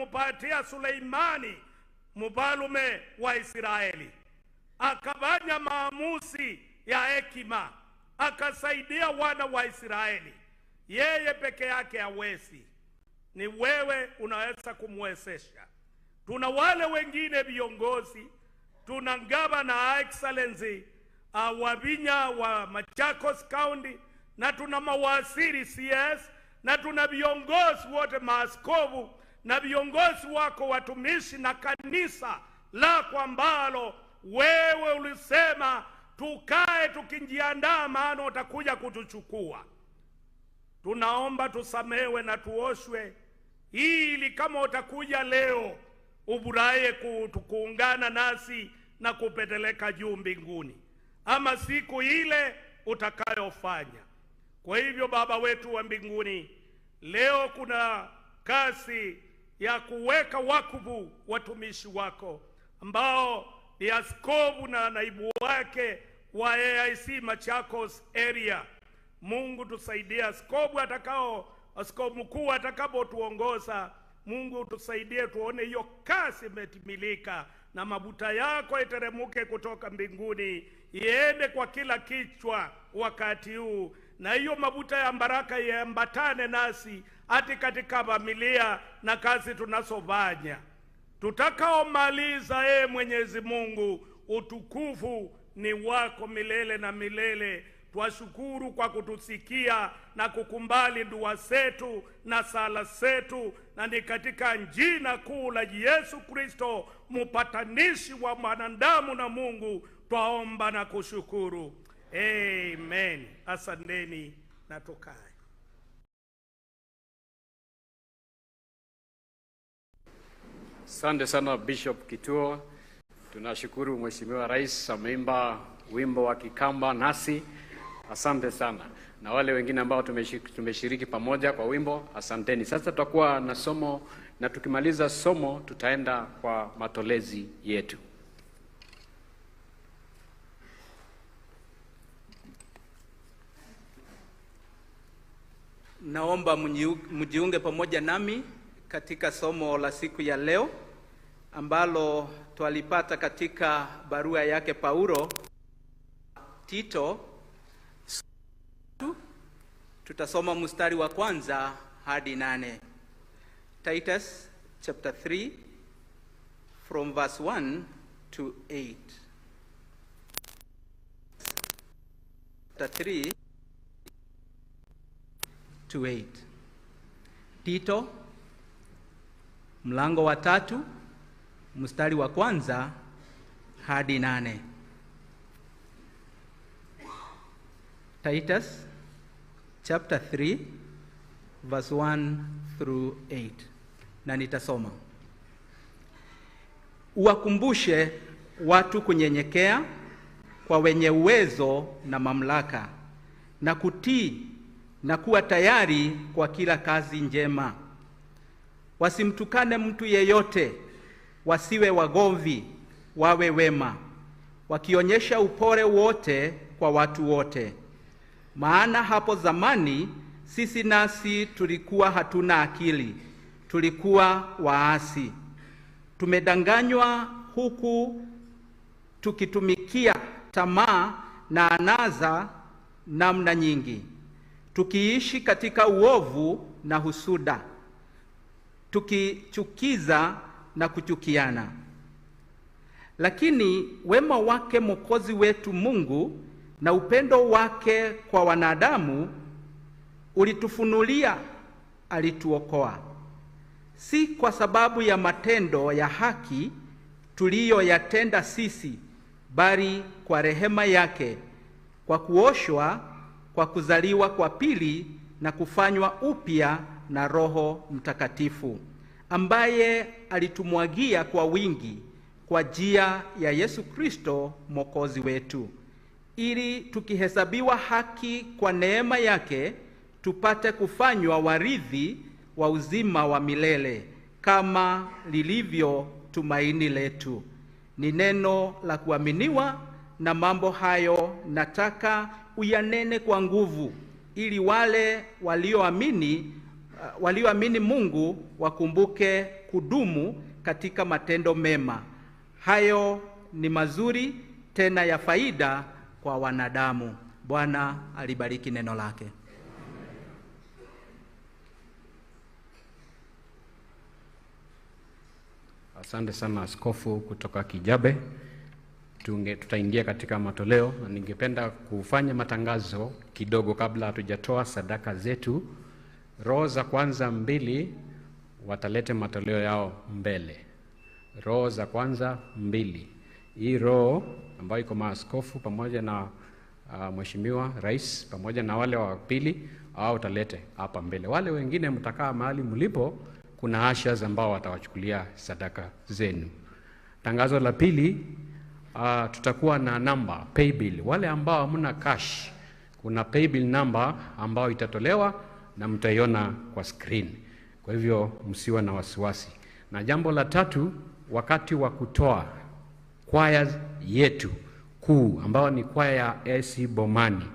akamupatia Suleimani mfalume wa Israeli, akafanya maamuzi ya hekima, akasaidia wana wa Israeli. Yeye peke yake hawezi, ni wewe unaweza kumwezesha. Tuna wale wengine viongozi, tuna Governor Excellency Wavinya wa Machakos County, na tuna mawaziri CS, na tuna viongozi wote, maaskofu na viongozi wako watumishi na kanisa lako ambalo wewe ulisema tukae tukijiandaa, maana utakuja kutuchukua. Tunaomba tusamewe na tuoshwe, ili kama utakuja leo uburaye kuungana nasi na kupeteleka juu mbinguni, ama siku ile utakayofanya. Kwa hivyo Baba wetu wa mbinguni, leo kuna kazi ya kuweka wakfu watumishi wako ambao ni askofu na naibu wake wa AIC Machakos area. Mungu tusaidie, askofu mkuu atakapotuongoza, Mungu tusaidie tuone hiyo kazi imetimilika, na mabuta yako iteremuke kutoka mbinguni iende kwa kila kichwa wakati huu, na hiyo mabuta ya baraka yaambatane nasi hati katika familia na kazi tunazofanya. Tutakaomaliza, Mwenyezi Mungu, utukufu ni wako milele na milele. Twashukuru kwa kutusikia na kukumbali dua zetu na sala zetu, na ni katika jina kuu la Yesu Kristo, mpatanishi wa mwanadamu na Mungu, twaomba na kushukuru. Amen. Asanteni na tukae. Asante sana Bishop Kituo. Tunashukuru Mheshimiwa Rais ameimba wimbo wa Kikamba nasi. Asante sana. Na wale wengine ambao tumeshiriki pamoja kwa wimbo, asanteni. Sasa tutakuwa na somo, na tukimaliza somo tutaenda kwa matolezi yetu. Naomba mjiunge pamoja nami katika somo la siku ya leo ambalo twalipata katika barua yake Paulo Tito. Tutasoma mstari wa 1 hadi 8. Titus chapter 3 from verse 1 to 8. Chapter 3 to 8. Tito mlango wa 3 mstari wa 1 hadi 8. Titus chapter 3 verse 1 through 8. Na nitasoma. Uwakumbushe watu kunyenyekea kwa wenye uwezo na mamlaka, na kutii na kuwa tayari kwa kila kazi njema. Wasimtukane mtu yeyote, wasiwe wagomvi, wawe wema, wakionyesha upole wote kwa watu wote. Maana hapo zamani sisi nasi tulikuwa hatuna akili, tulikuwa waasi. Tumedanganywa huku tukitumikia tamaa na anaza namna nyingi, tukiishi katika uovu na husuda, tukichukiza na kuchukiana. Lakini wema wake Mwokozi wetu Mungu na upendo wake kwa wanadamu ulitufunulia, alituokoa, si kwa sababu ya matendo ya haki tuliyoyatenda sisi, bali kwa rehema yake, kwa kuoshwa kwa kuzaliwa kwa pili na kufanywa upya na Roho Mtakatifu, ambaye alitumwagia kwa wingi kwa njia ya Yesu Kristo Mwokozi wetu, ili tukihesabiwa haki kwa neema yake tupate kufanywa warithi wa uzima wa milele, kama lilivyo tumaini letu. Ni neno la kuaminiwa, na mambo hayo nataka uyanene kwa nguvu, ili wale walioamini Mungu wakumbuke kudumu katika matendo mema. Hayo ni mazuri tena ya faida kwa wanadamu. Bwana alibariki neno lake. Asante sana askofu kutoka Kijabe. Tutaingia katika matoleo, na ningependa kufanya matangazo kidogo kabla hatujatoa sadaka zetu. Roho za kwanza 2 watalete matoleo yao mbele. Roho za kwanza 2. Hii roho ambayo iko maaskofu pamoja na mheshimiwa rais pamoja na wale wa pili, au utalete hapa mbele. Wale wengine mtakaa mahali mlipo, kuna ushers ambao watawachukulia sadaka zenu. Tangazo la pili, tutakuwa na namba paybill. Wale ambao hamna cash, kuna paybill number ambao itatolewa na mtaiona kwa screen. Kwa hivyo msiwe na wasiwasi. Na jambo la tatu, wakati wa kutoa, kwaya yetu kuu ambao ni kwaya ya AC Bomani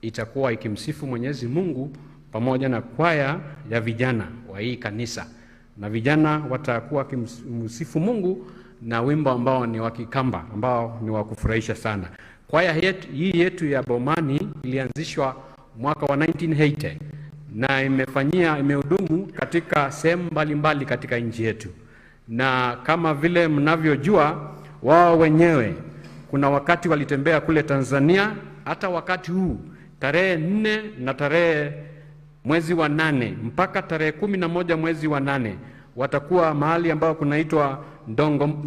itakuwa ikimsifu Mwenyezi Mungu pamoja na kwaya ya vijana wa hii kanisa, na vijana watakuwa kimsifu Mungu na wimbo ambao ni wa Kikamba ambao ni wa kufurahisha sana. Kwaya hii yetu ya Bomani ilianzishwa mwaka wa 1980 na imehudumu katika sehemu mbalimbali katika nchi yetu, na kama vile mnavyojua, wao wenyewe kuna wakati walitembea kule Tanzania. Hata wakati huu tarehe 4 na tarehe mwezi wa 8 mpaka tarehe 11 mwezi wa 8 watakuwa mahali ambao kunaitwa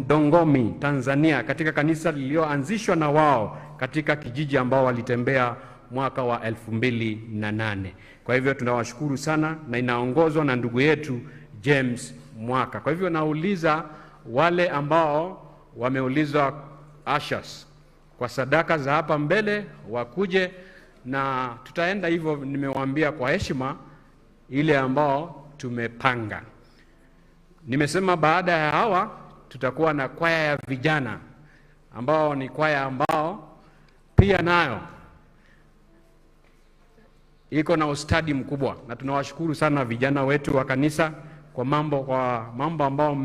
Dongomi, Tanzania, katika kanisa lilioanzishwa na wao katika kijiji ambao walitembea mwaka wa 2008. Kwa hivyo tunawashukuru sana, na inaongozwa na ndugu yetu James Mwaka. Kwa hivyo nauliza wale ambao wameulizwa ushers kwa sadaka za hapa mbele wakuje, na tutaenda hivyo, nimewaambia kwa heshima ile ambao tumepanga. Nimesema baada ya hawa tutakuwa na kwaya ya vijana ambao ni kwaya ambao pia nayo iko na ustadi mkubwa, na tunawashukuru sana vijana wetu wa kanisa kwa mambo ambao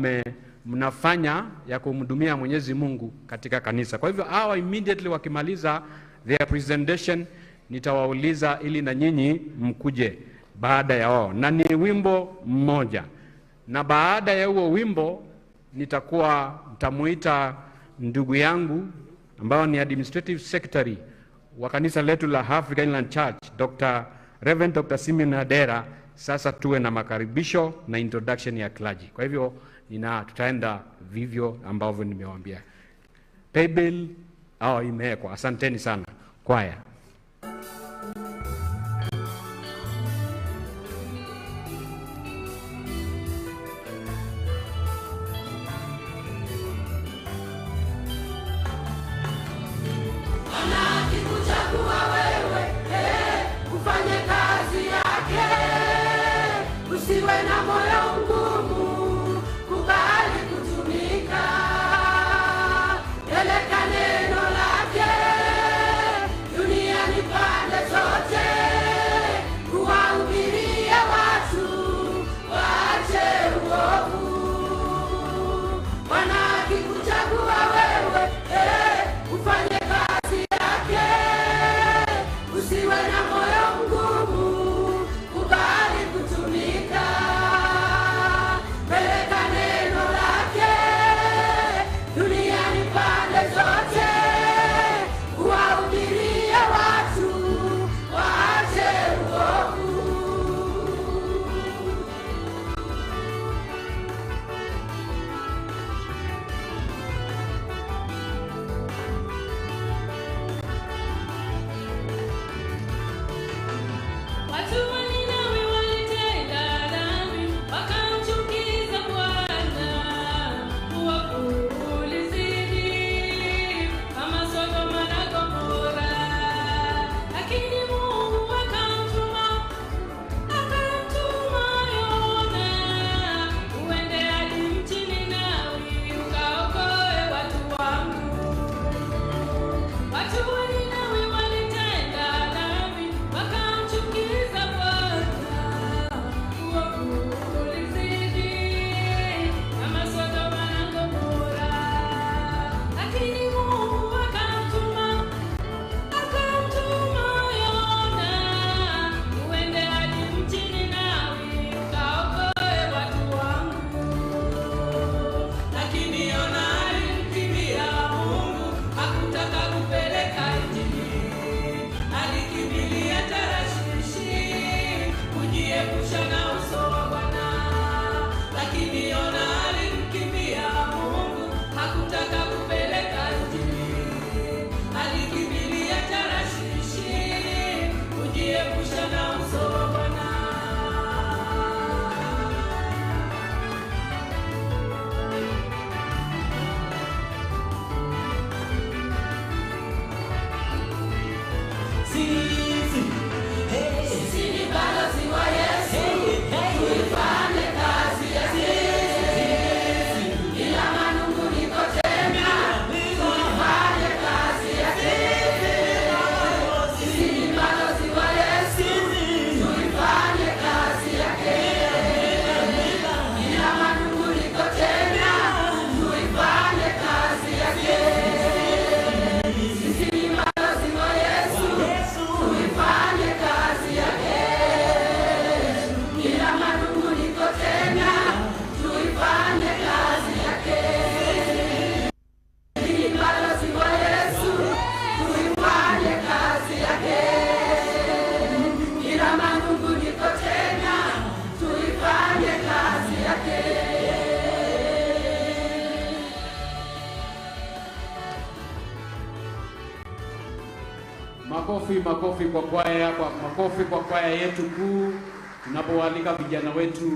mnafanya ya kumhudumia Mwenyezi Mungu katika kanisa. Kwa hivyo hawa immediately wakimaliza their presentation, nitawauliza ili na nyinyi mkuje baada ya wao, na ni wimbo mmoja. Na baada ya huo wimbo nitamuita ndugu yangu ambao ni administrative secretary wa kanisa letu la African Inland Church, Reverend Dr. Simeon Adera. Sasa tuwe na makaribisho na introduction ya clergy. Kwa hivyo tutaenda vivyo ambavyo nimewaambia. Paybill imewekwa. Asanteni sana kwaya. Dunia Makofi kwa kwaya, makofi kwa kwaya yetu kuu tunapowaalika vijana wetu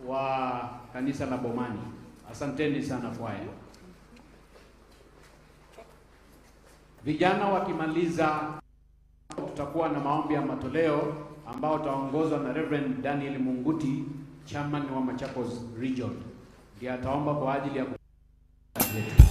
wa kanisa la Bomani. Asanteni sana kwaya. Vijana wakimaliza, tutakuwa na maombi ya matoleo ambao utaongozwa na Reverend Daniel Munguti, chairman wa Machakos Region. Ndiye ataomba kwa ajili ya Yerusalem.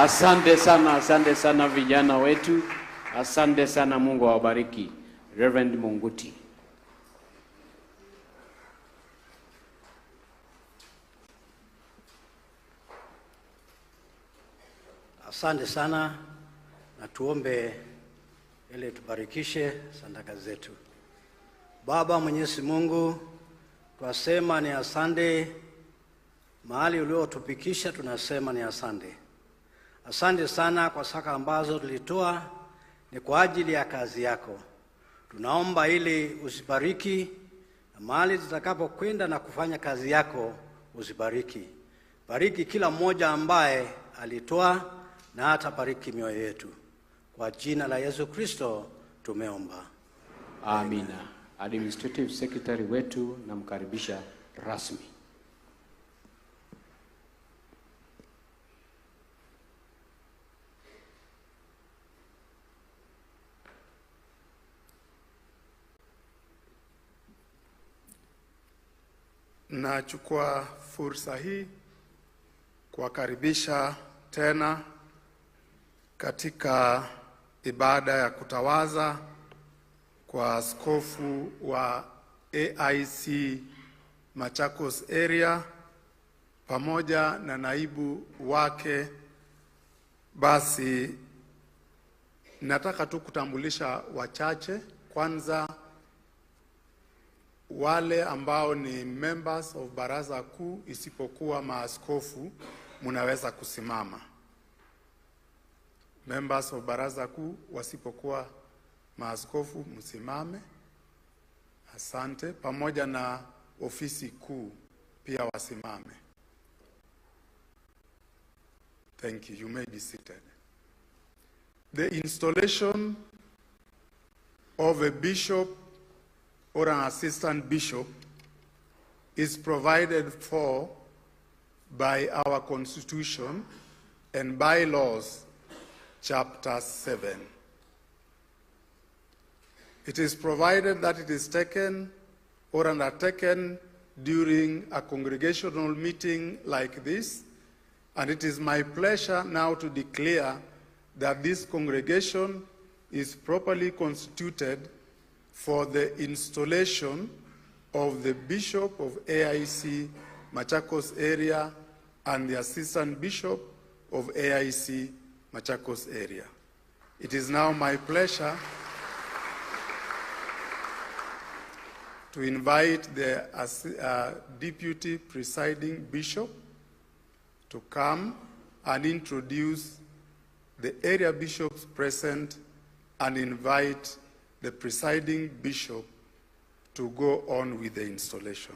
Asante sana vijana wetu. Asante sana, Mungu awabariki. Reverend Munguti. Asante sana, na tuombe ili tubarikishe sadaka zetu. Baba Mwenyezi Mungu, twasema ni asante. Mahali uliotupikisha tunasema ni asante. Asante sana kwa sadaka ambazo tulitoa ni kwa ajili ya kazi yako. Tunaomba ili usibariki, na mahali tutakapokwenda na kufanya kazi yako usibariki. Bariki kila mmoja ambaye alitoa, na hata bariki mioyo yetu. Kwa jina la Yesu Kristo tumeomba. Amina. Administrative Secretary wetu namkaribisha rasmi. Nachukua fursa hii kuwakaribisha tena katika ibada ya kutawaza kwa askofu wa AIC Machakos area pamoja na naibu wake. Basi nataka tu kutambulisha wachache. Kwanza, wale ambao ni members of baraza kuu isipokuwa maaskofu munaweza kusimama. Members of baraza kuu wasipokuwa maaskofu msimame. Asante. Pamoja na ofisi kuu pia wasimame. Thank you. You may be seated. The installation of a bishop or an assistant bishop is provided for by our Constitution and bylaws, Chapter 7. It is provided that it is taken or undertaken during a congregational meeting like this, and it is my pleasure now to declare that this congregation is properly constituted for the installation of the Bishop of AIC Machakos area and the Assistant Bishop of AIC Machakos area. It is now my pleasure to invite the Deputy Presiding Bishop to come and introduce the area bishops present and invite the presiding bishop to go on with the installation.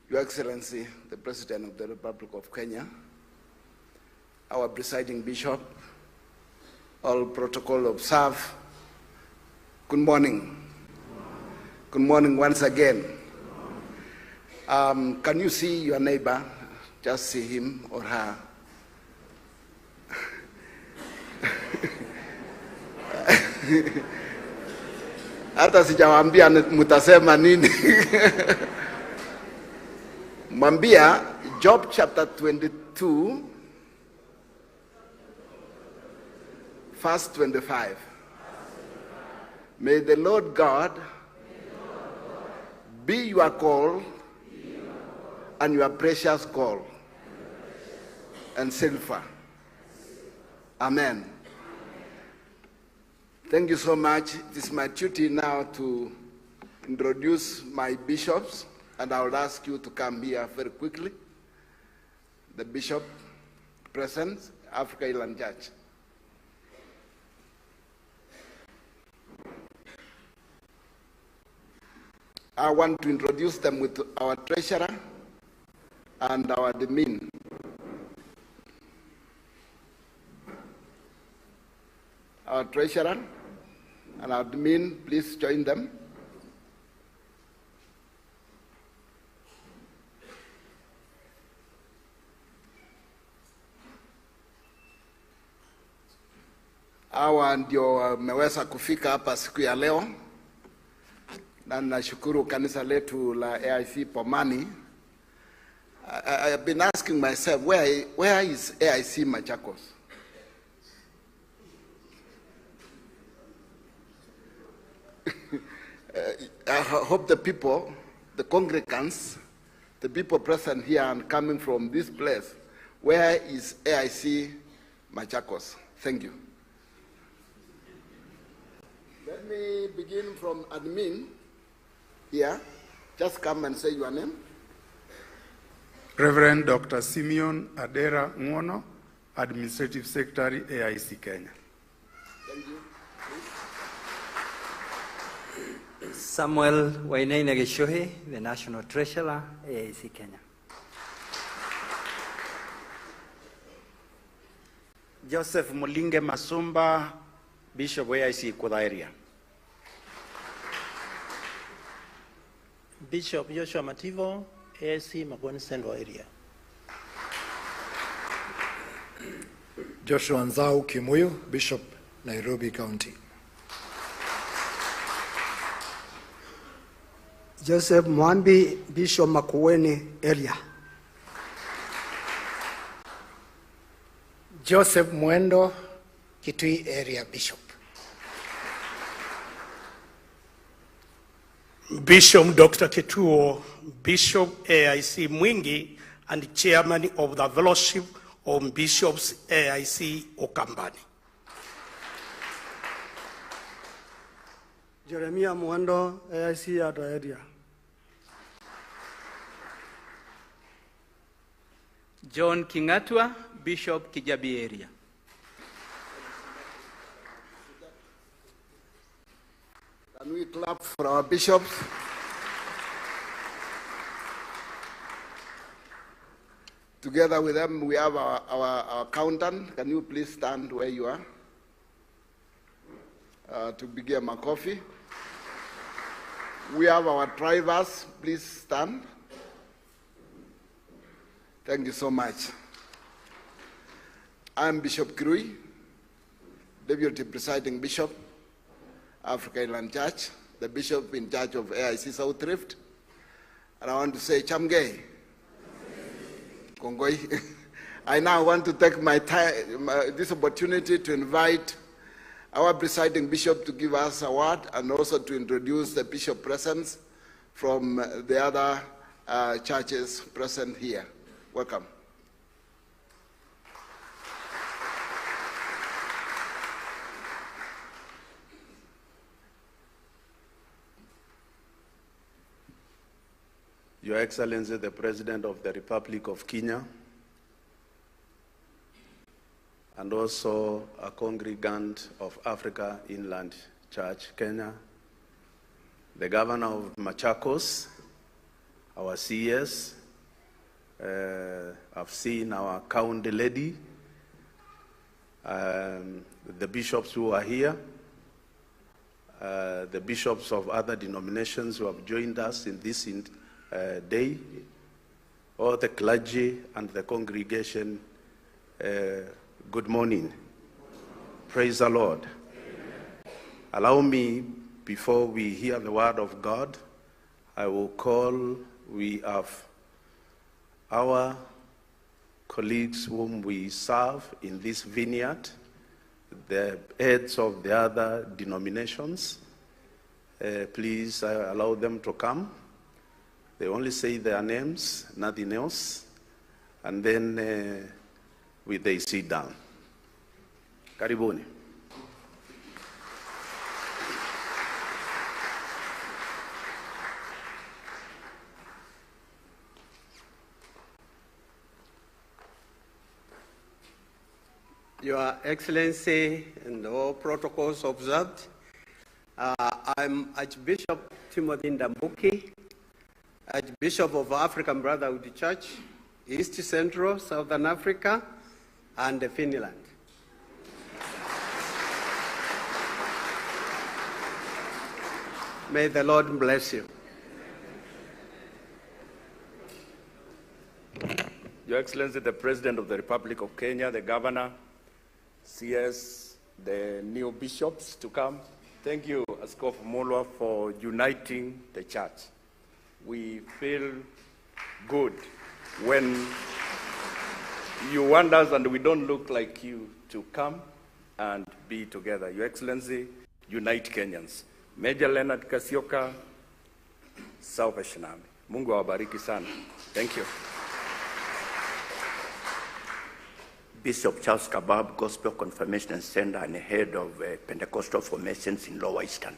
Your Excellency, the President of the Republic of Kenya, our presiding bishop, all protocol observed, good morning. Good morning once again. Can you see your neighbor? Just see him or her. Hata sijawaambia mutasema nini. Mwambia Job chapter 22 verse 25. May the Lord God be your gold and your precious gold and silver. Amen. Thank you so much. It is my duty now to introduce my bishops, and I will ask you to come here very quickly. The bishop present, Africa Inland Church. I want to introduce them with our treasurer and our admin. Our treasurer and our admin, please join them. Hawa ndio wameweza kufika hapa siku ya leo, na nashukuru kanisa letu la AIC Pomani. I have been asking myself, where is AIC Machakos? I hope the people, the congregants, the people present here and coming from this place, where is AIC Machakos? Thank you. Let me begin from admin here. Just come and say your name. Reverend Dr. Simeon Adera Ngono, Administrative Secretary, AIC Kenya. Thank you. Samuel Wainaina Geshohi, the National Treasurer, AIC Kenya. Joseph Mulinge Masumba, Bishop AIC Kuda area. Bishop Joshua Mativo, AIC Magoni Central area. Joshua Nzau Kimuyu, Bishop Nairobi County. Joseph Mwambi, Bishop Makueni area. Joseph Mwendo, Kitui area Bishop. Bishop Dr. Kituo, Bishop AIC Mwingi, and Chairman of the Fellowship of Bishops AIC Okambani. Jeremiah Mwando, AIC Ado area. John Kingatwa, Bishop Kijabi area. Can we clap for our bishops? Together with them, we have our accountant. Can you please stand where you are to begin my coffee? We have our drivers. Please stand. Thank you so much. I'm Bishop Kirui, Deputy Presiding Bishop, Africa Inland Church, the Bishop in charge of AIC South Rift. And I want to say, Chamgei, Kongoi. I now want to take this opportunity to invite our Presiding Bishop to give us a word and also to introduce the Bishop presence from the other churches present here. Welcome. Your Excellency, the President of the Republic of Kenya, and also a congregant of Africa Inland Church, Kenya, the Governor of Machakos, our CS, I've seen our county lady, the bishops who are here, the bishops of other denominations who have joined us in this day, all the clergy and the congregation, good morning. Praise the Lord. Amen. Allow me, before we hear the word of God, I will call, we have our colleagues whom we serve in this vineyard, the heads of the other denominations. Please allow them to come. They only say their names, nothing else, and then they sit down. Karibuni. Your Excellency and all protocols observed, I'm Archbishop Timothy Ndambuki, Archbishop of African Brotherhood Church, East Central, Southern Africa, and Finland. May the Lord bless you. Your Excellency, the President of the Republic of Kenya, the Governor, CS, the new bishops to come, Thank you, Askofu Mulwa, for uniting the church. We feel good when you want us and we don't look like you to come and be together. Your Excellency, unite Kenyans. Major Leonard Kasioka, Sauva Shinami. Mungu awabariki sana. Thank you. Bishop Charles Kabab, Gospel Confirmation Center and head of Pentecostal formations in Lower Eastern.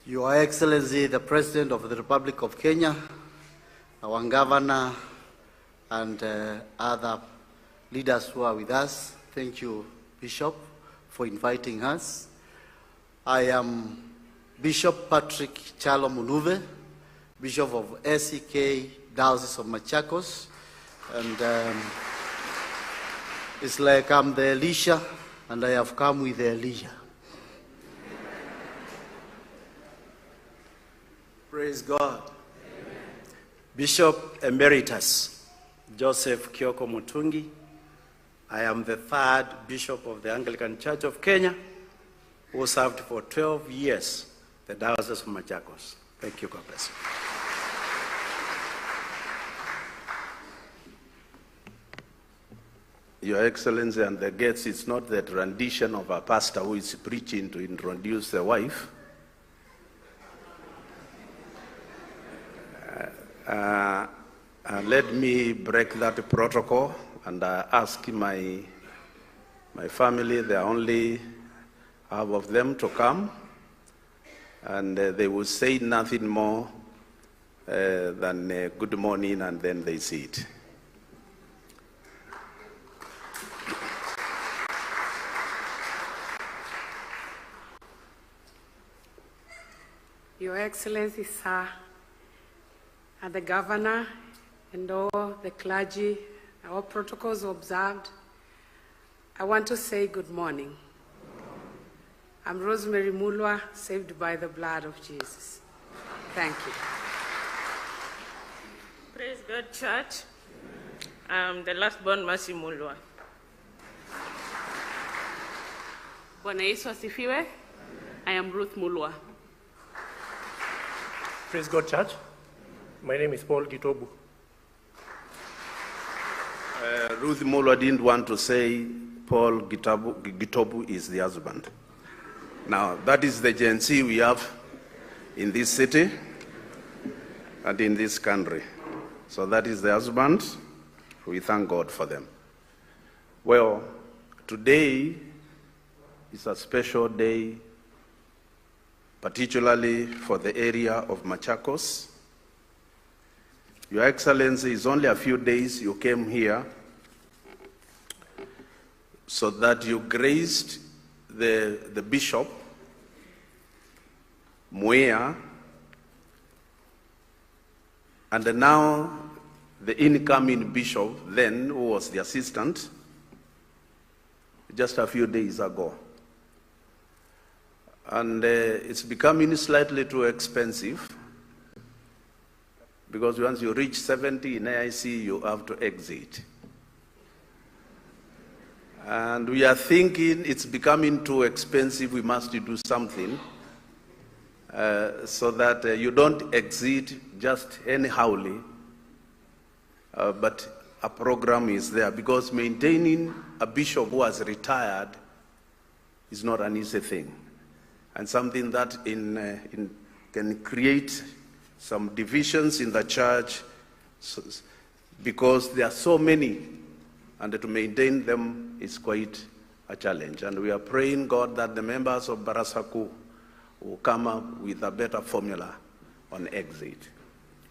Your Excellency, the President of the Republic of Kenya, our Governor, and other leaders who are with us, thank you, Bishop, for inviting us. I am Bishop Patrick Chalo Munuve, Bishop of SEK Diocese of Machakos, and it's like I'm the Elisha, and I have come with the Elijah. Praise God. Amen. Bishop Emeritus Joseph Kioko Mutungi. I am the third Bishop of the Anglican Church of Kenya, who served for 12 years the Diocese of Machakos. Thank you, God bless you. Your Excellency and the guests, it's not the tradition of a pastor who is preaching to introduce the wife. Let me break that protocol and ask my family, there are only half of them, to come, and they will say nothing more than good morning, and then they sit. Your Excellency, sir, and the Governor, and all the clergy, all protocols observed, I want to say good morning. I'm Rosemary Mulwa, saved by the blood of Jesus. Thank you. Praise God, Church. I'm the last born Mercy Mulwa. Bwana Yesu asifiwe. I am Ruth Mulwa. Praise God, Church. My name is Paul Gitobu. Ruth Mulwa didn't want to say Paul Gitobu is the husband. Now, that is the Gen Z we have in this city and in this country. So that is the husband. We thank God for them. Well, today is a special day, particularly for the area of Machakos. Your Excellency, it's only a few days you came here so that you graced the Bishop, Mwea, and now the incoming Bishop, then, who was the assistant, just a few days ago. And it's becoming slightly too expensive, because once you reach 70 in AIC, you have to exit. And we are thinking it's becoming too expensive, we must do something so that you don't exit just anyhowly, but a program is there, because maintaining a bishop who has retired is not an easy thing, and something that can create some divisions in the church, because there are so many, and to maintain them is quite a challenge. And we are praying, God, that the members of Barasaku will come up with a better formula on exit.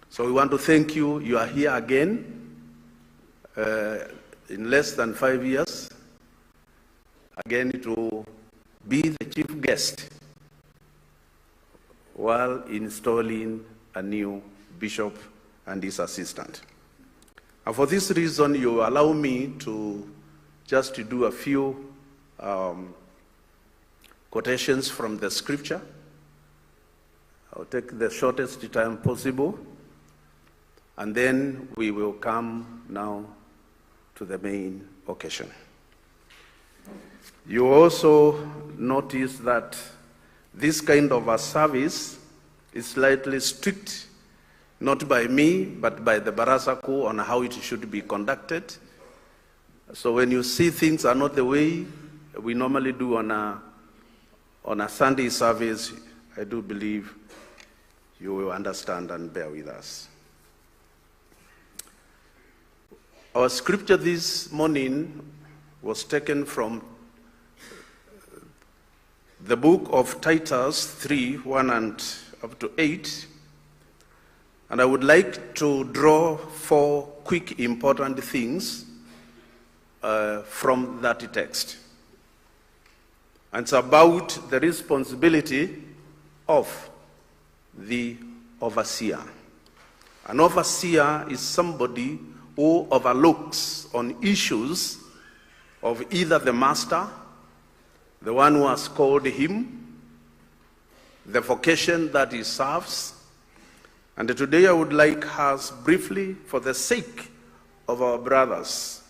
So we want to thank you. You are here again in less than 5 years, again to be the chief guest while installing a new bishop and his assistant. And for this reason, you allow me to just to do a few quotations from the scripture. I'll take the shortest time possible, and then we will come now to the main occasion. You also notice that this kind of a service is slightly strict, not by me, but by the Baraza Kuu on how it should be conducted. So when you see things are not the way we normally do on a Sunday service, I do believe you will understand and bear with us. Our scripture this morning was taken from the book of Titus 3:1 and up to 8. And I would like to draw 4 quick important things from that text. And it's about the responsibility of the overseer. An overseer is somebody who overlooks on issues of either the master, the one who has called him, the vocation that he serves. And today I would like us briefly, for the sake of our brothers,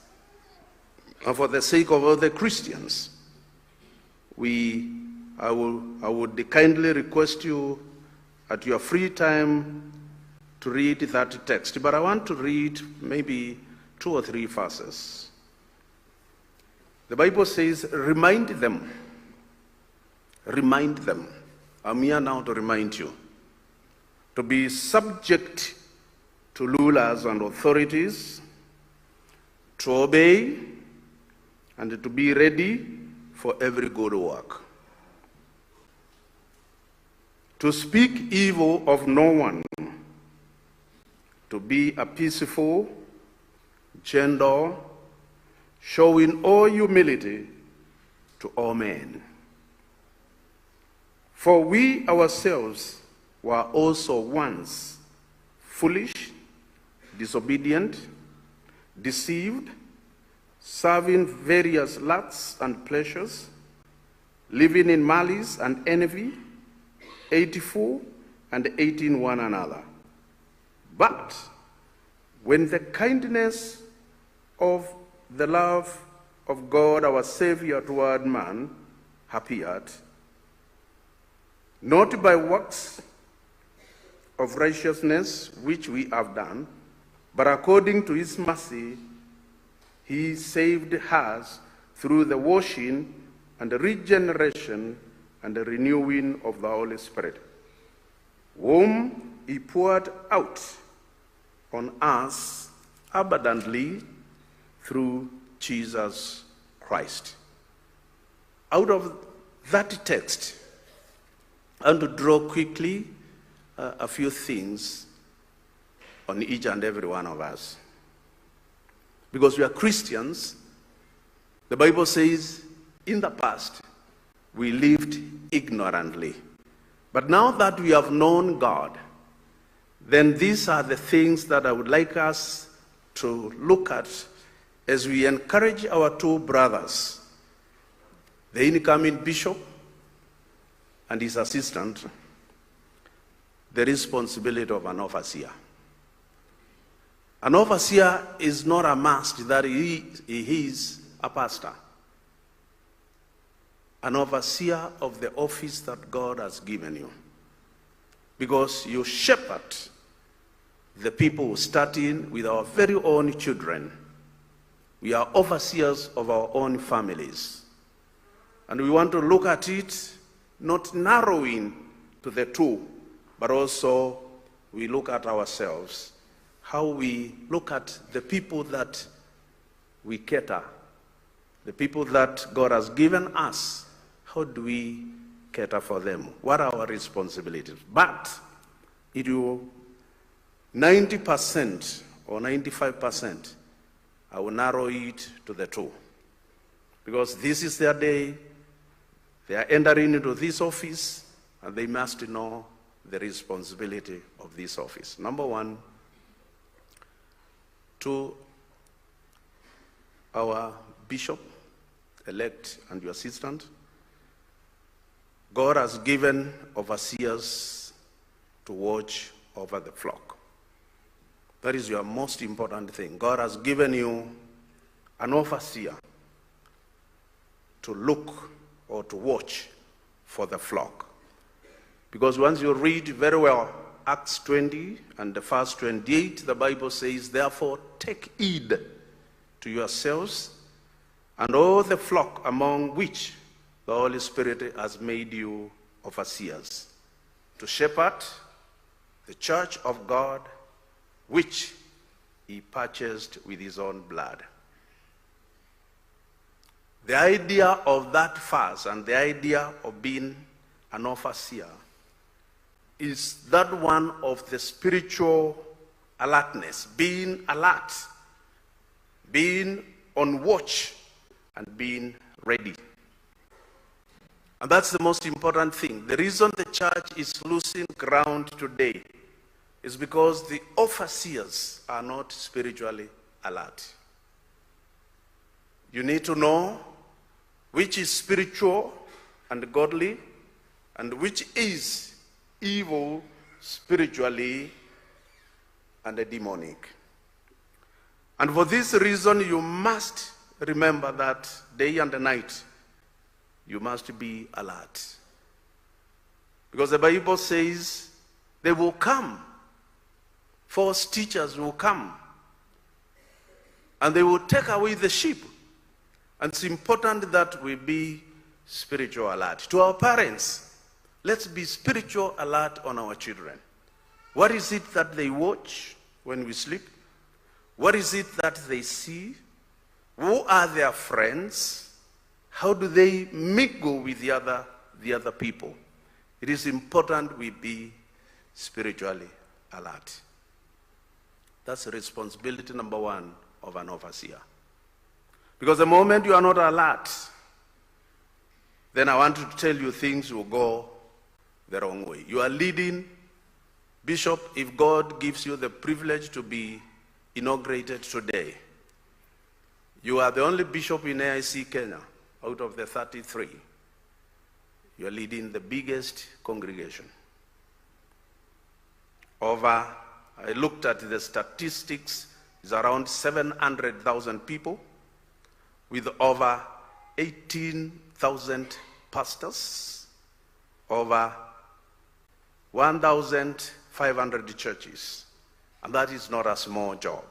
and for the sake of other Christians, I would kindly request you at your free time to read that text. But I want to read maybe 2 or 3 verses. The Bible says, remind them. Remind them. I'm here now to remind you to be subject to rulers and authorities, to obey, and to be ready for every good work. To speak evil of no one, to be a peaceful, gentle, showing all humility to all men. For we ourselves were also once foolish, disobedient, deceived, serving various lusts and pleasures, living in malice and envy, hateful and hating one another. But when the kindness of the love of God our Savior toward man appeared, not by works of righteousness which we have done, but according to his mercy, he saved us through the washing and the regeneration and the renewing of the Holy Spirit, whom he poured out on us abundantly through Jesus Christ. Out of that text, I want to draw quickly a few things on each and every one of us. Because we are Christians, the Bible says, in the past, we lived ignorantly. But now that we have known God, then these are the things that I would like us to look at as we encourage our 2 brothers, the incoming bishop and his assistant, the responsibility of an overseer. An overseer is not a must that he is a pastor. An overseer of the office that God has given you. Because you shepherd the people, starting with our very own children. We are overseers of our own families. And we want to look at it, not narrowing to the 2, but also we look at ourselves. How we look at the people that we cater, the people that God has given us. How do we cater for them? What are our responsibilities? But it will 90% or 95%, I will narrow it to the 2. Because this is their day, they are entering into this office, and they must know the responsibility of this office. Number 1, to our bishop-elect and your assistant, God has given overseers to watch over the flock. That is your most important thing. God has given you an overseer to look or to watch for the flock. Because once you read very well Acts 20 and the verse 28, the Bible says, therefore take heed to yourselves and all the flock among which the Holy Spirit has made you overseers, to shepherd the church of God, which he purchased with his own blood. The idea of that verse and the idea of being an overseer is that one of the spiritual alertness, being alert, being on watch, and being ready. And that's the most important thing. The reason the church is losing ground today is because the overseers are not spiritually alert. You need to know which is spiritual and godly, and which is evil spiritually and demonic. And for this reason, you must remember that day and night, you must be alert. Because the Bible says they will come. False teachers will come. And they will take away the sheep. And it's important that we be spiritual alert. To our parents, let's be spiritual alert on our children. What is it that they watch when we sleep? What is it that they see? Who are their friends? How do they mingle with the other people? It is important we be spiritually alert. That's responsibility number one of an overseer. Because the moment you are not alert, then I want to tell you things will go the wrong way. You are leading, Bishop, if God gives you the privilege to be inaugurated today, you are the only bishop in AIC Kenya out of the 33. You are leading the biggest congregation. I looked at the statistics, it's around 700,000 people with over 18,000 pastors, over 1,500 churches. And that is not a small job.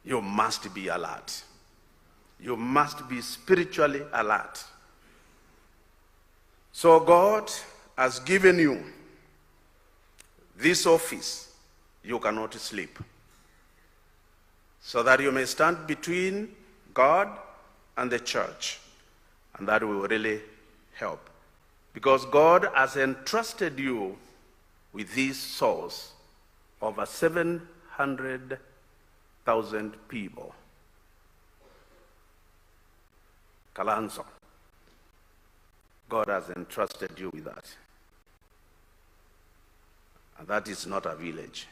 You must be alert. You must be spiritually alert. So God has given you this office. You cannot sleep. So that you may stand between God and the church. And that will really help. Because God has entrusted you with these souls, over 700,000 people. Kalanzo, God has entrusted you with that. And that is not a village.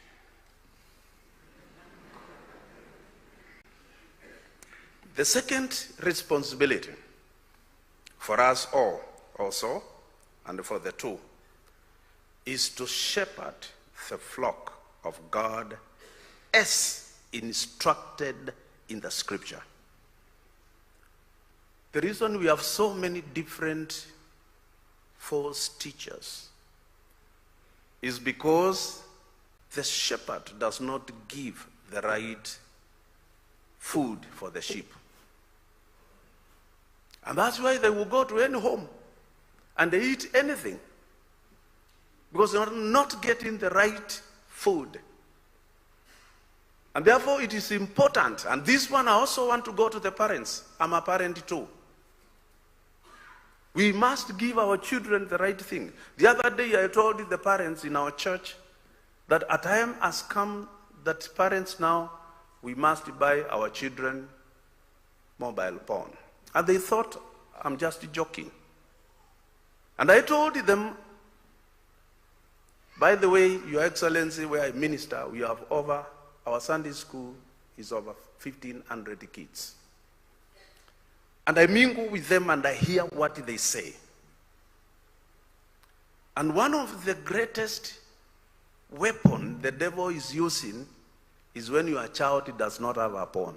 The second responsibility for us all also, and for the two, is to shepherd the flock of God as instructed in the scripture. The reason we have so many different false teachers is because the shepherd does not give the right food for the sheep. And that's why they will go to any home and they eat anything, because they are not getting the right food. And therefore it is important, and this one I also want to go to the parents. I'm a parent too. We must give our children the right thing. The other day I told the parents in our church that a time has come that parents now, we must buy our children mobile phone. And they thought I'm just joking. And I told them, by the way, Your Excellency, where I minister, we have over, our Sunday school is over 1,500 kids. And I mingle with them and I hear what they say. And one of the greatest weapons the devil is using is when your child does not have a phone.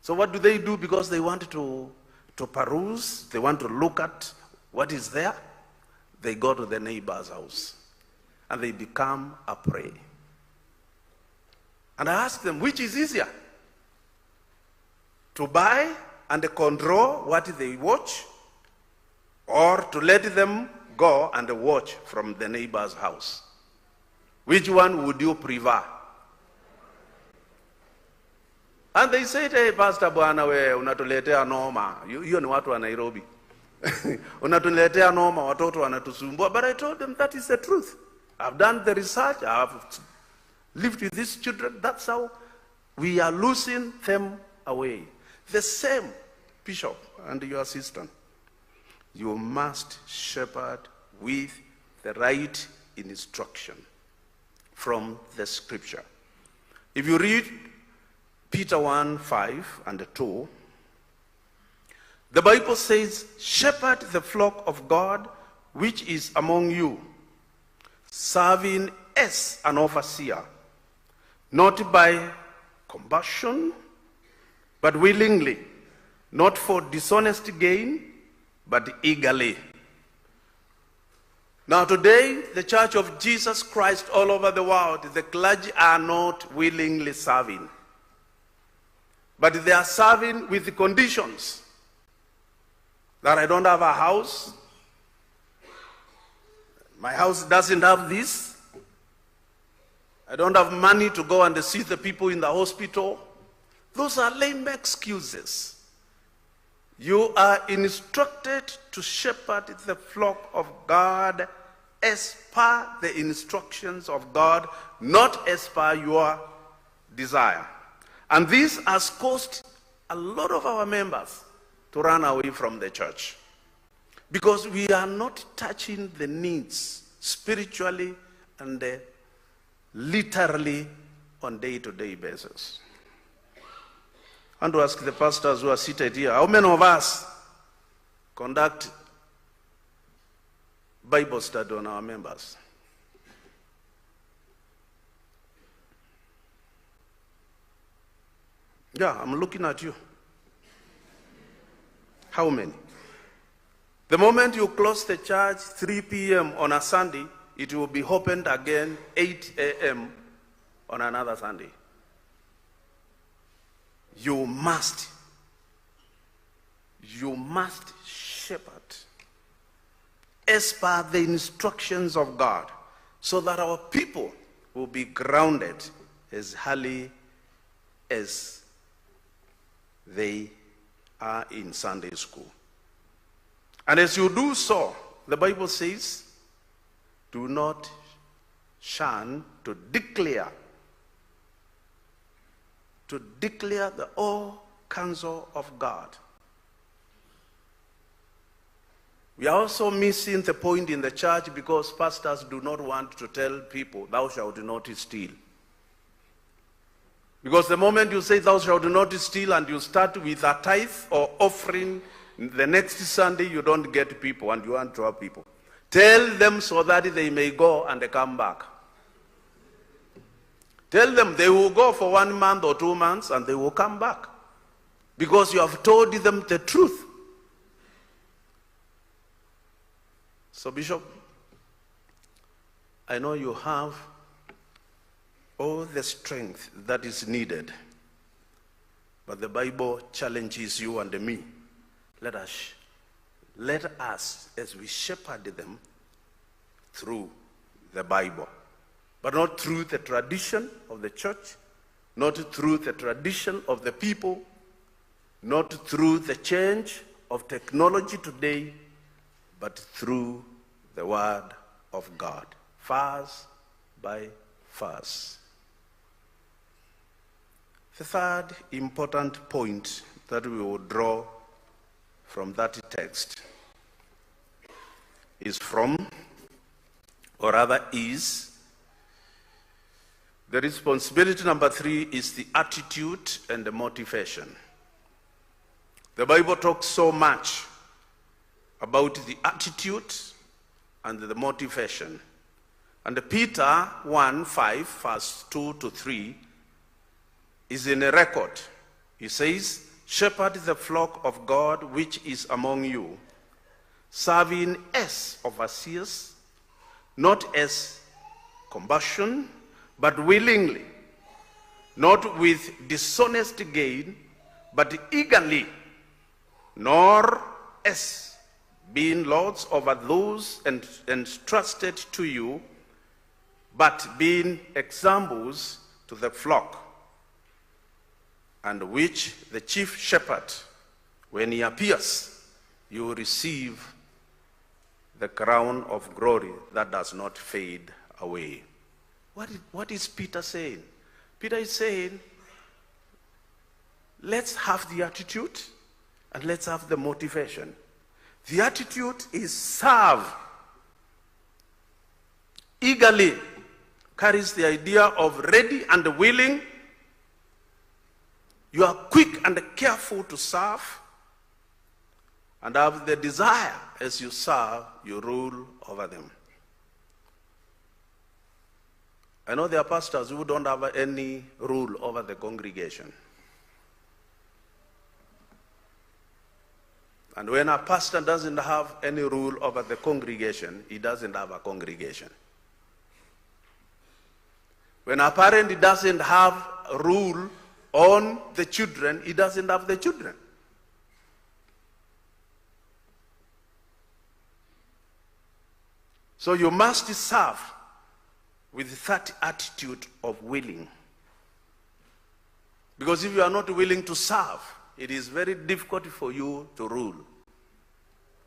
So what do? Because they want to peruse, they want to look at what is there, they go to the neighbor's house and they become a prey. And I ask them, which is easier? To buy and control what they watch, or to let them go and watch from the neighbor's house? Which one would you prefer? And they said, hey, Pastor Bwana, we unatuletea noma. Hiyo ni watu wa Nairobi. Unatuletea noma, watoto wanatusumbua. But I told them that is the truth. I've done the research. I've lived with these children. That's how we are losing them away. The same, Bishop and your assistant. You must shepherd with the right instruction from the scripture. If you read Peter 1:5 and 2, the Bible says, shepherd the flock of God which is among you, serving as an overseer, not by compulsion, but willingly, not for dishonest gain, but eagerly. Now today, the Church of Jesus Christ all over the world, the clergy are not willingly serving, but they are serving with the conditions that I don't have a house, my house doesn't have this, I don't have money to go and see the people in the hospital. Those are lame excuses. You are instructed to shepherd the flock of God as per the instructions of God, not as per your desire. And this has caused a lot of our members to run away from the church, because we are not touching the needs spiritually and literally on day-to-day basis. I want to ask the pastors who are seated here, how many of us conduct Bible study on our members? Yeah, I'm looking at you. How many? The moment you close the church 3 p.m. on a Sunday, it will be opened again 8 a.m. on another Sunday. You must shepherd as per the instructions of God, so that our people will be grounded as early as they are in Sunday school. And as you do so, the Bible says, do not shun to declare the whole counsel of God. We are also missing the point in the church because pastors do not want to tell people, thou shalt not steal. Because the moment you say thou shalt not steal and you start with a tithe or offering, the next Sunday you don't get people and you want to have people. Tell them so that they may go and they come back. Tell them they will go for 1 month or 2 months and they will come back, because you have told them the truth. So, Bishop, I know you have all the strength that is needed, but the Bible challenges you and me. Let us, as we shepherd them through the Bible, but not through the tradition of the church, not through the tradition of the people, not through the change of technology today, but through the Word of God, verse by verse. The third important point that we will draw from that text is the responsibility number 3 is the attitude and the motivation. The Bible talks so much about the attitude and the motivation. And Peter 1:5, verse 2 to 3 is in a record. He says, shepherd the flock of God which is among you, serving as overseers, not as compulsion, but willingly, not with dishonest gain, but eagerly, nor as being lords over those entrusted to you, but being examples to the flock, and which the chief shepherd, when he appears, you will receive the crown of glory that does not fade away. What is Peter saying? Peter is saying, let's have the attitude and let's have the motivation. The attitude is serve. Eagerly carries the idea of ready and willing. You are quick and careful to serve, and have the desire as you serve, you rule over them. I know there are pastors who don't have any rule over the congregation. And when a pastor doesn't have any rule over the congregation, he doesn't have a congregation. When a parent doesn't have a rule on the children, he doesn't have the children. So you must serve with that attitude of willing. Because if you are not willing to serve, it is very difficult for you to rule.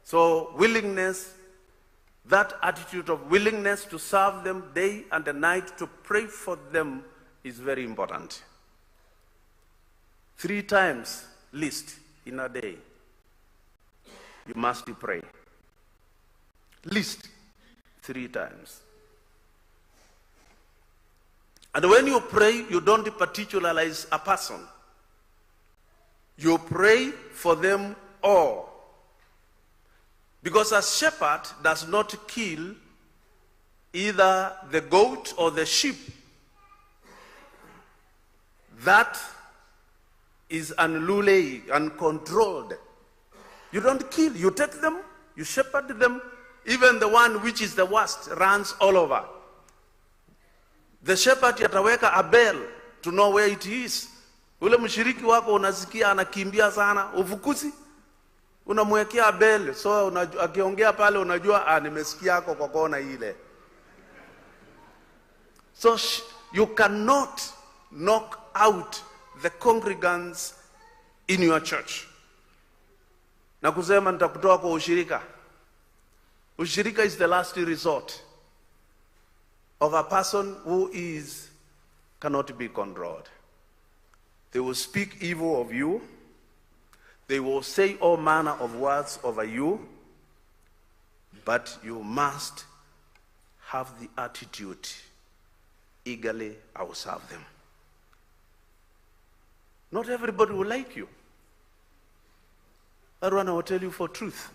So willingness, that attitude of willingness to serve them day and night, to pray for them, is very important. 3 times least in a day, you must pray. Least 3 times. And when you pray, you don't particularize a person. You pray for them all. Because a shepherd does not kill either the goat or the sheep. That is unruly, uncontrolled. You don't kill, you take them, you shepherd them. Even the one which is the worst runs all over. The shepherd yataweka a bell to know where it is. Ule mshiriki wako unasikia anakimbia sana, ufukuzi, unamwekea bell, so akiongea pale unajua nimesikia yako kwa kona ile. So you cannot knock out the congregants in your church na kusema nitakutoa kwa ushirika. Ushirika is the last resort of a person who cannot be controlled. They will speak evil of you. They will say all manner of words over you. But you must have the attitude, eagerly I will serve them. Not everybody will like you. That one I will tell you for truth.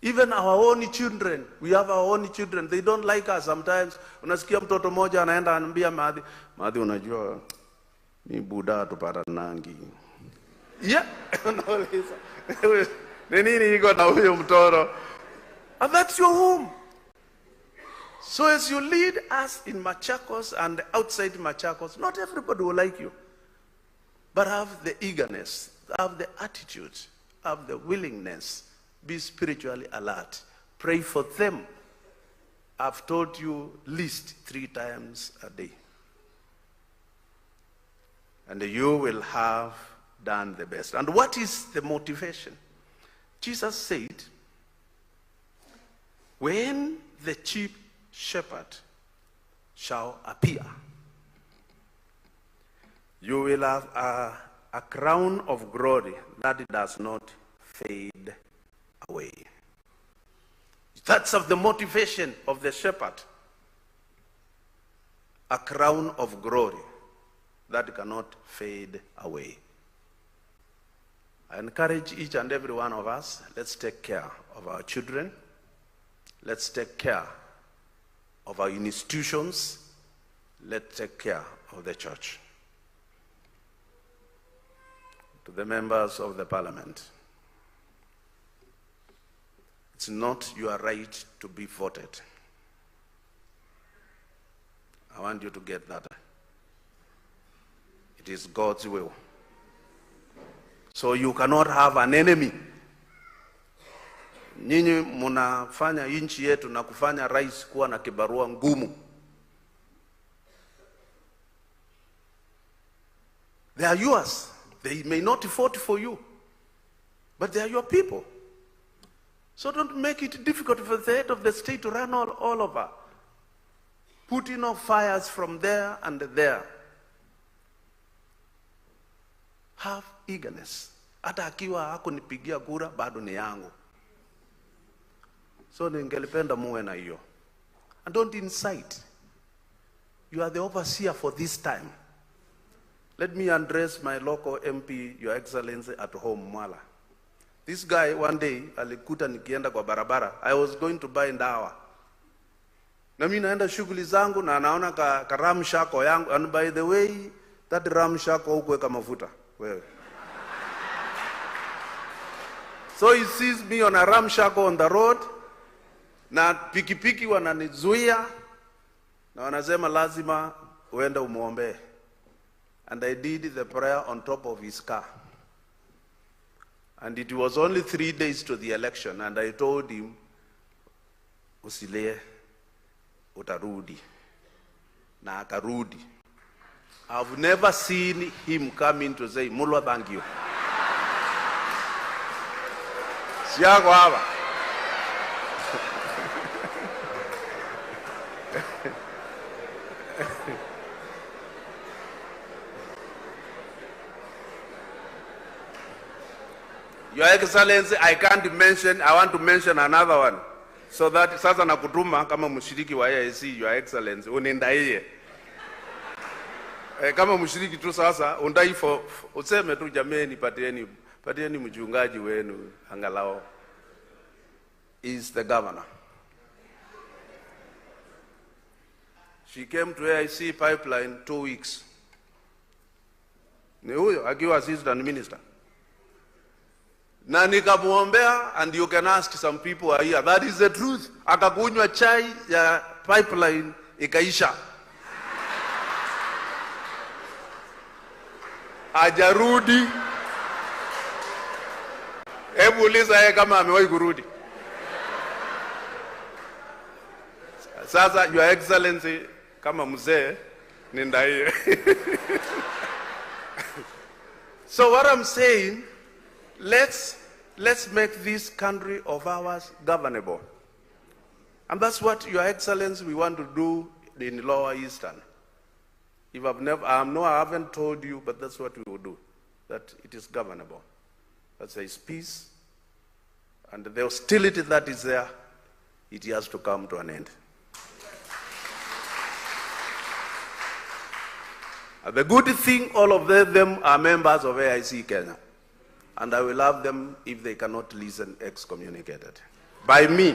Even our own children, we have our own children, they don't like us sometimes. Unasikia mtoto moja anaenda anambia Madhi unajua ni buda tupata nangi. Yeah. Nini iko na huyo mtoto? And that's your home. So as you lead us in Machakos and outside Machakos, not everybody will like you. But have the eagerness, have the attitude, have the willingness. Be spiritually alert. Pray for them. I've told you least 3 times a day. And you will have done the best. And what is the motivation? Jesus said, when the chief shepherd shall appear, you will have a crown of glory that does not fade away. That's of the motivation of the shepherd. A crown of glory that cannot fade away. I encourage each and every one of us, let's take care of our children. Let's take care of our institutions. Let's take care of the church. to the members of the parliament. It's not your right to be voted. I want you to get that. It is God's will. So you cannot have an enemy. Nyinyi munafanya inchi yetu na kufanya rais kuwa na kibarua ngumu. They are yours. They may not vote for you, but they are your people. So don't make it difficult for the head of the state to run all over, putting off fires from there and there. Have eagerness. Hata akiwa hakunipigia kura bado ni yangu. So ningelipenda muwe na hiyo. And don't incite. You are the overseer for this time. Let me address my local MP, Your Excellency, at home, Mwala. This guy, one day, alikuta nikienda kwa barabara. I was going to buy ndawa. Na mimi naenda shughuli zangu na anaona ka ramshako yangu. And by the way, that ramshako hukuweka mafuta. Wewe. So he sees me on a ramshako on the road. Na pikipiki wananizuia. Na wanasema lazima uende umuombe. And I did the prayer on top of his car. And it was only 3 days to the election, and I told him, usilie, utarudi. Na akarudi. I've never seen him come in to say, Mulwa, thank you. Siako hapa. Your Excellency, I want to mention another one. So that sasa nakutuma kama mshiriki wa AIC, Your Excellency, unindaie. Kama mshiriki tu sasa, undai useme tu jameni, patieni mchungaji wenu angalao. Is the governor. She came to AIC pipeline 2 weeks. Ni huyo, akiwa assistant minister. Na nikamuombea, and you can ask some people are here. That is the truth. Akakunywa chai ya pipeline ikaisha. Ajarudi. Hebu uliza yeye kama amewahi kurudi. Sasa Your Excellency kama mzee nindaie. So what I'm saying, let's make this country of ours governable. And that's what, Your Excellency, we want to do in Lower Eastern. If I haven't told you, but that's what we will do, that it is governable. That there is peace, and the hostility that is there, it has to come to an end. The good thing, all of them are members of AIC Kenya. And I will have them, if they cannot listen, excommunicated by me.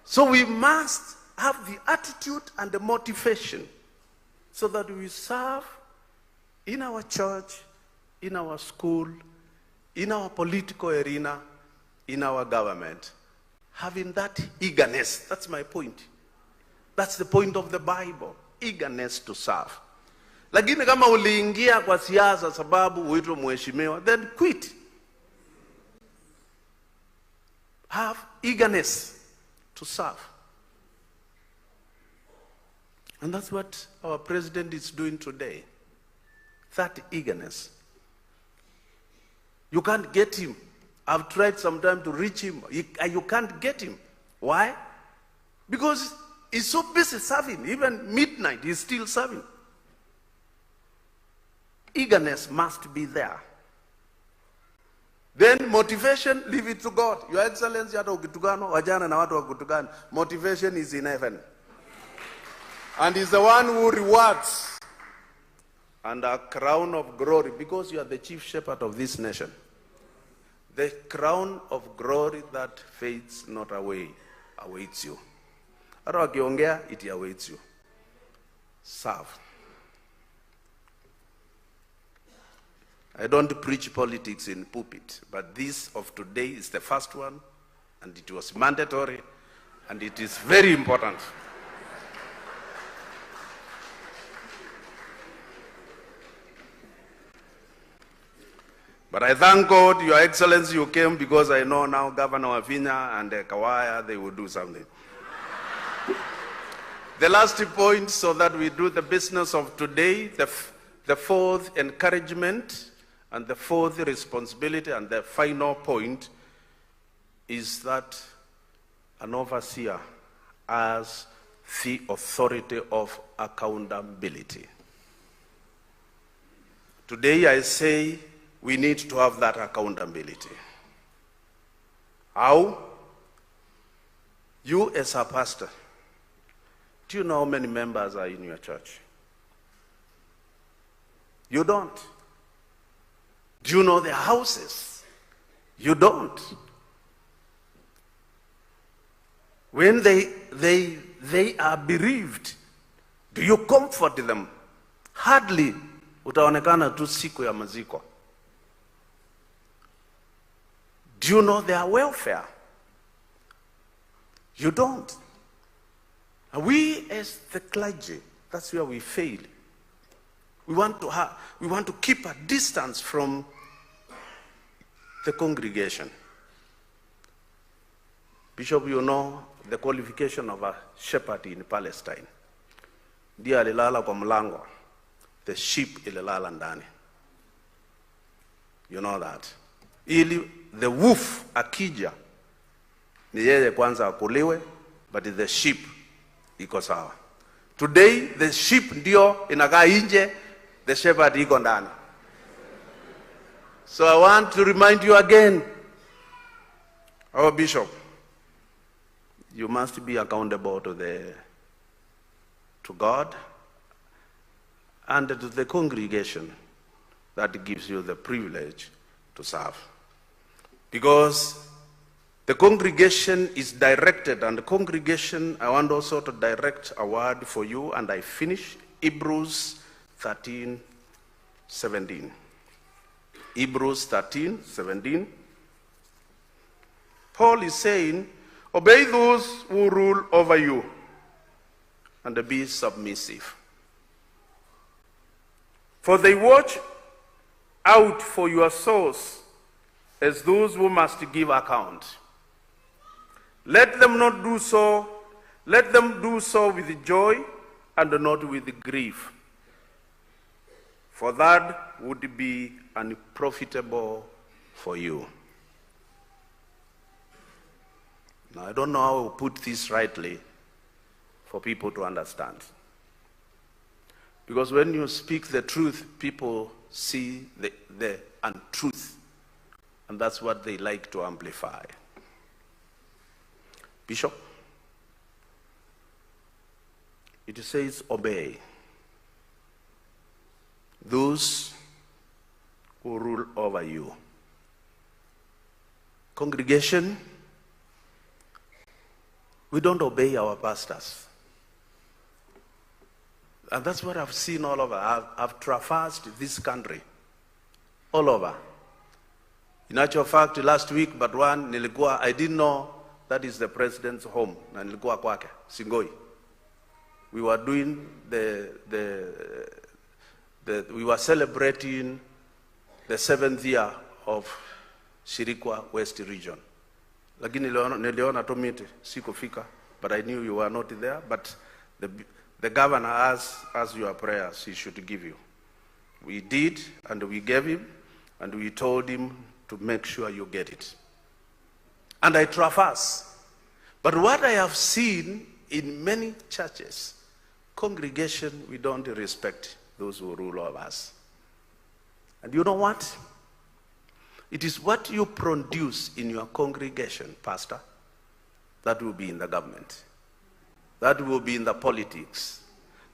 So we must have the attitude and the motivation so that we serve in our church, in our school, in our political arena, in our government, having that eagerness. That's my point. That's the point of the Bible, eagerness to serve. Lakini kama uliingia kwa siasa sababu uitwe mheshimiwa, then quit. Have eagerness to serve. And that's what our president is doing today. That eagerness. You can't get him. I've tried sometime to reach him. You can't get him. Why? Because he's so busy serving. Even midnight, he's still serving. Eagerness must be there. Then motivation, leave it to God. Your Excellency, hata ukitugano, wajana na watu wakutugano, motivation is in heaven. And he's the one who rewards. And a crown of glory, because you are the chief shepherd of this nation. The crown of glory that fades not away awaits you. Hata wakiongea, it awaits you. Serve. I don't preach politics in pulpit, but this of today is the first one, and it was mandatory, and it is very important. But I thank God, Your Excellency, you came, because I know now Governor Wavinya and Kawaya, they will do something. The last point, so that we do the business of today, the fourth encouragement and the fourth responsibility and the final point is that an overseer has the authority of accountability. Today I say we need to have that accountability. How? You as a pastor, do you know how many members are in your church? You don't. Do you know their houses? You don't. When they are bereaved, do you comfort them? Hardly. Utaonekana tu siku ya maziko. Do you know their welfare? You don't. We as the clergy, that's where we fail. We want to keep a distance from the congregation. Bishop, you know the qualification of a shepherd in Palestine. Ndiye alilala kwa mlango, the sheep ililala ndani. You know that. Ili the wolf akija, ni yeye kwanza akuliwe, but the sheep iko sawa. Today the sheep ndio inakaa nje, the shepherd iko ndani. So I want to remind you again, our bishop, you must be accountable to God and to the congregation that gives you the privilege to serve. Because the congregation is directed, and the congregation, I want also to direct a word for you, and I finish Hebrews 13:17. Hebrews 13:17. Paul is saying, obey those who rule over you, and be submissive. For they watch out for your souls as those who must give account. Let them do so with joy and not with grief, for that would be unprofitable for you. Now, I don't know how to put this rightly for people to understand. Because when you speak the truth, people see the untruth. And that's what they like to amplify. Bishop, it says obey those who rule over you. Congregation, we don't obey our pastors. And that's what I've seen all over. I've traversed this country, all over. In actual fact, last week, but one, I didn't know that is the president's home. Na nilikuwa kwake, Singoi. We were doing we were celebrating the 7th year of Shirikwa West Region. Lakini niliona tu miti, sikufika, but I knew you were not there. But the governor asked your prayers he should give you. We did, and we gave him, and we told him to make sure you get it. And I traverse. But what I have seen in many churches, congregation, we don't respect those who rule over us. And you know what? It is what you produce in your congregation, pastor, that will be in the government. That will be in the politics.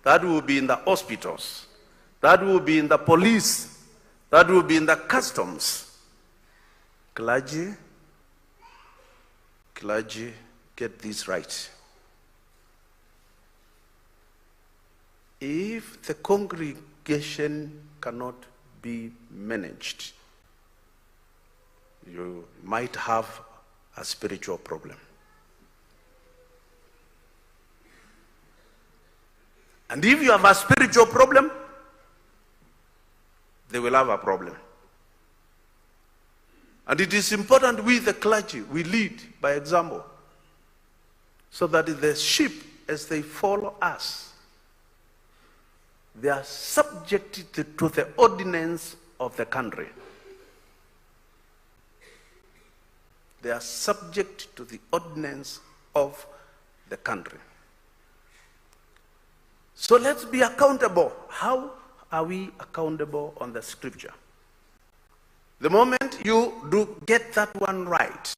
That will be in the hospitals. That will be in the police. That will be in the customs. Clergy, get this right. If the congregation cannot be managed. You might have a spiritual problem. And if you have a spiritual problem, they will have a problem. And it is important we, the clergy, we lead by example, so that the sheep, as they follow us, they are subject to the ordinance of the country. They are subject to the ordinance of the country. So let's be accountable. How are we accountable on the scripture? The moment you do get that one right,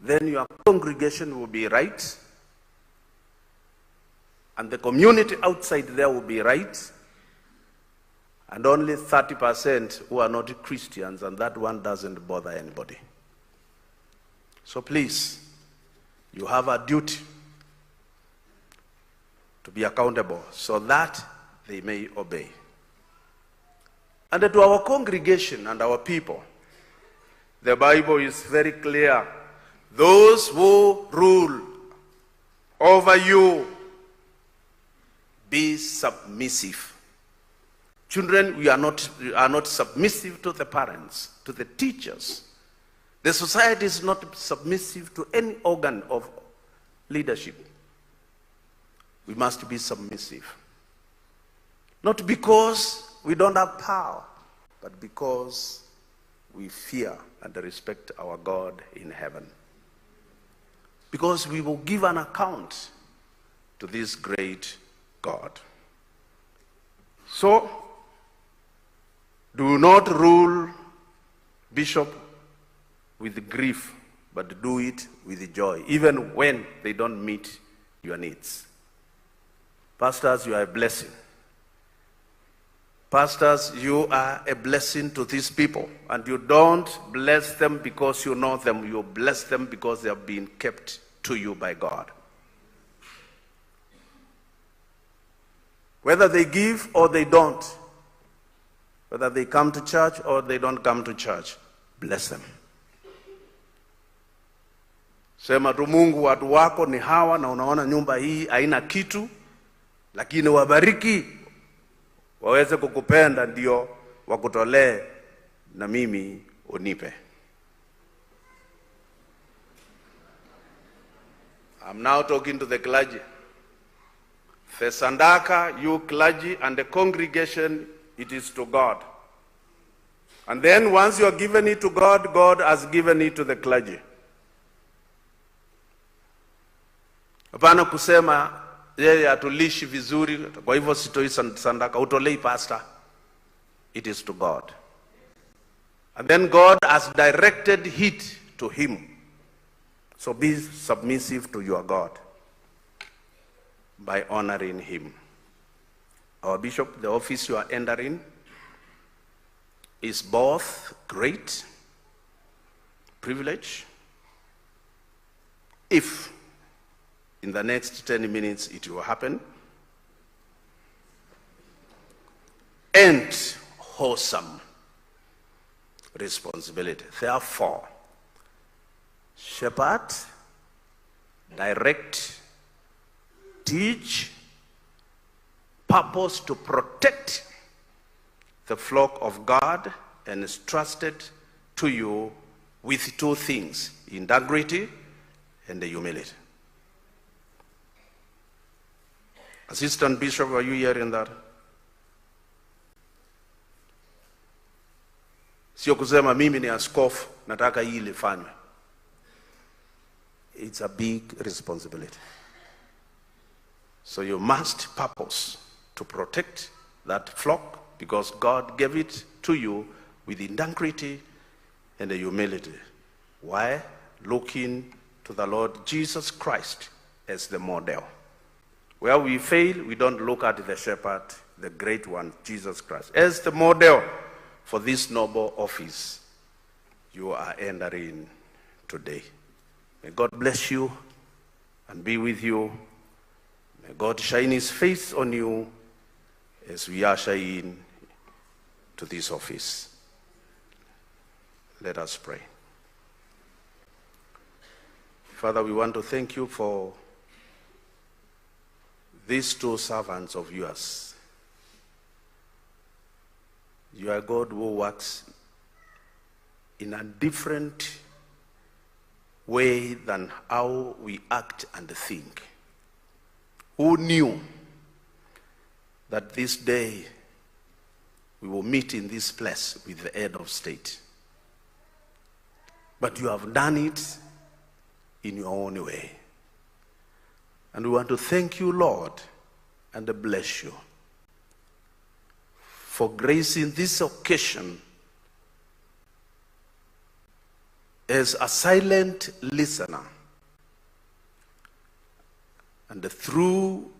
then your congregation will be right, and the community outside there will be right, and only 30% who are not Christians, and that one doesn't bother anybody. So please, you have a duty to be accountable so that they may obey. And to our congregation and our people, the Bible is very clear. Those who rule over you, be submissive. Children, we are not submissive to the parents, to the teachers. The society is not submissive to any organ of leadership. We must be submissive. Not because we don't have power, but because we fear and respect our God in heaven. Because we will give an account to this great God. So, do not rule, Bishop, with grief, but do it with joy, even when they don't meet your needs. Pastors, you are a blessing. Pastors, you are a blessing to these people, and you don't bless them because you know them. You bless them because they have been kept to you by God. Whether they give or they don't, whether they come to church or they don't come to church, bless them. Sema tu Mungu, watu wako ni hawa, na unaona nyumba hii haina kitu, lakini wabariki waweze kukupenda, ndio wakutolee na mimi unipe. I'm now talking to the clergy. The Sandaka, you clergy and the congregation, it is to God. And then once you are given it to God, God has given it to the clergy. Hapana kusema yeye atulishi vizuri, kwa hivyo sitoi sandaka, utolei pastor. It is to God. And then God has directed it to him. So be submissive to your God by honoring him. Our bishop, the office you are entering is both great privilege, if in the next 10 minutes it will happen, and wholesome responsibility. Therefore, shepherd, direct, teach, purpose to protect the flock of God, and is trusted to you with two things: integrity and the humility. Assistant Bishop, are you hearing that? Sio kusema mimi ni askofu, nataka hii lifanywe. It's a big responsibility. So you must purpose to protect that flock, because God gave it to you with integrity and the humility. Why? Looking to the Lord Jesus Christ as the model. Where we fail, we don't look at the shepherd, the great one, Jesus Christ, as the model for this noble office you are entering today. May God bless you and be with you. May God shine his face on you as we usher in to this office. Let us pray. Father, we want to thank you for these two servants of yours. You are God who works in a different way than how we act and think. Who knew that this day we will meet in this place with the head of state? But you have done it in your own way. And we want to thank you, Lord, and bless you for gracing this occasion as a silent listener, and through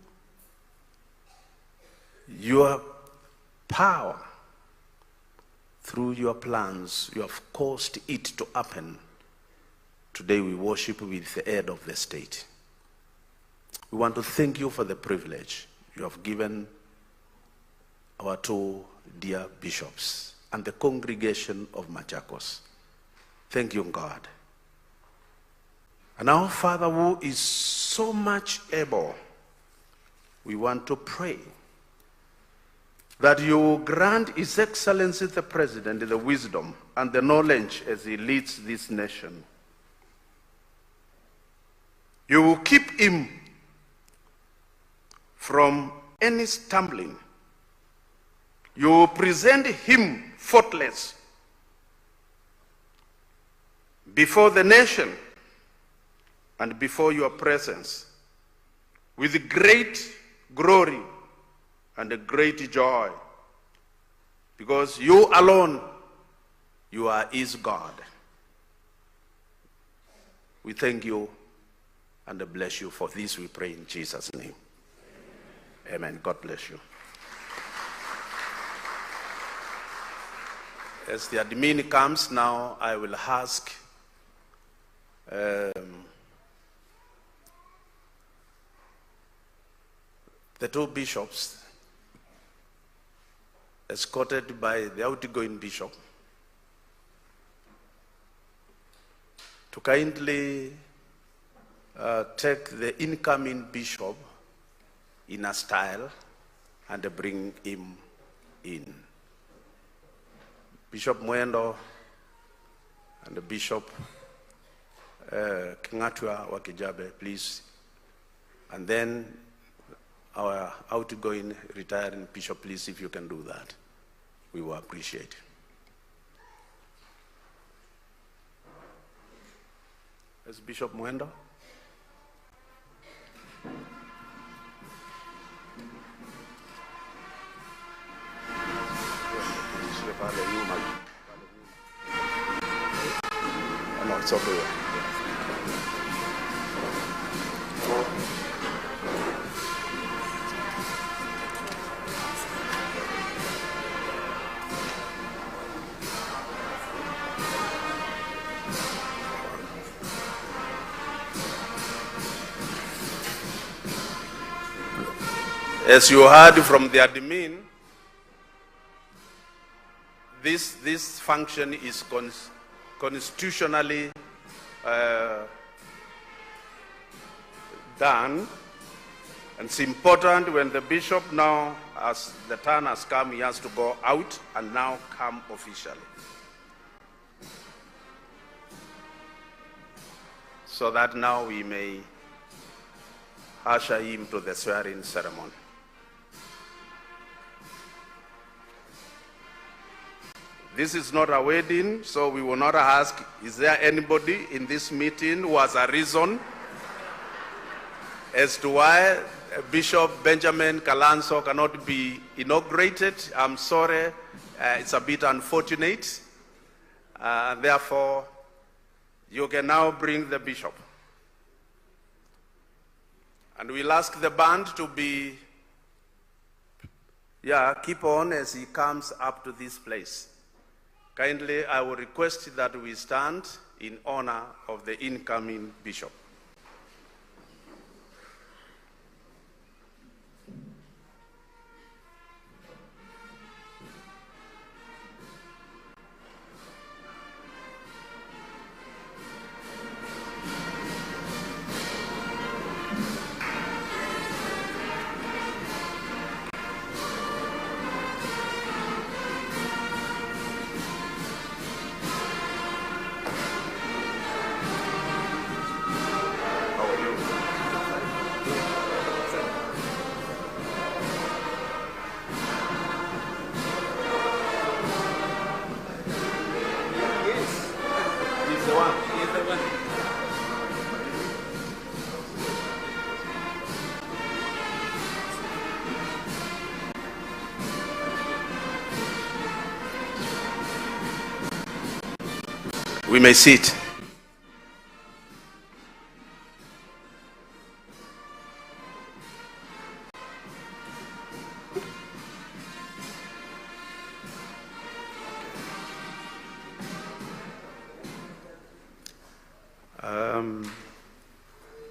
your power, through your plans, you have caused it to happen. Today we worship with the head of the state. We want to thank you for the privilege you have given our two dear bishops and the congregation of Machakos. Thank you, God. And our Father who is so much able, we want to pray that you grant His Excellency the President the wisdom and the knowledge as he leads this nation. You will keep him from any stumbling. You will present him faultless before the nation and before your presence with great glory and a great joy, because you alone, you are his God. We thank you and bless you. For this we pray in Jesus' name. Amen. God bless you. As the admin comes now, I will ask the two bishops, escorted by the outgoing bishop, to kindly take the incoming bishop in a style and bring him in. Bishop Mwendo and Bishop Kingatwa wa Kijabe, please. And then our outgoing retiring bishop, please, if you can do that, we will appreciate it. As Bishop Mwendo. No, it's over here. As you heard from the admin, this function is constitutionally done, and it's important when the bishop now, as the turn has come, he has to go out and now come officially, so that now we may usher him to the swearing ceremony. This is not a wedding, so we will not ask, is there anybody in this meeting who has a reason as to why Bishop Benjamin Kalanso cannot be inaugurated? I'm sorry, it's a bit unfortunate. Therefore, you can now bring the bishop. And we'll ask the band to be, keep on as he comes up to this place. Kindly, I will request that we stand in honor of the incoming bishop. We may sit.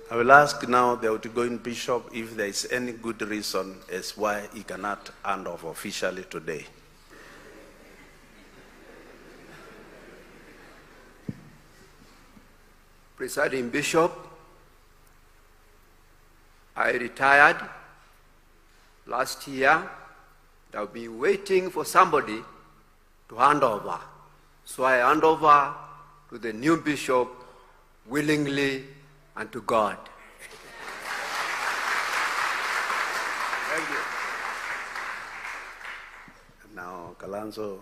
I will ask now the outgoing bishop if there is any good reason as why he cannot hand off officially today. Presiding Bishop, I retired last year. I've been waiting for somebody to hand over. So I hand over to the new bishop willingly and to God. Thank you. Now, Kalonzo,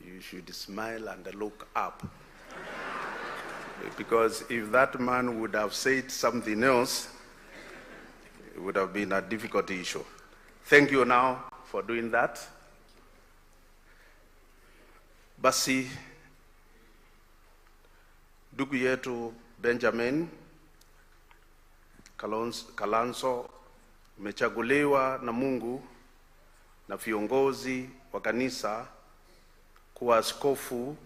you should smile and look up. Because if that man would have said something else, it would have been a difficult issue. Thank you now for doing that. Basi, ndugu yetu Benjamin Kalonzo umechaguliwa na Mungu na viongozi wa kanisa kuwa askofu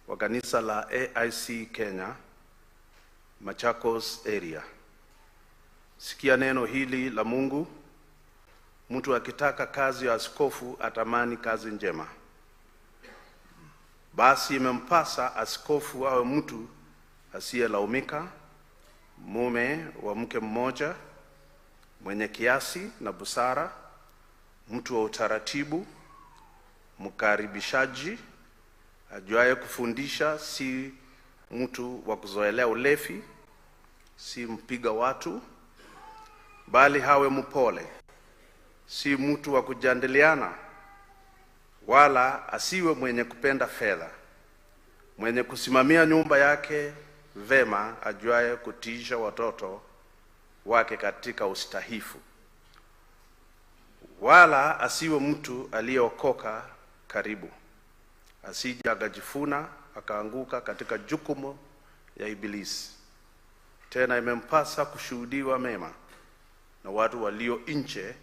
wa kanisa la AIC Kenya, Machakos area. Sikia neno hili la Mungu. Mtu akitaka kazi ya askofu atamani kazi njema. Basi imempasa askofu awe mtu asiyelaumika, mume wa mke mmoja, mwenye kiasi na busara, mtu wa utaratibu, mkaribishaji, ajuaye kufundisha, si mtu wa kuzoelea ulevi, si mpiga watu, bali hawe mpole, si mtu wa kujadiliana, wala asiwe mwenye kupenda fedha, mwenye kusimamia nyumba yake vema, ajuaye kutiisha watoto wake katika ustahifu, wala asiwe mtu aliyeokoka karibu, asije akajifuna akaanguka katika jukumu ya Ibilisi. Tena imempasa kushuhudiwa mema na watu walio nje,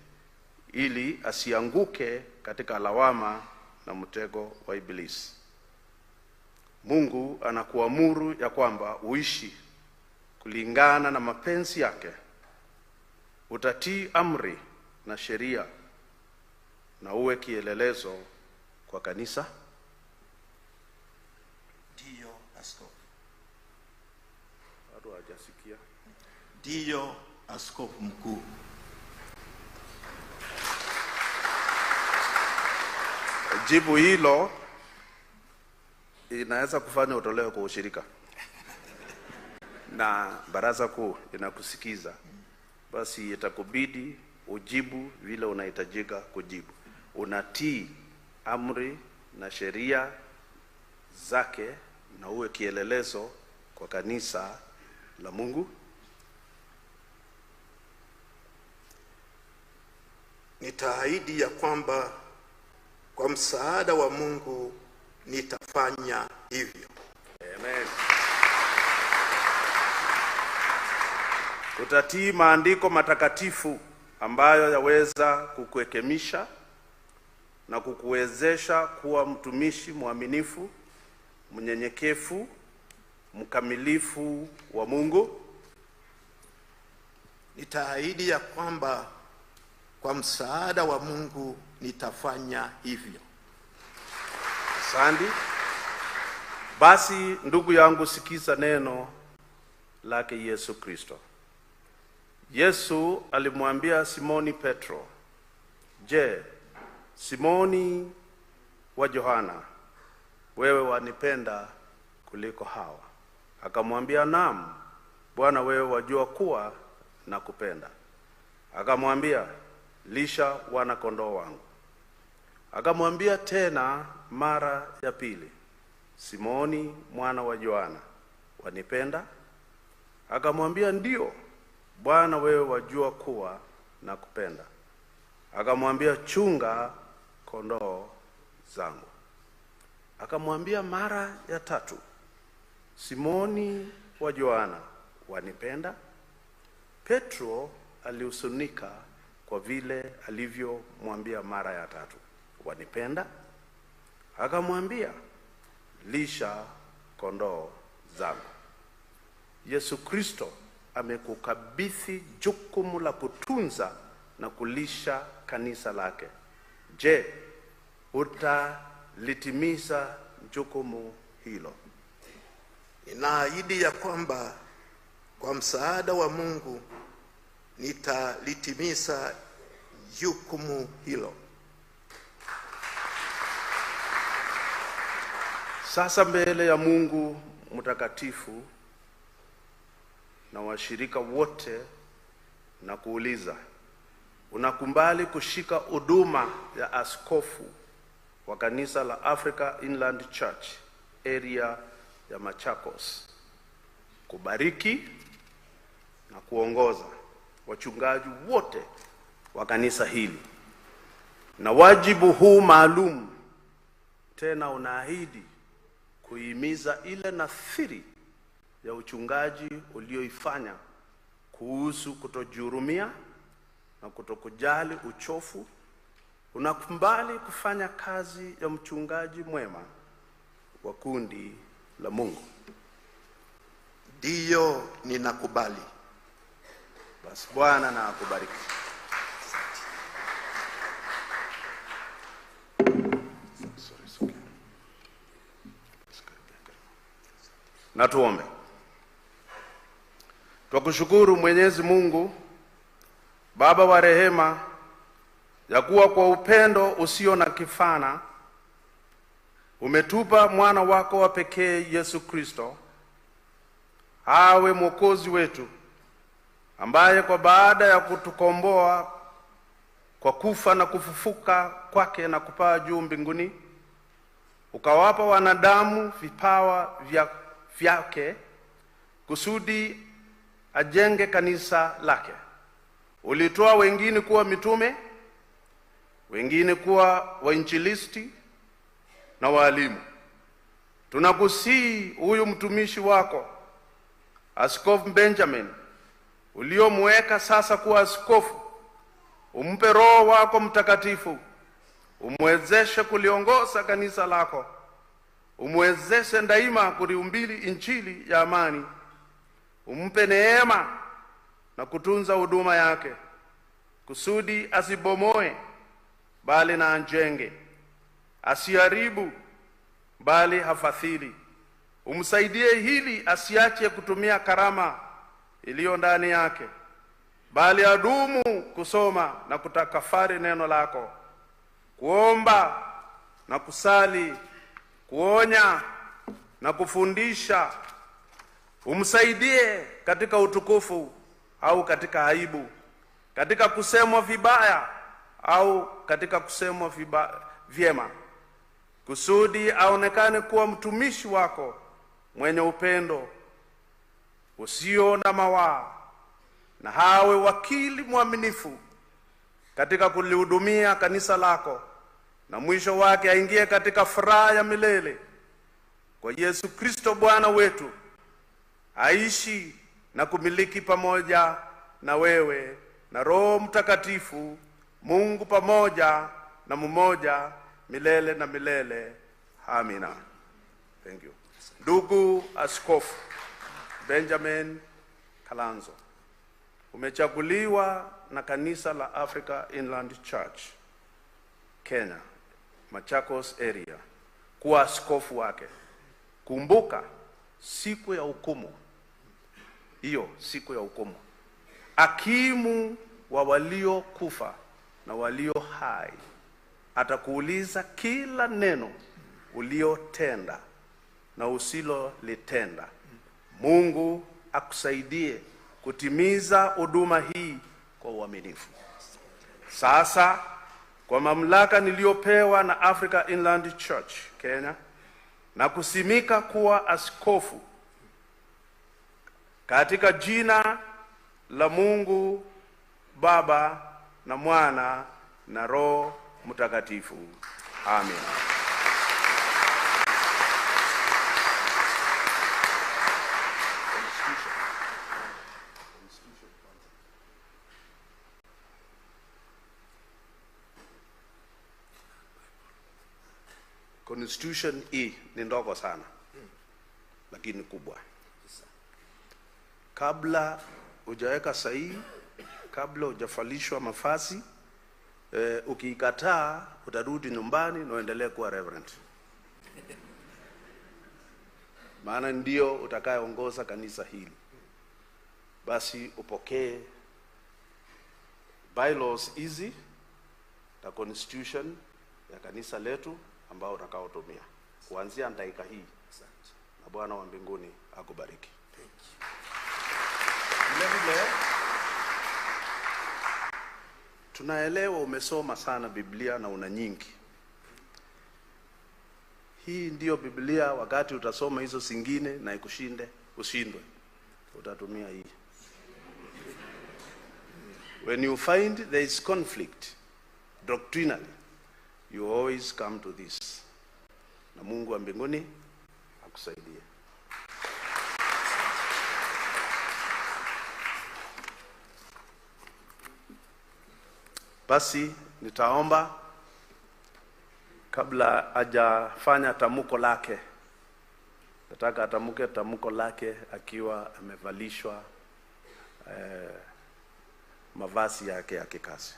ili asianguke katika lawama na mtego wa Ibilisi. Mungu anakuamuru ya kwamba uishi kulingana na mapenzi yake, utatii amri na sheria, na uwe kielelezo kwa kanisa. Ndiyo, askofu. Watu hawajasikia. Ndiyo, askofu mkuu. Jibu hilo inaweza kufanya utolewe kwa ushirika na baraza kuu inakusikiza. Basi itakubidi ujibu vile unahitajika kujibu. Unatii amri na sheria zake na uwe kielelezo kwa kanisa la Mungu. Nitaahidi ya kwamba kwa msaada wa Mungu nitafanya hivyo. Amen. Utatii maandiko matakatifu ambayo yaweza kukuekemisha na kukuwezesha kuwa mtumishi mwaminifu, mnyenyekevu, mkamilifu wa Mungu. Nitaahidi ya kwamba kwa msaada wa Mungu nitafanya hivyo. Asante. Basi ndugu yangu, sikiza neno lake Yesu Kristo. Yesu alimwambia Simoni Petro, "Je, Simoni wa Yohana, wewe wanipenda kuliko hawa?" Akamwambia, "Naam, Bwana, wewe wajua kuwa nakupenda." Akamwambia, "Lisha wana kondoo wangu." Akamwambia tena mara ya pili, "Simoni mwana wa Yohana, wanipenda?" Akamwambia, "Ndio, Bwana, wewe wajua kuwa nakupenda." Akamwambia, "Chunga kondoo zangu." Akamwambia mara ya tatu, Simoni wa Yohana, wanipenda? Petro alihuzunika kwa vile alivyomwambia mara ya tatu, wanipenda? Akamwambia, lisha kondoo zangu. Yesu Kristo amekukabidhi jukumu la kutunza na kulisha kanisa lake. Je, utalitimiza jukumu hilo? Ninaahidi ya kwamba kwa msaada wa Mungu nitalitimiza jukumu hilo. Sasa mbele ya Mungu mtakatifu na washirika wote na kuuliza, unakubali kushika huduma ya askofu wa kanisa la Africa Inland Church area ya Machakos, kubariki na kuongoza wachungaji wote wa kanisa hili? Na wajibu huu maalum tena unaahidi kuhimiza ile nadhiri ya uchungaji ulioifanya kuhusu kutojihurumia na kutokujali uchofu. Unakubali kufanya kazi ya mchungaji mwema wa kundi la Mungu? Ndiyo, ninakubali. Basi Bwana na akubariki. Na tuombe. Twakushukuru Mwenyezi Mungu, Baba wa rehema, ya kuwa kwa upendo usio na kifana umetupa mwana wako wa pekee Yesu Kristo awe mwokozi wetu, ambaye kwa baada ya kutukomboa kwa kufa na kufufuka kwake na kupaa juu mbinguni, ukawapa wanadamu vipawa vyake kusudi ajenge kanisa lake. Ulitoa wengine kuwa mitume, wengine kuwa wainjilisti na walimu. Tunakusihi huyu mtumishi wako Askofu Benjamin, uliomweka sasa kuwa askofu, umpe Roho wako Mtakatifu, umwezeshe kuliongoza kanisa lako, umwezeshe daima kulihubiri injili ya amani, umpe neema na kutunza huduma yake, kusudi asibomoe bali na ajenge, asiharibu bali hafadhili. Umsaidie hili asiache kutumia karama iliyo ndani yake, bali adumu kusoma na kutakafari neno lako, kuomba na kusali, kuonya na kufundisha. Umsaidie katika utukufu au katika aibu, katika kusemwa vibaya au katika kusemwa vyema, kusudi aonekane kuwa mtumishi wako mwenye upendo usio na mawaa, na hawe wakili mwaminifu katika kulihudumia kanisa lako, na mwisho wake aingie katika furaha ya milele kwa Yesu Kristo Bwana wetu, aishi na kumiliki pamoja na wewe na Roho Mtakatifu, Mungu pamoja na mmoja milele na milele. Amina. Thank you. Ndugu Askofu Benjamin Kalanzo, umechaguliwa na kanisa la Africa Inland Church Kenya, Machakos area, kuwa askofu wake. Kumbuka siku ya hukumu, hiyo siku ya hukumu, hakimu wa waliokufa na walio hai atakuuliza kila neno uliotenda na usilolitenda. Mungu akusaidie kutimiza huduma hii kwa uaminifu. Sasa kwa mamlaka niliyopewa na Africa Inland Church Kenya, na kusimika kuwa askofu katika jina la Mungu Baba na Mwana na Roho Mtakatifu. Amen. Constitution hii ni ndogo sana, lakini kubwa. Kabla hujaweka sahihi, kabla hujafalishwa mafasi, ukiikataa utarudi nyumbani na uendelee kuwa reverend. Maana ndio utakayeongoza kanisa hili. Basi upokee bylaws hizi na constitution ya kanisa letu ambao utakaotumia kuanzia dakika hii. Na Bwana wa mbinguni akubariki. Vile tunaelewa umesoma sana Biblia na una nyingi. Hii ndio Biblia. Wakati utasoma hizo zingine na ikushinde, ushindwe, utatumia hii. When you find there is conflict doctrinally, you always come to this. Na Mungu wa mbinguni akusaidie. Basi nitaomba kabla hajafanya tamko lake. Nataka atamuke tamko lake akiwa amevalishwa mavazi yake ya kikazi.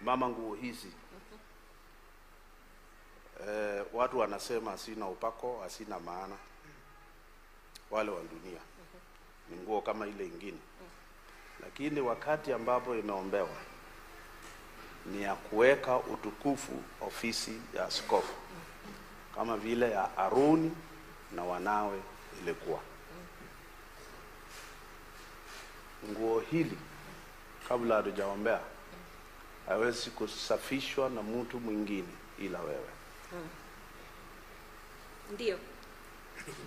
Mama, nguo hizi watu wanasema hasina upako, hasina maana. Wale wa dunia ni nguo kama ile ingine, lakini wakati ambapo imeombewa ni ya kuweka utukufu ofisi ya askofu, kama vile ya Aruni na wanawe ilikuwa. Nguo hili kabla hatujaombea hawezi kusafishwa na mtu mwingine ila wewe. Ndio.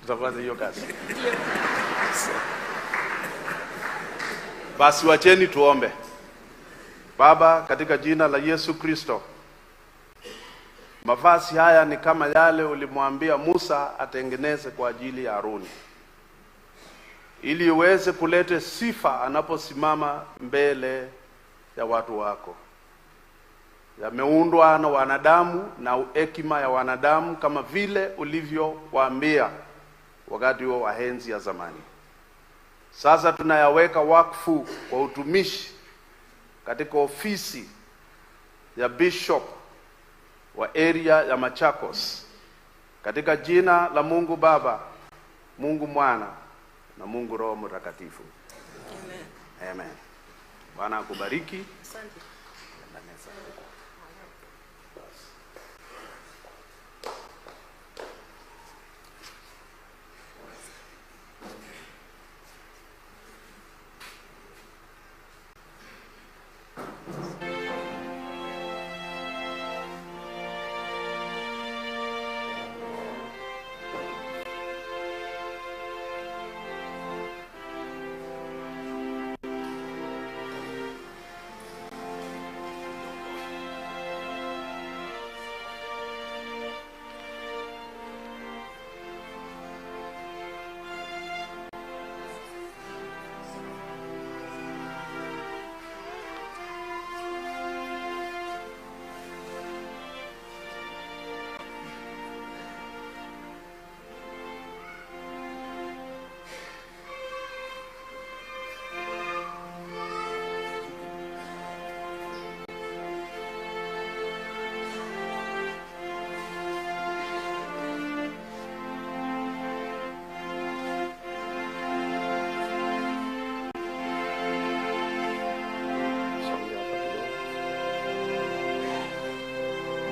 Tutafanya hiyo kazi. Ndio. Basi wacheni tuombe. Baba, katika jina la Yesu Kristo, mavazi haya ni kama yale ulimwambia Musa atengeneze kwa ajili ya Aruni, ili iweze kulete sifa anaposimama mbele ya watu wako. Yameundwa na wanadamu na hekima ya wanadamu, kama vile ulivyowaambia wakati huo wa enzi ya zamani. Sasa tunayaweka wakfu kwa utumishi katika ofisi ya bishop wa area ya Machakos, katika jina la Mungu Baba, Mungu Mwana na Mungu Roho Mtakatifu. Amen. Amen. Bwana akubariki. Asante.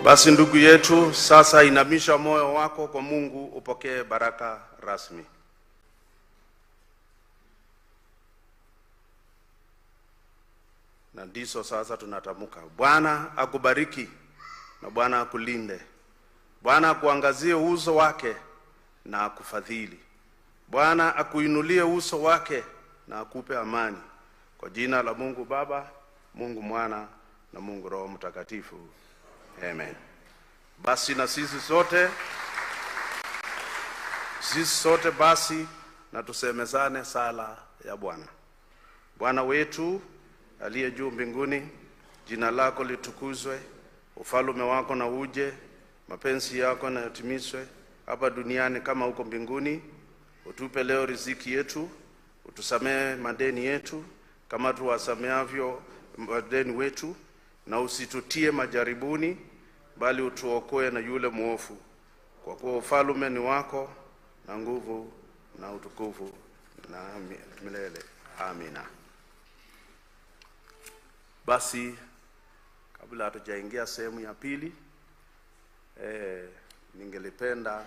Basi ndugu yetu, sasa inamisha moyo wako kwa Mungu, upokee baraka rasmi. Na ndiso sasa tunatamuka. Bwana akubariki na Bwana akulinde. Bwana akuangazie uso wake na akufadhili. Bwana akuinulie uso wake na akupe amani. Kwa jina la Mungu Baba, Mungu Mwana na Mungu Roho Mtakatifu. Amen. Basi na sisi sote basi na tusemezane sala ya Bwana. Bwana wetu aliye juu mbinguni, jina lako litukuzwe, ufalme wako na uje, mapenzi yako na yatimizwe hapa duniani kama huko mbinguni. Utupe leo riziki yetu, utusamehe madeni yetu kama tuwasamehavyo madeni wetu, na usitutie majaribuni, bali utuokoe na yule mwovu. Kwa kuwa ufalme ni wako na nguvu na utukufu na milele. Amina. Basi kabla hatujaingia sehemu ya pili, ningelipenda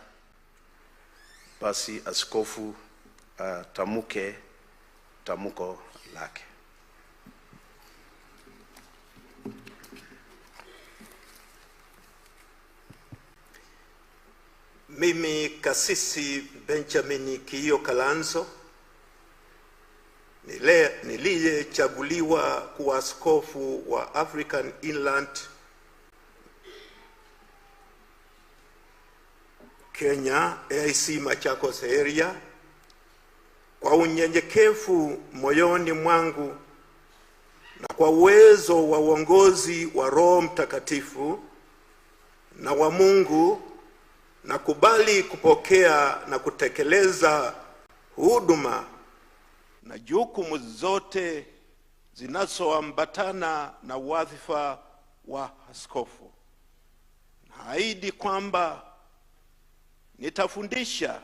basi askofu tamuke tamuko lake. Mimi Kasisi Benjamin Kiyo Kalanzo niliyechaguliwa kuwa askofu wa African Inland Kenya, AIC Machakos area, kwa unyenyekevu moyoni mwangu na kwa uwezo wa uongozi wa Roho Mtakatifu na wa Mungu, na kubali kupokea na kutekeleza huduma na jukumu zote zinazoambatana na wadhifa wa askofu. Naahidi kwamba nitafundisha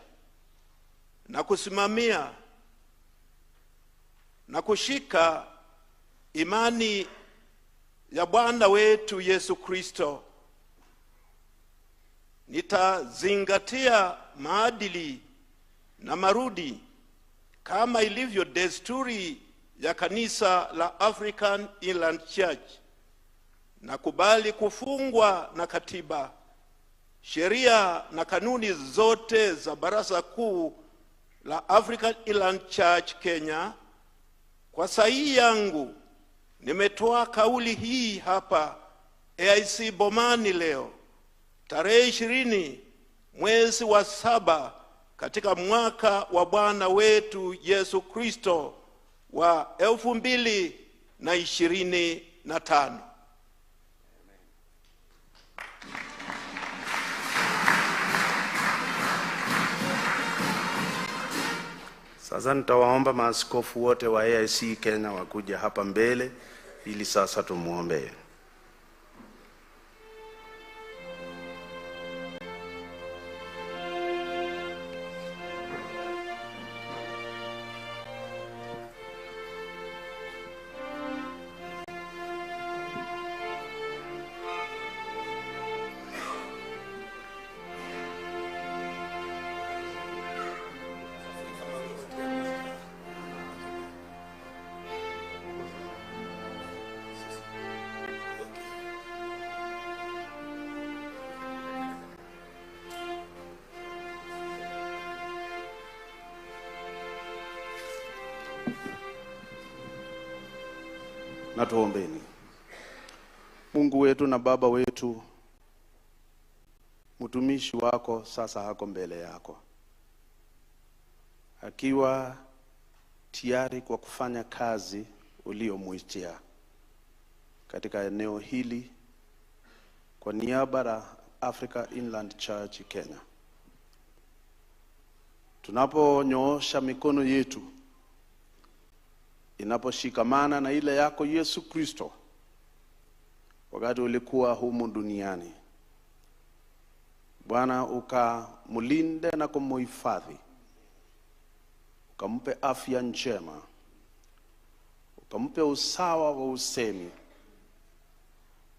na kusimamia na kushika imani ya Bwana wetu Yesu Kristo. Nitazingatia maadili na marudi kama ilivyo desturi ya kanisa la African Inland Church, na kubali kufungwa na katiba, sheria na kanuni zote za Baraza Kuu la African Inland Church Kenya. Kwa sahihi yangu nimetoa kauli hii hapa AIC Bomani leo tarehe 20 mwezi wa 7 katika mwaka wa Bwana wetu Yesu Kristo wa 2025. Sasa nitawaomba maaskofu wote wa AIC Kenya wakuja hapa mbele ili sasa tumuombe. Na tuombeni. Mungu wetu na Baba wetu, mtumishi wako sasa hako mbele yako, akiwa tayari kwa kufanya kazi uliomwitia katika eneo hili kwa niaba ya Africa Inland Church Kenya. Tunaponyoosha mikono yetu inaposhikamana na ile yako Yesu Kristo wakati ulikuwa humu duniani, Bwana ukamulinde na kumuhifadhi, ukampe afya njema, ukampe usawa wa usemi,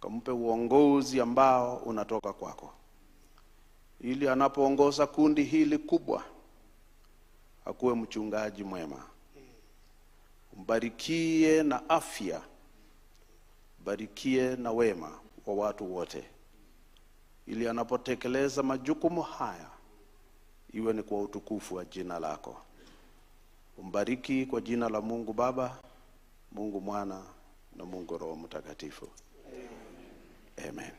kampe uongozi ambao unatoka kwako, ili anapoongoza kundi hili kubwa akuwe mchungaji mwema. Mbarikie na afya, barikie na wema wa watu wote, ili anapotekeleza majukumu haya iwe ni kwa utukufu wa jina lako. Umbariki kwa jina la Mungu Baba, Mungu Mwana na Mungu Roho Mtakatifu. Amen.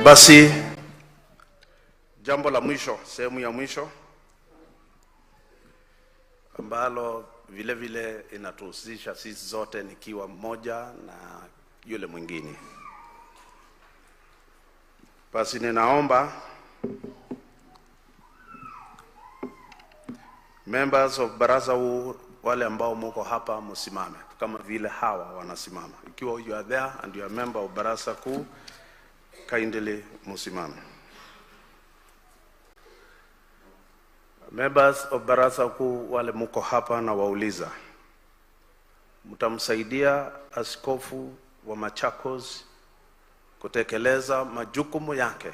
Basi jambo la mwisho, sehemu ya mwisho ambalo vile vile inatuhusisha sisi zote nikiwa mmoja na yule mwingine. Basi ninaomba members of baraza wale ambao mko hapa msimame kama vile hawa wanasimama. Ikiwa you are there and you are a member of baraza kuu, kindly musimame. Members of baraza kuu wale mko hapa na wauliza, mtamsaidia askofu wa Machakos kutekeleza majukumu yake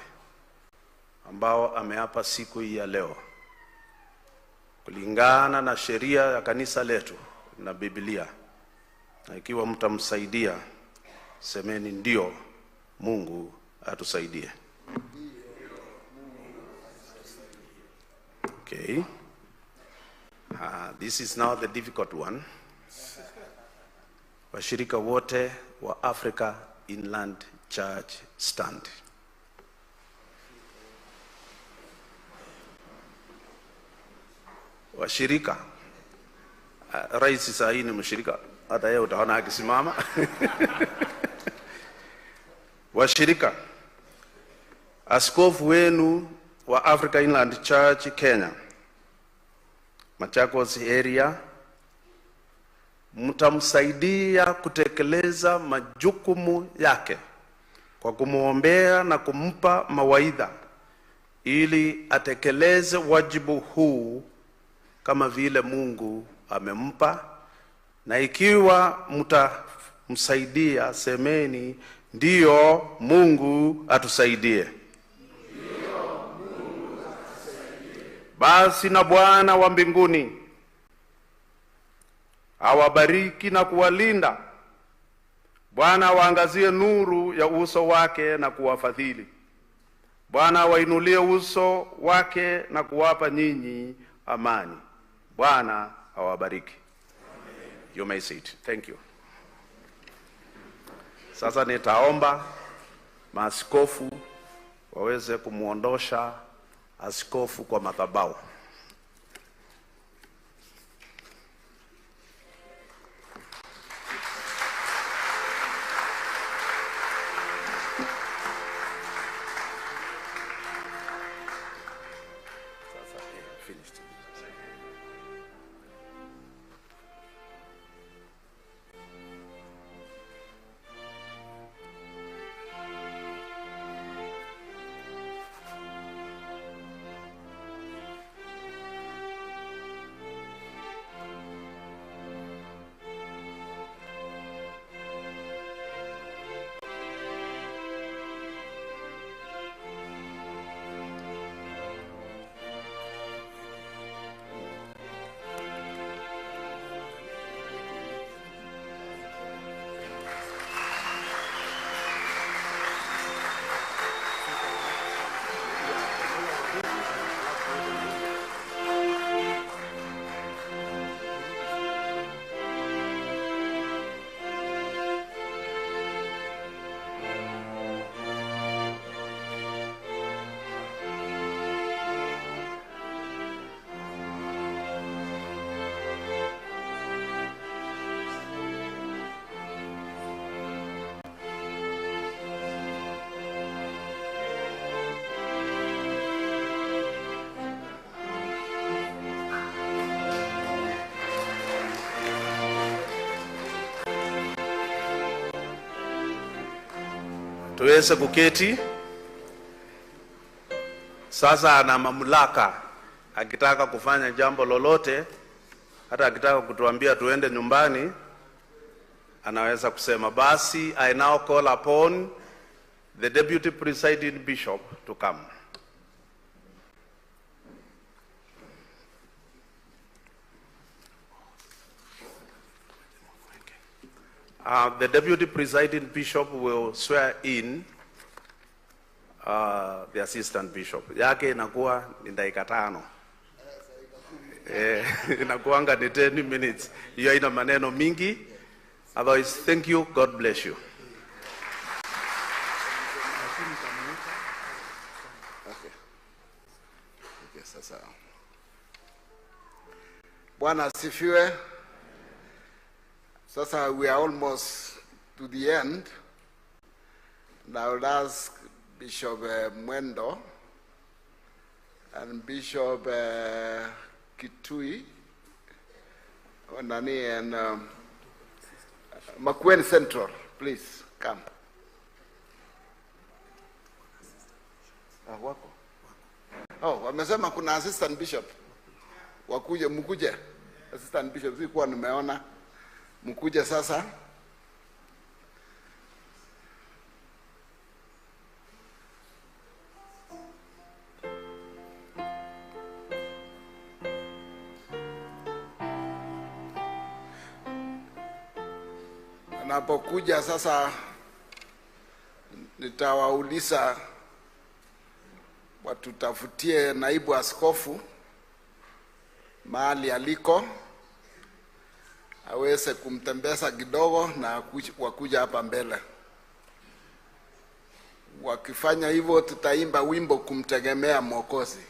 ambao ameapa siku hii ya leo kulingana na sheria ya kanisa letu na Biblia? Na ikiwa mtamsaidia, semeni ndio, Mungu atusaidie. Okay. This is now the difficult one. Washirika wote wa Africa Inland Church stand. Washirika, rais saa hii ni mshirika, hata yeye utaona akisimama. Washirika, askofu wenu wa Africa Inland Church Kenya, Machakos area, mtamsaidia kutekeleza majukumu yake kwa kumuombea na kumpa mawaidha ili atekeleze wajibu huu kama vile Mungu amempa. Na ikiwa mtamsaidia, semeni ndio, Mungu atusaidie. Basi na Bwana wa mbinguni awabariki na kuwalinda. Bwana waangazie nuru ya uso wake na kuwafadhili. Bwana wainulie uso wake na kuwapa nyinyi amani. Bwana awabariki. You may sit. Thank you. Sasa nitaomba maaskofu waweze kumuondosha askofu kwa madhabahu. Tuweze kuketi. Sasa ana mamlaka akitaka kufanya jambo lolote, hata akitaka kutuambia tuende nyumbani, anaweza kusema. Basi I now call upon the deputy presiding bishop to come. The deputy presiding bishop will swear in the assistant bishop. Yake inakuwa ni dakika 5. Inakuanga ni 10 minutes. Hiyo ina maneno mingi. Otherwise, thank you. God bless you. Okay, sasa. Bwana asifiwe. Sasa we are almost to the end. And I will ask Bishop Mwendo and Bishop Kitui and Makueni Central, please come. Wako. Oh, wamesema kuna assistant bishop. Wakuje, mkuje. Assistant bishop, sikuwa nimeona. Mkuje sasa. Anapokuja sasa, nitawauliza watutafutie naibu askofu mahali aliko, aweze kumtembeza kidogo na wakuja hapa mbele. Wakifanya hivyo, tutaimba wimbo kumtegemea Mwokozi.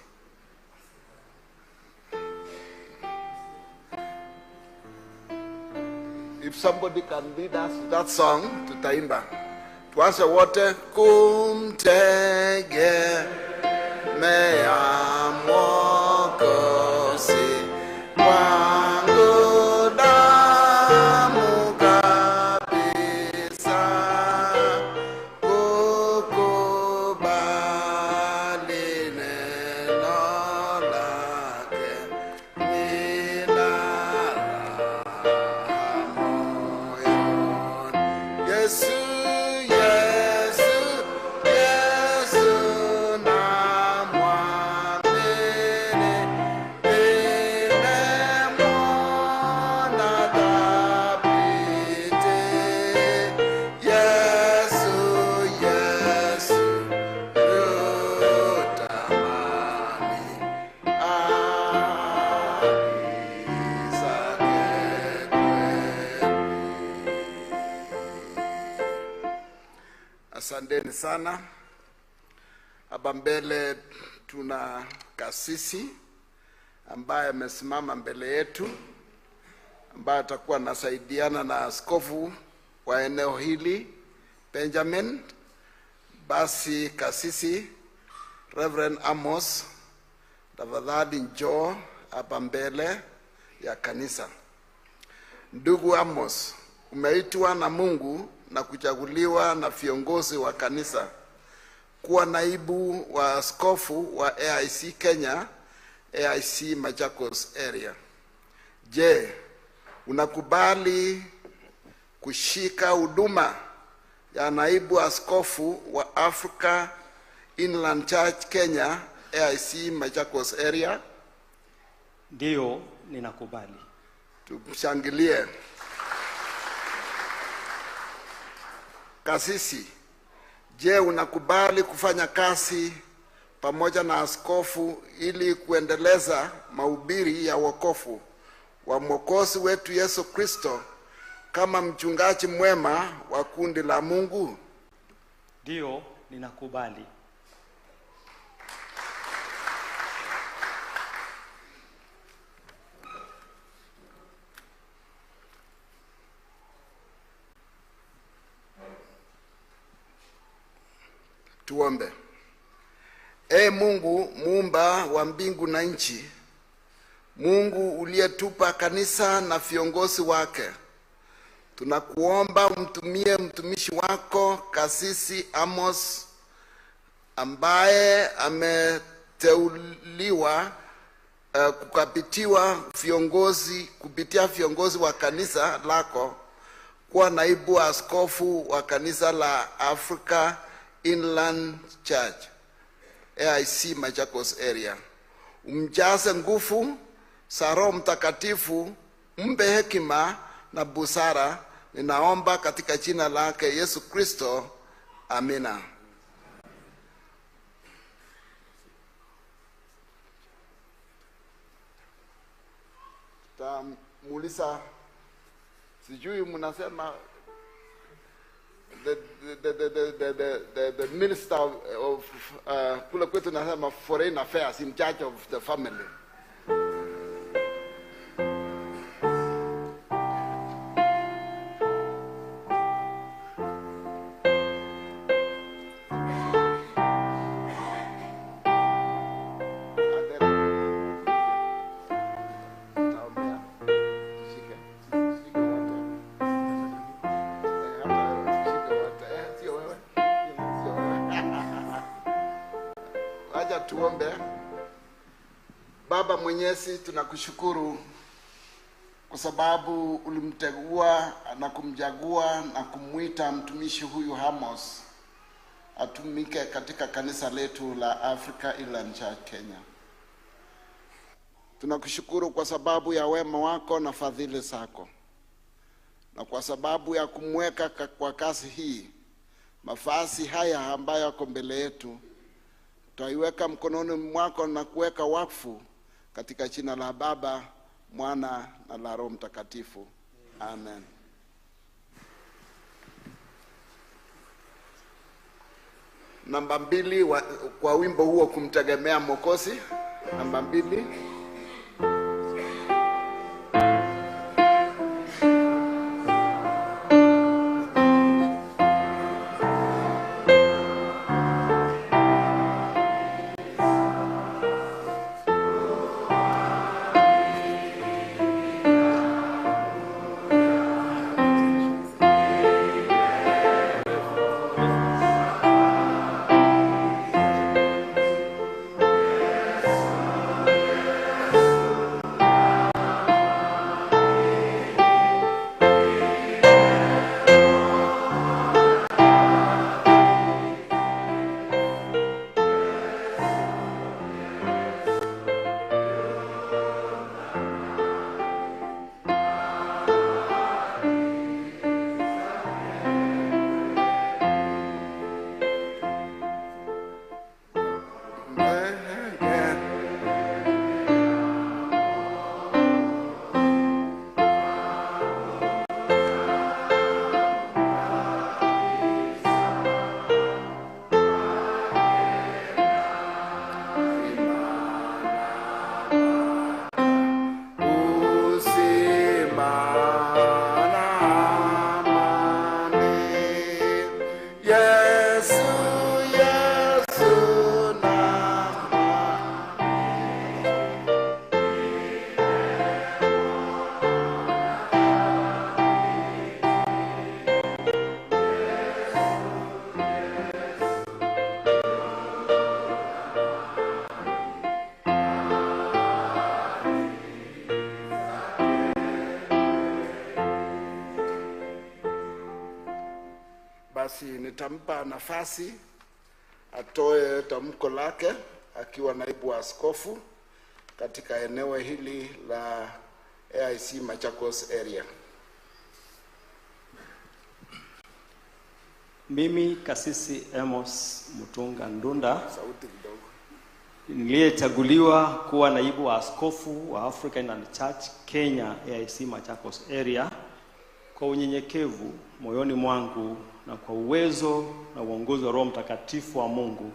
If somebody can lead us that song, tutaimba. Tuanze wote. Kumtegemea Mwokozi wangu, damu kabisa, kukubali neno lake, Yesu, Yesu, Yesu na mwana Asanteni sana. Hapa mbele tuna kasisi ambaye amesimama mbele yetu, ambaye atakuwa anasaidiana na askofu wa eneo hili Benjamin. Basi kasisi Reverend Amos, tafadhali njoo hapa mbele ya kanisa. Ndugu Amos, umeitwa na Mungu na kuchaguliwa na viongozi wa kanisa kuwa naibu wa askofu wa AIC Kenya, AIC Machakos area. Je, unakubali kushika huduma ya naibu askofu wa Africa Inland Church Kenya, AIC Machakos area? Ndio, ninakubali. Tumshangilie. Kasisi, je, unakubali kufanya kazi pamoja na askofu ili kuendeleza mahubiri ya wokovu wa Mwokozi wetu Yesu Kristo kama mchungaji mwema wa kundi la Mungu? Ndio, ninakubali. Tuombe. Mungu muumba wa mbingu na nchi, Mungu uliyetupa kanisa na viongozi wake, tunakuomba umtumie mtumishi wako kasisi Amos ambaye ameteuliwa kupitia viongozi wa kanisa lako kuwa naibu askofu wa kanisa la Africa Inland Church, AIC Machakos area. Umjaze nguvu za Roho Mtakatifu, mpe hekima na busara. Ninaomba katika jina lake Yesu Kristo. Amina. Mulisa, sijui mnasema the minister of kule kwetu nasema foreign affairs in charge of the family. Tuombe. Baba Mwenyezi, tunakushukuru kwa sababu ulimtegua na kumjagua na kumwita mtumishi huyu Amos atumike katika kanisa letu la Africa Inland Church Kenya. Tunakushukuru kwa sababu ya wema wako na fadhili zako, na kwa sababu ya kumweka kwa kazi hii. Mafasi haya ambayo yako mbele yetu tutaiweka mkononi mwako na kuweka wakfu katika jina la Baba, Mwana na la Roho Mtakatifu. Amen. Namba 2 kwa wimbo huo kumtegemea Mwokozi. Namba 2. basi nitampa nafasi atoe tamko lake akiwa naibu wa askofu katika eneo hili la AIC Machakos area. Mimi Kasisi Amos Mutunga Ndunda, sauti kidogo, niliyechaguliwa kuwa naibu wa askofu wa African Inland Church Kenya AIC Machakos area, kwa unyenyekevu moyoni mwangu na kwa uwezo na uongozi wa Roho Mtakatifu wa Mungu,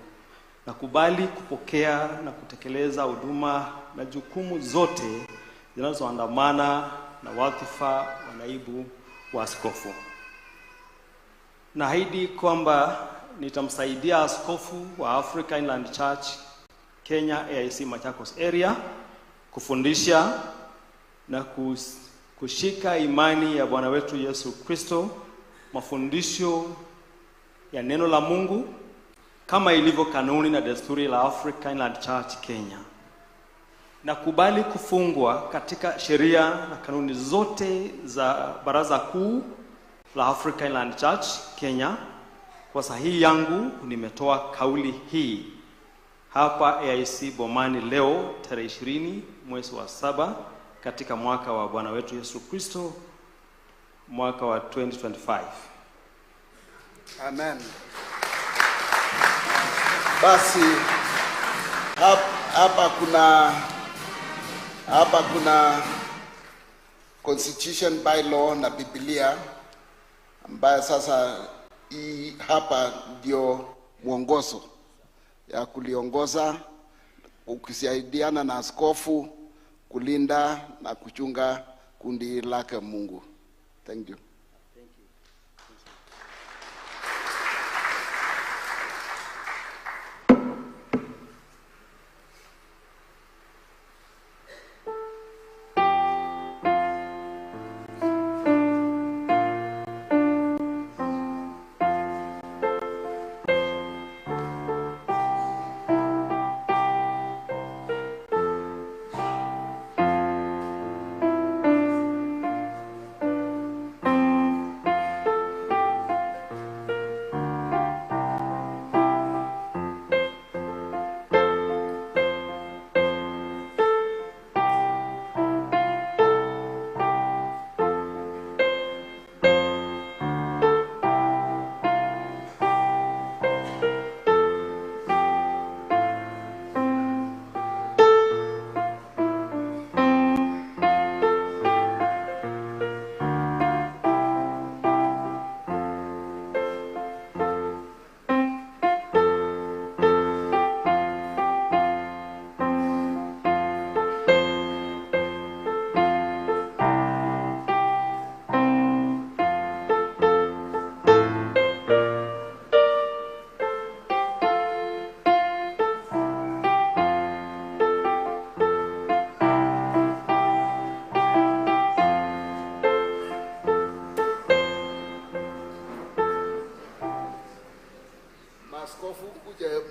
nakubali kupokea na kutekeleza huduma na jukumu zote zinazoandamana na wadhifa wa naibu wa askofu. Naahidi kwamba nitamsaidia askofu wa African Inland Church Kenya AIC Machakos area kufundisha na kushika imani ya Bwana wetu Yesu Kristo, mafundisho ya neno la Mungu kama ilivyo kanuni na desturi la African Inland Church Kenya. Nakubali kufungwa katika sheria na kanuni zote za Baraza Kuu la African Inland Church Kenya. Kwa sahihi yangu nimetoa kauli hii hapa AIC Bomani leo tarehe 20 mwezi wa 7 katika mwaka wa Bwana wetu Yesu Kristo, mwaka wa 2025. Amen. Basi hapa kuna constitution, bylaw na Biblia ambayo sasa hii hapa ndio mwongozo ya kuliongoza, ukisaidiana na askofu kulinda na kuchunga kundi lake Mungu. Thank you.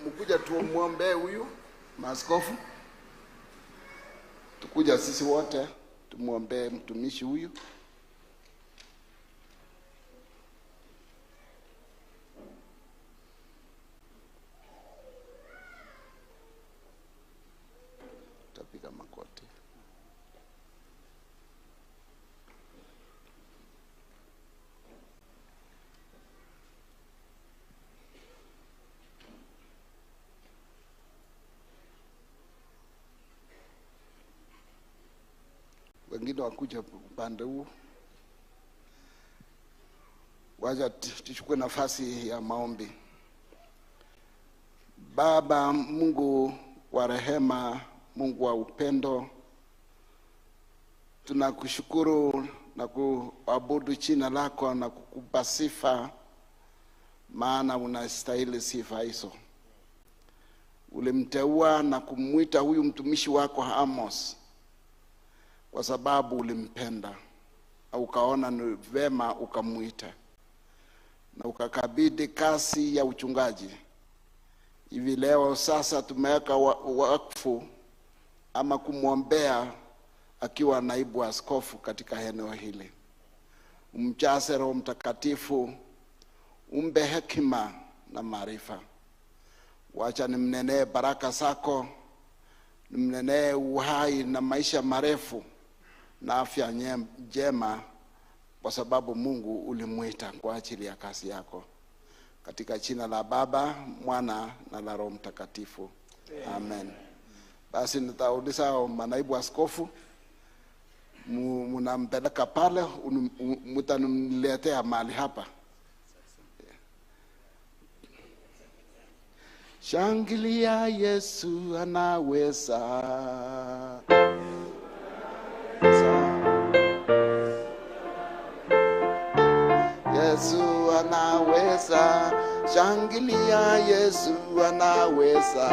Mkuja tumuombe huyu maaskofu, tukuja sisi wote tumuombe mtumishi huyu. Tapiga makoti. Wengine wakuja upande huu. Wacha tuchukue nafasi ya maombi. Baba Mungu wa rehema, Mungu wa upendo, tunakushukuru na kuabudu jina lako na kukupa sifa, maana unastahili sifa hizo. Ulimteua na kumuita huyu mtumishi wako Amos kwa sababu ulimpenda, au ukaona ni vema ukamuita na ukakabidhi kazi ya uchungaji. Hivi leo sasa tumeweka wakfu ama kumwombea akiwa naibu askofu katika eneo hili. Umjaze Roho Mtakatifu, umbe hekima na maarifa. Wacha nimnenee baraka zako, nimnenee uhai na maisha marefu na afya njema, kwa sababu Mungu ulimuita kwa ajili ya kazi yako. Katika jina la Baba, Mwana na la Roho Mtakatifu. Amen. Basi nitauliza manaibu askofu, munampeleka pale, mutaniletea mahali hapa. Shangilia, Yesu anaweza. Yesu anaweza. Shangilia, Yesu anaweza.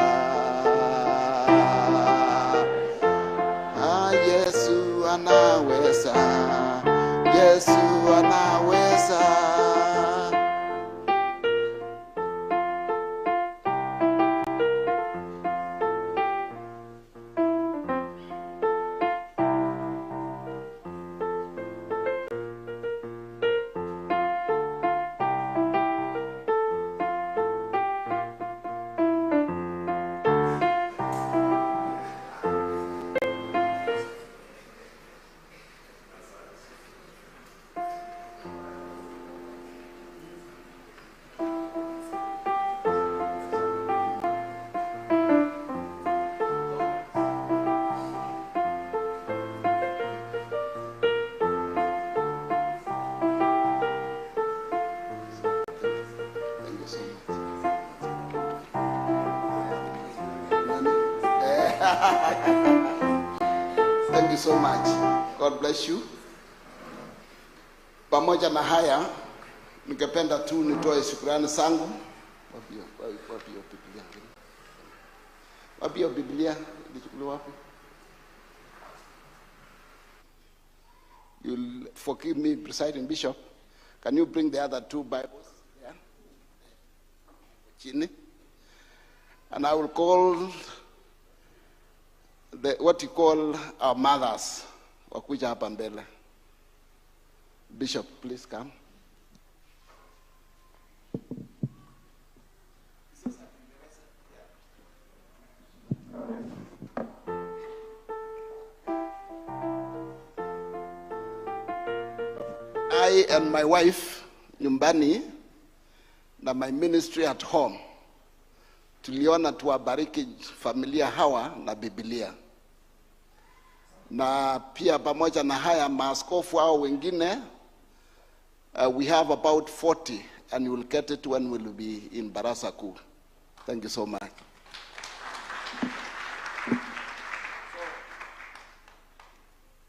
Yesu anaweza. Yesu anaweza. Thank you so much. God bless you. Pamoja na haya, ningependa tu nitoe shukrani zangu. Wapi Biblia? Ilichukuliwa wapi? You'll forgive me, Presiding Bishop. Can you bring the other two Bibles? Yeah. Chini. And I will call what you call our mothers. Wakuja hapa mbele. Bishop, please come. I and my wife, nyumbani, na my ministry at home, tuliona tuwabariki familia hawa na Biblia. Na pia pamoja na haya maaskofu hao wengine, we have about 40, and you will get it when we will be in Baraza Kuu. Thank you so much.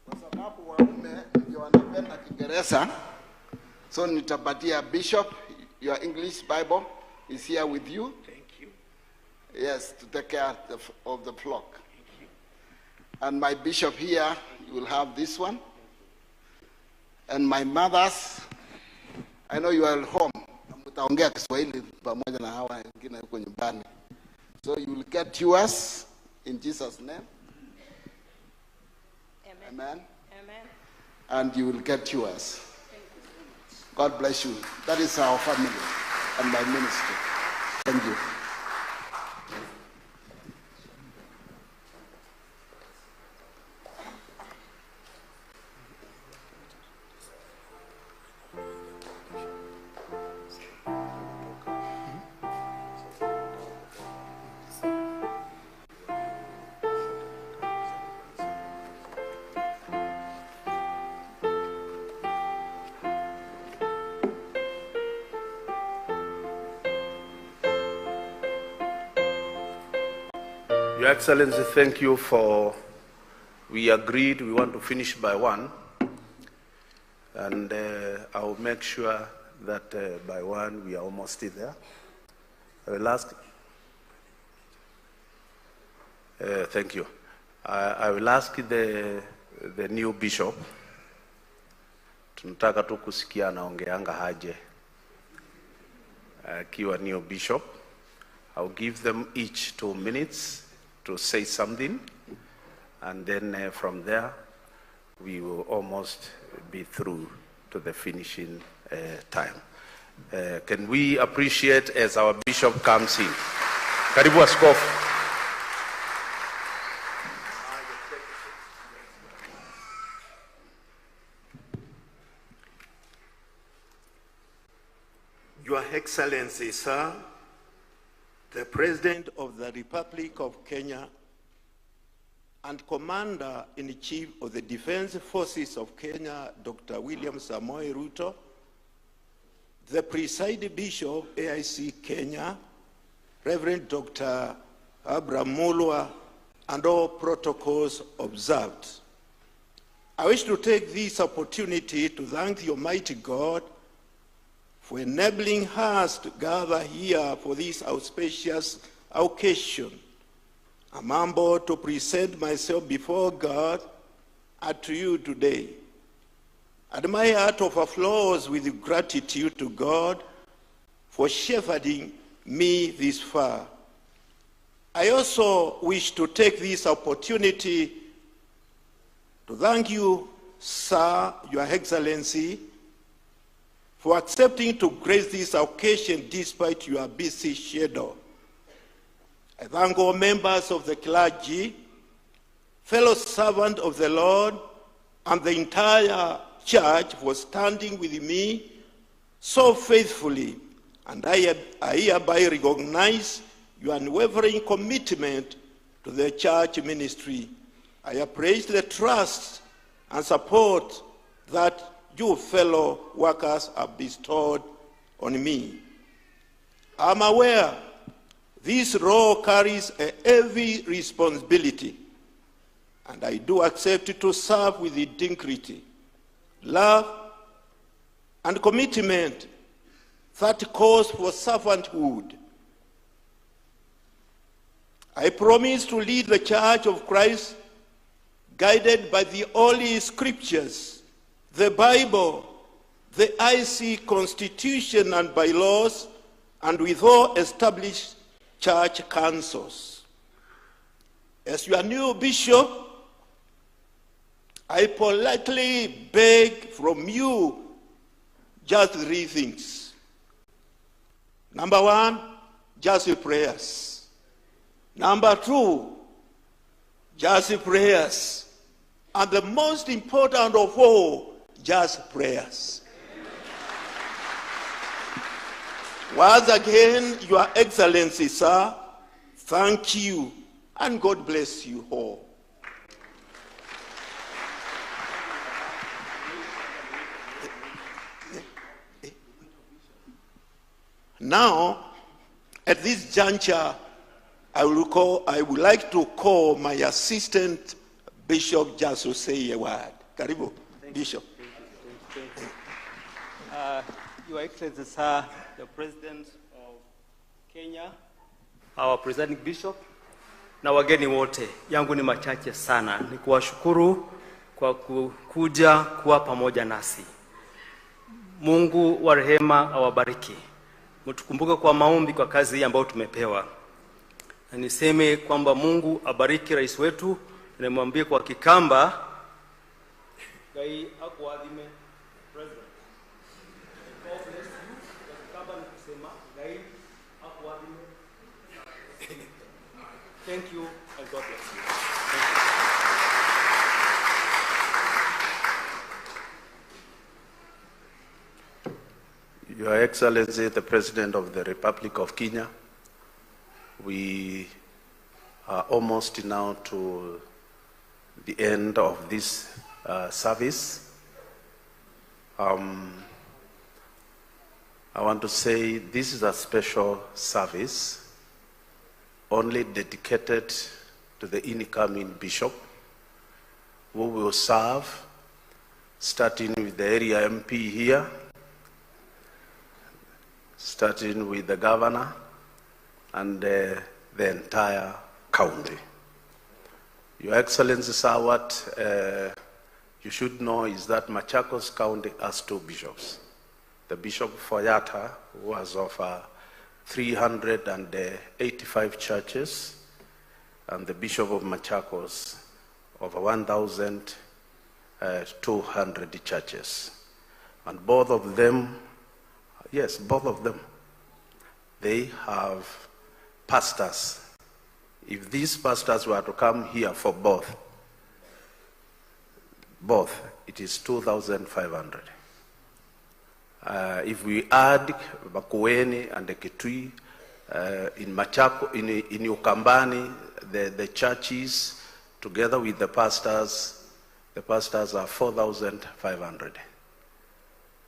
Kwa sababu waume ndio wanapenda Kiingereza, so nitapatia Bishop, your English Bible is here with you. Thank you. Yes, to take care of the flock. And my bishop here, you will have this one. And my mothers, I know you are at home. Mtaongea Kiswahili pamoja na hawa wengine huko nyumbani. So you will get yours in Jesus' name. Amen. Amen. Amen. And you will get yours. God bless you. That is our family and my ministry. Thank you. Your Excellency, thank you for, we agreed we want to finish by 1, and I will make sure that by 1 we are almost there. I will ask, thank you. I will ask the new bishop, tunataka tu kusikia anaongeanga haje akiwa new bishop. I'll give them each 2 minutes to say something, and then from there we will almost be through to the finishing time. Can we appreciate as our bishop comes in? Karibu askofu. Your Excellency, sir, the President of the Republic of Kenya and Commander-in-Chief of the Defense Forces of Kenya, Dr. William Samoei Ruto, the Presiding Bishop, AIC Kenya, Reverend Dr. Abraham Mulwa, and all protocols observed. I wish to take this opportunity to thank the Almighty God for enabling us to gather here for this auspicious occasion. I'm humbled to present myself before God and to you today. And my heart overflows with gratitude to God for shepherding me this far. I also wish to take this opportunity to thank you, sir, Your Excellency, for accepting to grace this occasion despite your busy schedule. I thank all members of the clergy, fellow servants of the Lord, and the entire church for standing with me so faithfully, and I hereby recognize your unwavering commitment to the church ministry. I appraise the trust and support that you fellow workers have bestowed on me. I'm aware this role carries a heavy responsibility, and I do accept to serve with integrity, love, and commitment that calls for servanthood. I promise to lead the Church of Christ guided by the Holy Scriptures, the Bible, the IC Constitution and bylaws, and with all established church councils. As your new bishop, I politely beg from you just 3 things. Number 1, just prayers. Number 2, just prayers. And the most important of all, just prayers. Once again, Your Excellency, sir, thank you, and God bless you all. Now, at this juncture, I would like to call my assistant bishop just to say a word. Karibu, Bishop. Your Excellency, sir, the President of Kenya, our Presiding Bishop, na wageni wote, yangu ni machache sana. Ni kuwashukuru kwa kuja kuwa pamoja nasi. Mungu wa rehema awabariki. Mtukumbuke kwa maombi kwa kazi hii ambayo tumepewa. Na niseme kwamba Mungu abariki rais wetu, na nimwambie kwa Kikamba, gai akuadhime President. God bless you. Kwa Kikamba ni kusema gai akuadhime. Thank you and God bless you. Your Excellency, the President of the Republic of Kenya, we are almost now to the end of this service. I want to say this is a special service only dedicated to the incoming bishop, who will serve starting with the area MP here, starting with the governor and the entire county. Your Excellency, sir, what you should know is that Machakos County has 2 bishops. The Bishop of Foyata, who was of 385 churches, and the Bishop of Machakos, over 1,200 churches. And both of them Yes, both of them. They have pastors. If these pastors were to come here for both, it is 2,500. If we add Makueni and the Kitui, in Machako, in Ukambani, the churches, together with the pastors are 4,500.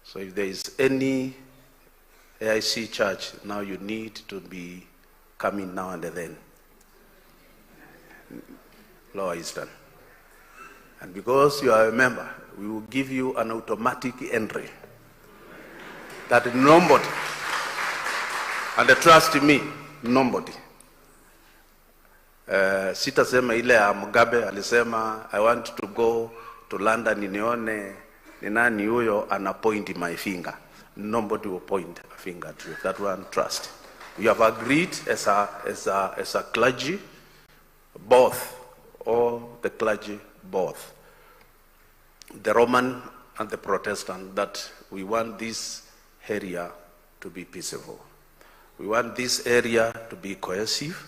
So if there is any AIC church, now you need to be coming now and then. Lower Eastern. And because you are a member, we will give you an automatic entry. That nobody, and trust me, nobody. Sitasema ile ya Mugabe alisema, I want to go to London nione ni nani huyo ana point my finger. Nobody will point a finger to you. That one, trust. We have agreed as a clergy, both, all the clergy, both, the Roman and the Protestant, that we want this area to be peaceful. We want this area to be cohesive.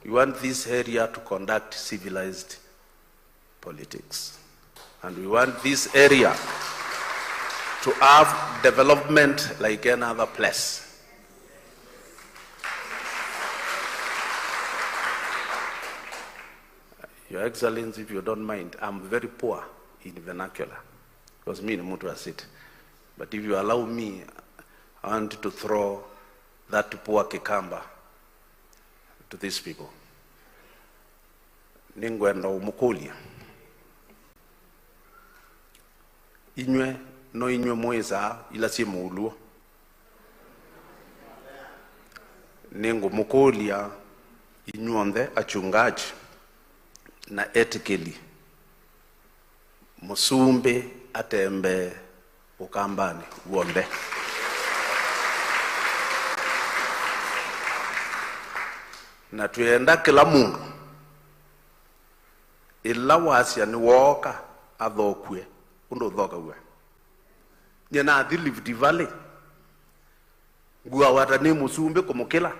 We want this area to conduct civilized politics. And we want this area to have development like any other place. Your Excellency, if you don't mind, I'm very poor in vernacular, because me ni mtu wa city. But if you allow me, I want to throw that poor Kikamba to these people. Ningwenda umukulia. Inywe no inywe mweza ila si muuluo. Ningu mukulia inyonde achungaji na ethically musumbe atembe ukambani uonde. Na tuenda kila mungu ila wasya ni woka athokwe undo thoka we nyena athi Rift Valley gua wata ni musumbe kumukila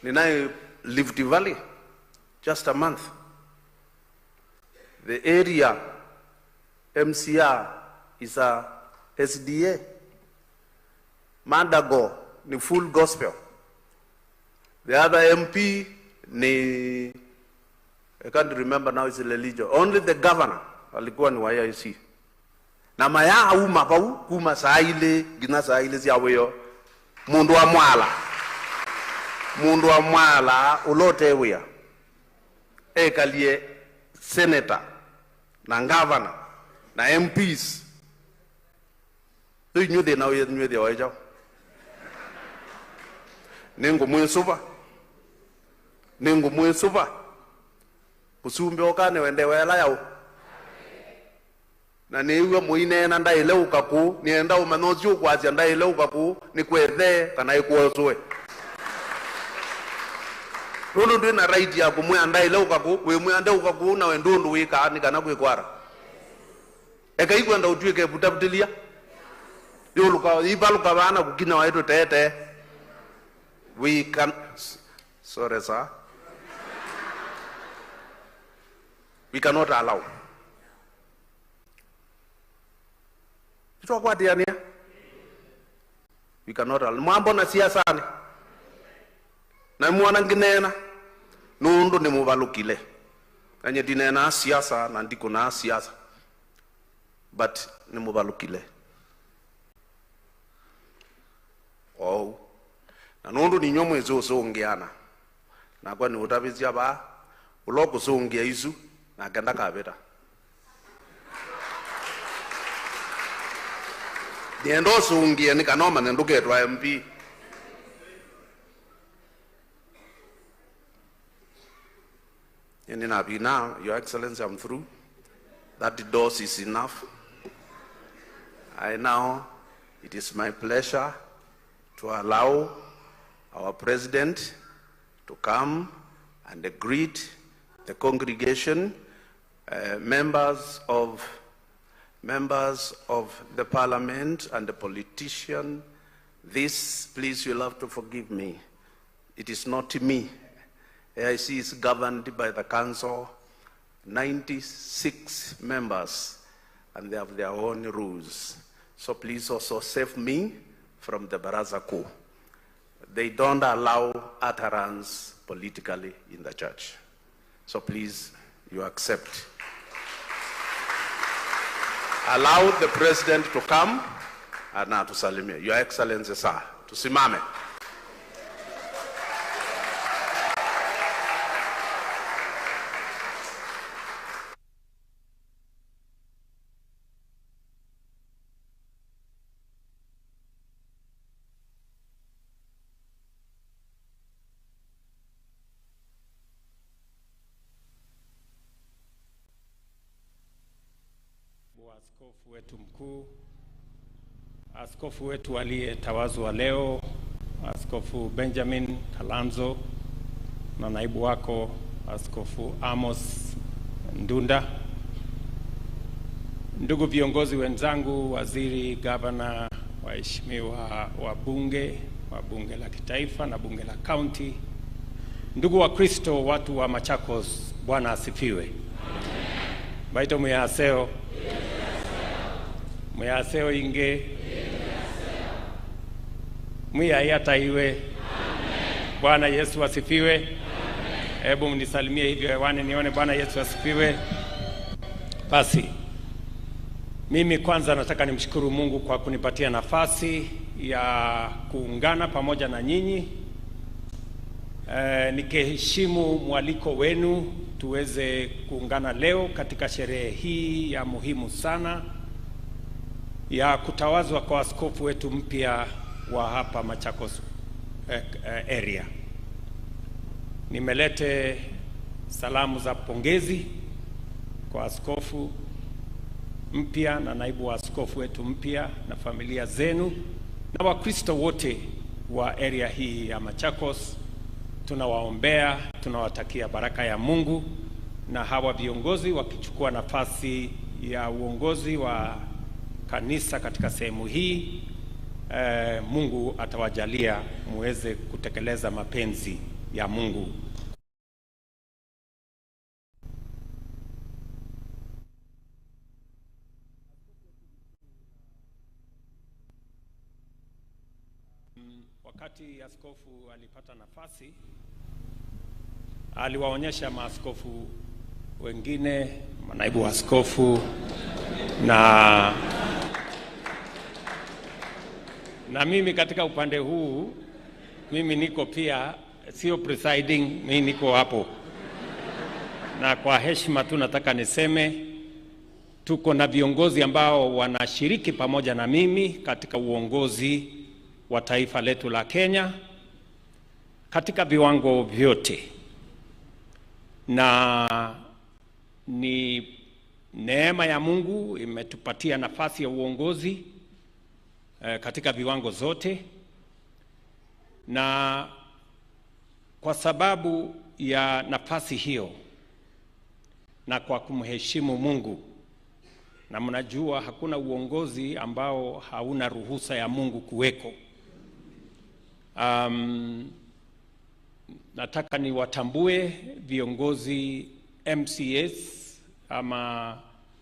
ninaye Rift Valley just a month. The area MCR is a SDA. Mandago ni full gospel. The other MP ni, I can't remember now, it's religion. Only the governor alikuwa ni YIC. Na maya uma pau kuma saile gina saile siaweyo mundu wa mwala ulote wea ekalie senator na governor na MPs tu nyude na we nyude wa jao nengo mwesuba usumbe okane wende wela yao na niwe muine na ndaile ukaku nienda umanozi ukwazi ndaile ukaku ni kwethe kana ikuozwe Rono ndio na right ya kumwe ndaile ukaku we mwende ukaku na wendundu wika ni kana kwekwara eka ikwenda utwike butabutilia yoluka ibaluka bana kukina waito tete we can sorry sir we cannot allow we cannot allow mambo na siasa na mwana nginena nundu ni mubalukile anye dinena siasa na ndiko na siasa but ni mubalukile oh na nundu ni nyomwe zo ngiana na kwa ni utabizia ba uloko so ngia izu na ganda kabeta niendo so ngia ni kanoma nenduke twa MP and in Abi now, Your Excellency, I'm through. That dose is enough. It is my pleasure to allow our President to come and greet the congregation, members of members of the parliament and the politician, this, please, you'll have to forgive me. It is not me. AIC is governed by the council, 96 members, and they have their own rules. So please also save me from the Baraza Kuu. They don't allow utterance politically in the church. So please, you accept. Allow the president to come and now to salimia. Your Excellency, sir, tusimame. Askofu wetu mkuu, askofu wetu aliyetawazwa leo, Askofu Benjamin Kalanzo, na naibu wako Askofu Amos Ndunda, ndugu viongozi wenzangu, waziri, gavana, waheshimiwa wabunge wa bunge la kitaifa na bunge la kaunti, ndugu wa Kristo, watu wa Machakos, Bwana asifiwe. Baito muyaseo. Muyaseo inge. Muyayata iwe. Bwana Yesu asifiwe. Hebu mnisalimie hivyo hewani nione Bwana Yesu asifiwe. Basi mimi kwanza nataka nimshukuru Mungu kwa kunipatia nafasi ya kuungana pamoja na nyinyi. Nikiheshimu mwaliko wenu tuweze kuungana leo katika sherehe hii ya muhimu sana ya kutawazwa kwa askofu wetu mpya wa hapa Machakos area. Nimelete salamu za pongezi kwa askofu mpya na naibu wa askofu wetu mpya na familia zenu na Wakristo wote wa area hii ya Machakos. Tunawaombea, tunawatakia baraka ya Mungu, na hawa viongozi wakichukua nafasi ya uongozi wa kanisa katika sehemu hii, Mungu atawajalia muweze kutekeleza mapenzi ya Mungu. Wakati askofu alipata nafasi, aliwaonyesha maaskofu wengine, manaibu wa askofu na mimi katika upande huu, mimi niko pia, sio presiding, mimi niko hapo. Na kwa heshima tu nataka niseme tuko na viongozi ambao wanashiriki pamoja na mimi katika uongozi wa taifa letu la Kenya katika viwango vyote, na ni neema ya Mungu imetupatia nafasi ya uongozi katika viwango zote, na kwa sababu ya nafasi hiyo na kwa kumheshimu Mungu, na mnajua hakuna uongozi ambao hauna ruhusa ya Mungu kuweko. Nataka niwatambue viongozi MCAs ama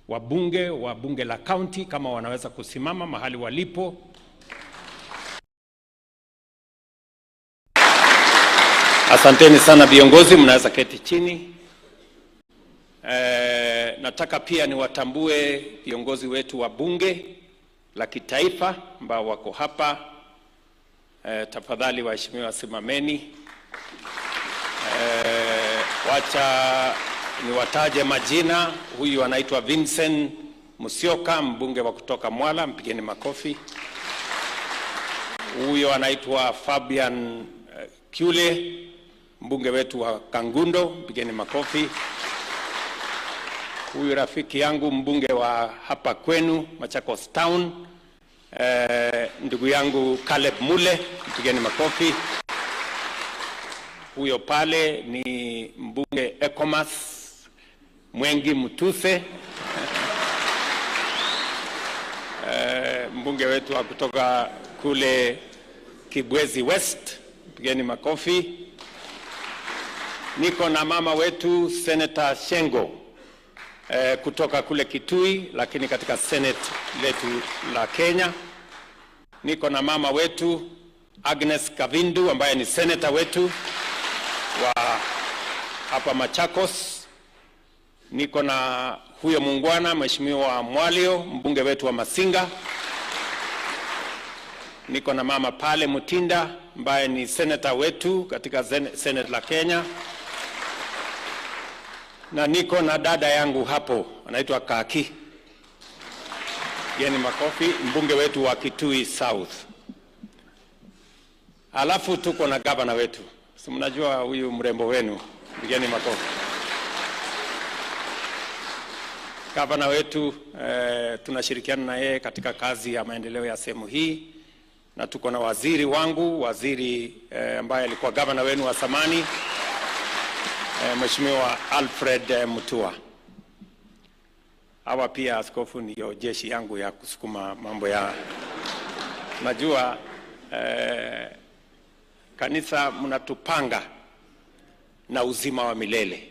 wabunge wa bunge la county, kama wanaweza kusimama mahali walipo. Asanteni sana viongozi, mnaweza keti chini. Nataka pia niwatambue viongozi wetu wa bunge la kitaifa ambao wako hapa. Tafadhali waheshimiwa simameni. Wacha niwataje majina. Huyu anaitwa Vincent Musyoka, mbunge wa kutoka Mwala, mpigeni makofi. Huyu anaitwa Fabian Kyule, mbunge wetu wa Kangundo, mpigeni makofi. Huyu rafiki yangu mbunge wa hapa kwenu Machakos Town, ndugu yangu Caleb Mule, mpigeni makofi. Huyo pale ni mbunge Ecomas Mwengi Mutuse. mbunge wetu wa kutoka kule Kibwezi West, pigeni makofi. Niko na mama wetu Senator Shengo kutoka kule Kitui, lakini katika Senate letu la Kenya. Niko na mama wetu Agnes Kavindu ambaye ni senator wetu wa hapa Machakos. Niko na huyo muungwana Mheshimiwa Mwalio, mbunge wetu wa Masinga. Niko na mama pale Mutinda ambaye ni senator wetu katika Senate la Kenya. Na niko na dada yangu hapo anaitwa Kaki, geni makofi, mbunge wetu wa Kitui South. Alafu tuko na gavana wetu, si mnajua huyu mrembo wenu, geni makofi. Gavana wetu tunashirikiana na yeye katika kazi ya maendeleo ya sehemu hii, na tuko na waziri wangu, waziri ambaye alikuwa gavana wenu wa zamani, Mheshimiwa Alfred Mutua. Hawa pia askofu ndio jeshi yangu ya kusukuma mambo ya, najua kanisa mnatupanga na uzima wa milele,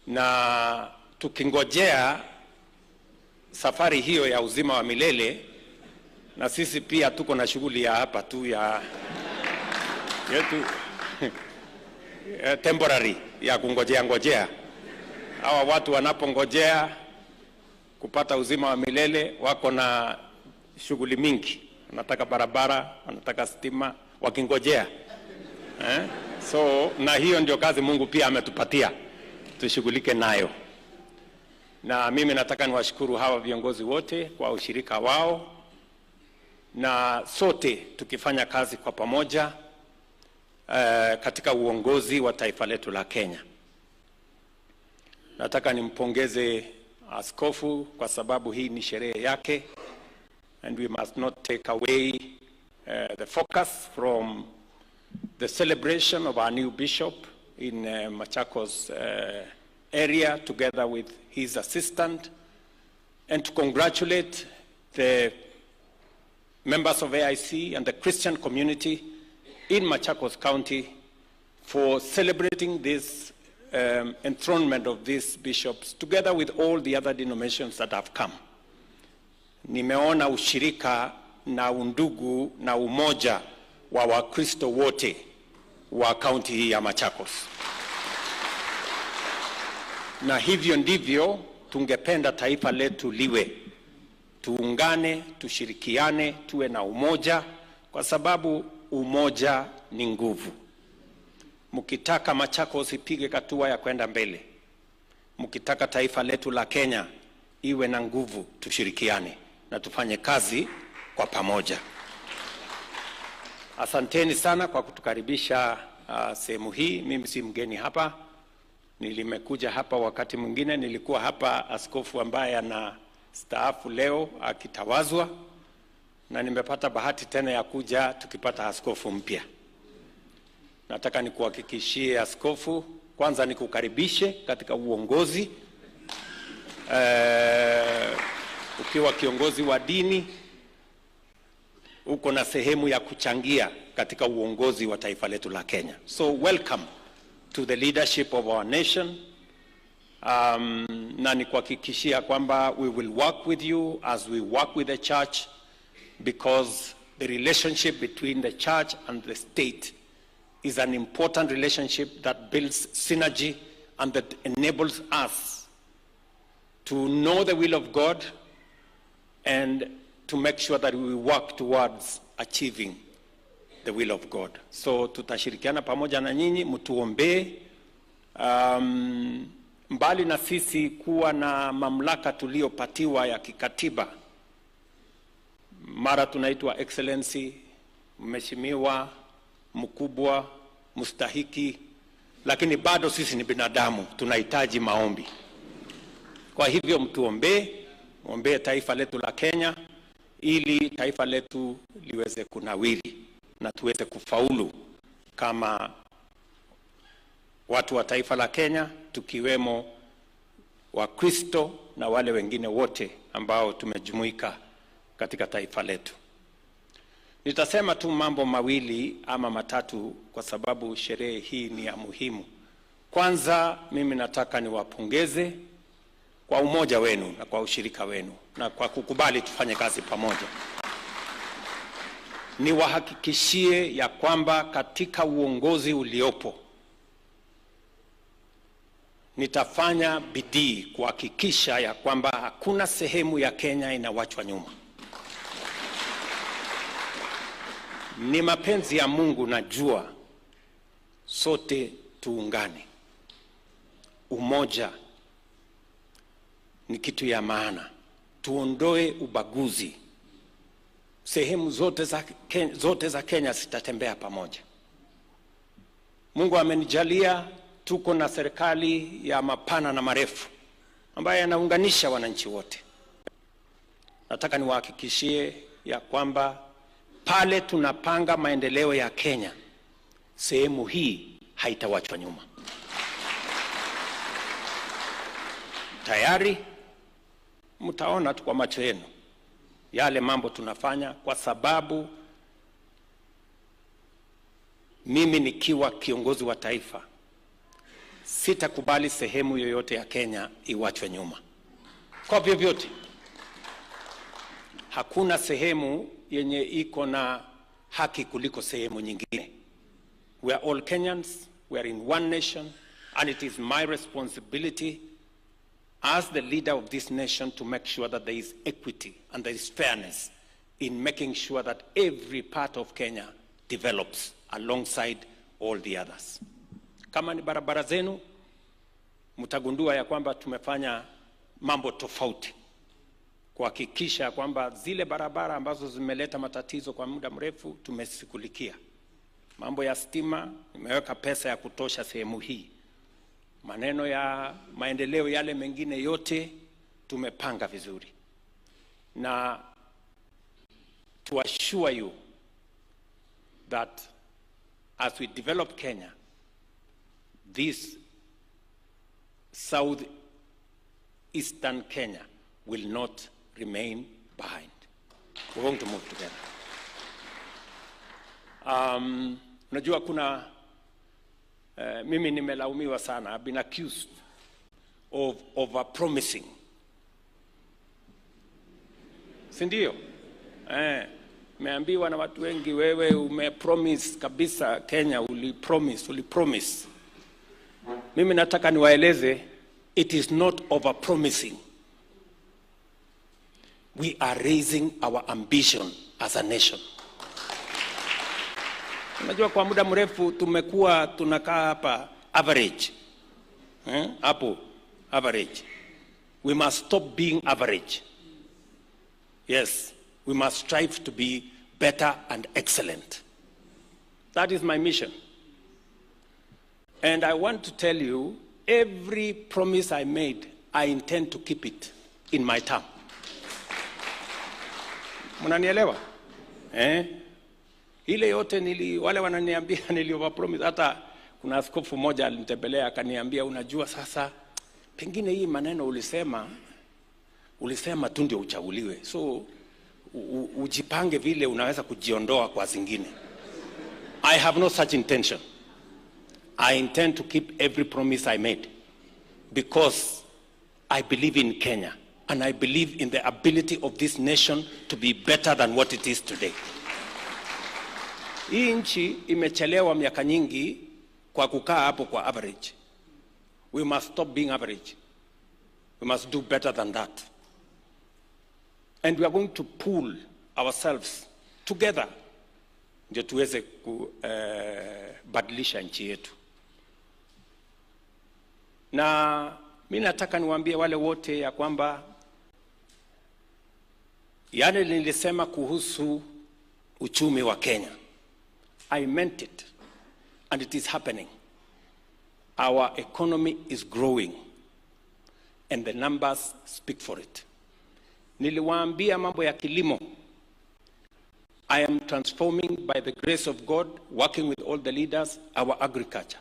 na tukingojea safari hiyo ya uzima wa milele, na sisi pia tuko na shughuli ya hapa tu ya yetu temporary ya kungojea. Hawa watu wanapongojea kupata uzima wa milele wako na shughuli mingi, wanataka barabara, wanataka stima, wakingojea so na hiyo ndio kazi Mungu pia ametupatia tushughulike nayo. Na mimi nataka niwashukuru hawa viongozi wote kwa ushirika wao, na sote tukifanya kazi kwa pamoja katika uongozi wa taifa letu la Kenya. Nataka nimpongeze askofu kwa sababu hii ni sherehe yake, and we must not take away the focus from the celebration of our new bishop in Machakos area together with his assistant, and to congratulate the members of AIC and the Christian community in Machakos County for celebrating this enthronement of these bishops together with all the other denominations that have come. Nimeona ushirika na undugu na umoja wa Wakristo wote wa kaunti hii ya Machakos, na hivyo ndivyo tungependa taifa letu liwe. Tuungane, tushirikiane, tuwe na umoja, kwa sababu umoja ni nguvu. Mkitaka Machakos ipige hatua ya kwenda mbele, mkitaka taifa letu la Kenya iwe na nguvu, tushirikiane na tufanye kazi kwa pamoja. Asanteni sana kwa kutukaribisha sehemu hii. Mimi si mgeni hapa, nilimekuja hapa wakati mwingine, nilikuwa hapa askofu ambaye ana staafu leo akitawazwa, na nimepata bahati tena ya kuja tukipata askofu mpya. Nataka nikuhakikishie askofu, kwanza nikukaribishe katika uongozi. Ukiwa kiongozi wa dini, uko na sehemu ya kuchangia katika uongozi wa taifa letu la Kenya. So welcome to the leadership of our nation. Na nikuhakikishia kwamba we will work with you as we work with the church, because the relationship between the church and the state is an important relationship that builds synergy and that enables us to know the will of God and to make sure that we work towards achieving the will of God. So tutashirikiana pamoja na nyinyi, mtuombee. Mbali na sisi kuwa na mamlaka tuliopatiwa ya kikatiba, mara tunaitwa excellency, mheshimiwa, mkubwa, mustahiki, lakini bado sisi ni binadamu, tunahitaji maombi. Kwa hivyo mtuombee, muombee taifa letu la Kenya, ili taifa letu liweze kunawiri na tuweze kufaulu kama watu wa taifa la Kenya, tukiwemo Wakristo na wale wengine wote ambao tumejumuika katika taifa letu. Nitasema tu mambo mawili ama matatu kwa sababu sherehe hii ni ya muhimu. Kwanza, mimi nataka niwapongeze kwa umoja wenu na kwa ushirika wenu na kwa kukubali tufanye kazi pamoja. Niwahakikishie ya kwamba katika uongozi uliopo nitafanya bidii kuhakikisha ya kwamba hakuna sehemu ya Kenya inawachwa nyuma. Ni mapenzi ya Mungu, najua sote tuungane. Umoja ni kitu ya maana. Tuondoe ubaguzi. Sehemu zote za Kenya zitatembea pamoja. Mungu amenijalia tuko na serikali ya mapana na marefu ambayo yanaunganisha wananchi wote. Nataka niwahakikishie ya kwamba pale tunapanga maendeleo ya Kenya, sehemu hii haitawachwa nyuma. Tayari mtaona tu kwa macho yenu yale mambo tunafanya, kwa sababu mimi nikiwa kiongozi wa taifa sitakubali sehemu yoyote ya Kenya iwachwe nyuma. Kwa vyovyote, hakuna sehemu yenye iko na haki kuliko sehemu nyingine. We are all Kenyans, we are in one nation, and it is my responsibility as the leader of this nation to make sure that there is equity and there is fairness in making sure that every part of Kenya develops alongside all the others. Kama ni barabara zenu, mtagundua ya kwamba tumefanya mambo tofauti kuhakikisha kwamba zile barabara ambazo zimeleta matatizo kwa muda mrefu tumesikulikia. Mambo ya stima, nimeweka pesa ya kutosha sehemu hii. Maneno ya maendeleo yale mengine yote tumepanga vizuri. Na to assure you that as we develop Kenya, this southeastern Kenya will not remain behind. We're going to move together. Unajua kuna mimi nimelaumiwa sana. I've been accused of over-promising. Sindio? Meambiwa na watu wengi, wewe umepromise kabisa Kenya, ulipromise. Mimi nataka niwaeleze, it is not over-promising. We are raising our ambition as a nation. Unajua kwa muda mrefu tumekuwa tunakaa hapa average. Hapo average. We must stop being average. Yes, we must strive to be better and excellent. That is my mission. And I want to tell you, every promise I made, I intend to keep it in my term. Mnanielewa? Ile yote wale wananiambia niliowapromise. Hata kuna askofu mmoja alinitembelea akaniambia, unajua sasa pengine hii maneno ulisema tu ndio uchaguliwe. So ujipange vile unaweza kujiondoa kwa zingine. I have no such intention. I intend to keep every promise I made because I believe in Kenya and I believe in the ability of this nation to be better than what it is today. Hii nchi imechelewa miaka nyingi kwa kukaa hapo kwa average. We must stop being average. We must do better than that. And we are going to pull ourselves together ndio tuweze kubadilisha nchi yetu. Na mimi nataka niwaambie wale wote ya kwamba yale nilisema kuhusu uchumi wa Kenya, I meant it and it is happening. Our economy is growing and the numbers speak for it. Niliwaambia mambo ya kilimo. I am transforming by the grace of God, working with all the leaders, our agriculture.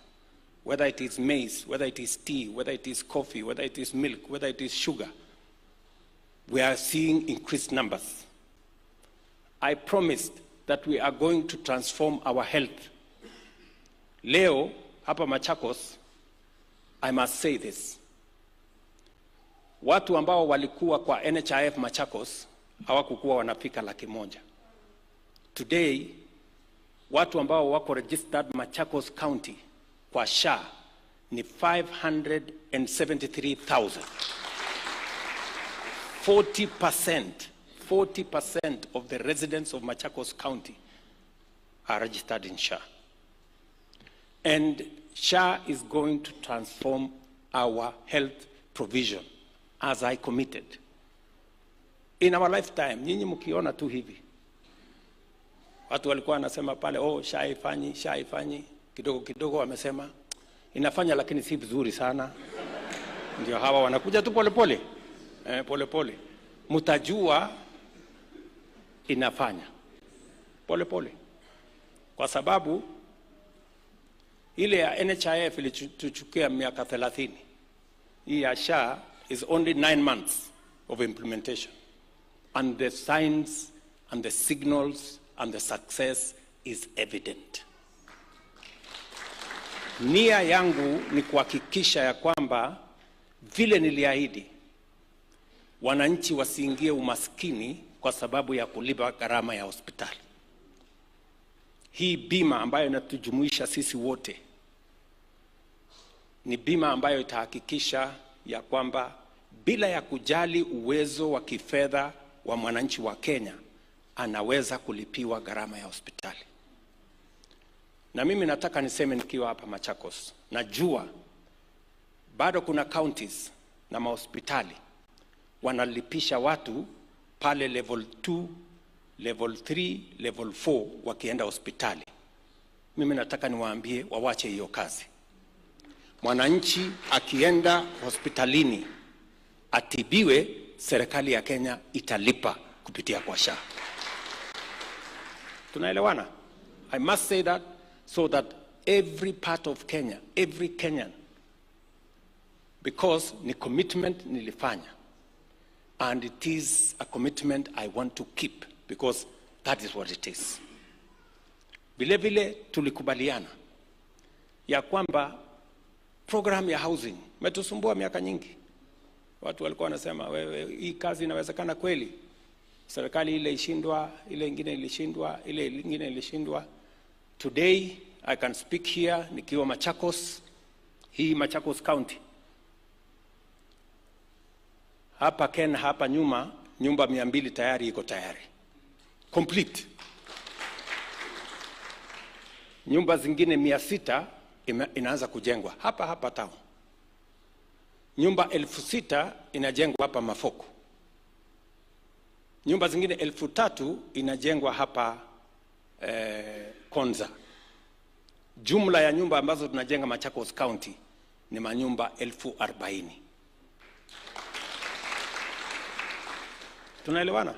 Whether it is maize, whether it is tea, whether it is coffee, whether it is milk, whether it is sugar. we are seeing increased numbers. I promised that we are going to transform our health. Leo, hapa Machakos, I must say this. Watu ambao walikuwa kwa NHIF Machakos, hawakukuwa wanafika 100,000. Today, watu ambao wako registered Machakos County kwa SHA ni 573,000. 40% of the residents of Machakos County are registered in SHA. And SHA is going to transform our health provision, as I committed. In our lifetime, nyinyi mkiona tu hivi. Watu walikuwa wanasema pale, oh, SHA ifanyi, kidogo kidogo wamesema, inafanya lakini si vizuri sana. Ndio hawa wanakuja tu polepole. Polepole. Mutajua inafanya. Polepole. Kwa sababu ile ya NHIF ilituchukia miaka 30. Hii ya SHA is only 9 months of implementation. And the signs and the signals and the success is evident. Nia yangu ni kuhakikisha ya kwamba vile niliahidi wananchi wasiingie umaskini kwa sababu ya kulipa gharama ya hospitali. Hii bima ambayo inatujumuisha sisi wote ni bima ambayo itahakikisha ya kwamba bila ya kujali uwezo wa kifedha wa mwananchi wa Kenya anaweza kulipiwa gharama ya hospitali. Na mimi nataka niseme nikiwa hapa Machakos, najua bado kuna counties na mahospitali wanalipisha watu pale level 2, level 3, level 4 wakienda hospitali. Mimi nataka niwaambie wawache hiyo kazi. Mwananchi akienda hospitalini atibiwe, serikali ya Kenya italipa kupitia kwa SHA. Tunaelewana? I must say that so that every part of Kenya, every Kenyan, because ni commitment nilifanya. And it is a commitment I want to keep because that is what it is. Vile vile tulikubaliana ya kwamba program ya housing metusumbua miaka nyingi. Watu walikuwa wanasema wewe hii kazi inawezekana kweli? Serikali ile ishindwa, ile ingine ilishindwa, ile ingine ilishindwa. Today I can speak here nikiwa Machakos, hii Machakos County. Hapa Ken, hapa nyuma, nyumba 200 tayari iko tayari. Complete. Nyumba zingine 600 inaanza kujengwa hapa town. Nyumba 6,000 inajengwa hapa Mafoko. Nyumba zingine 3,000 inajengwa hapa Konza. Jumla ya nyumba ambazo tunajenga Machakos County ni manyumba 40,000. Tunaelewana?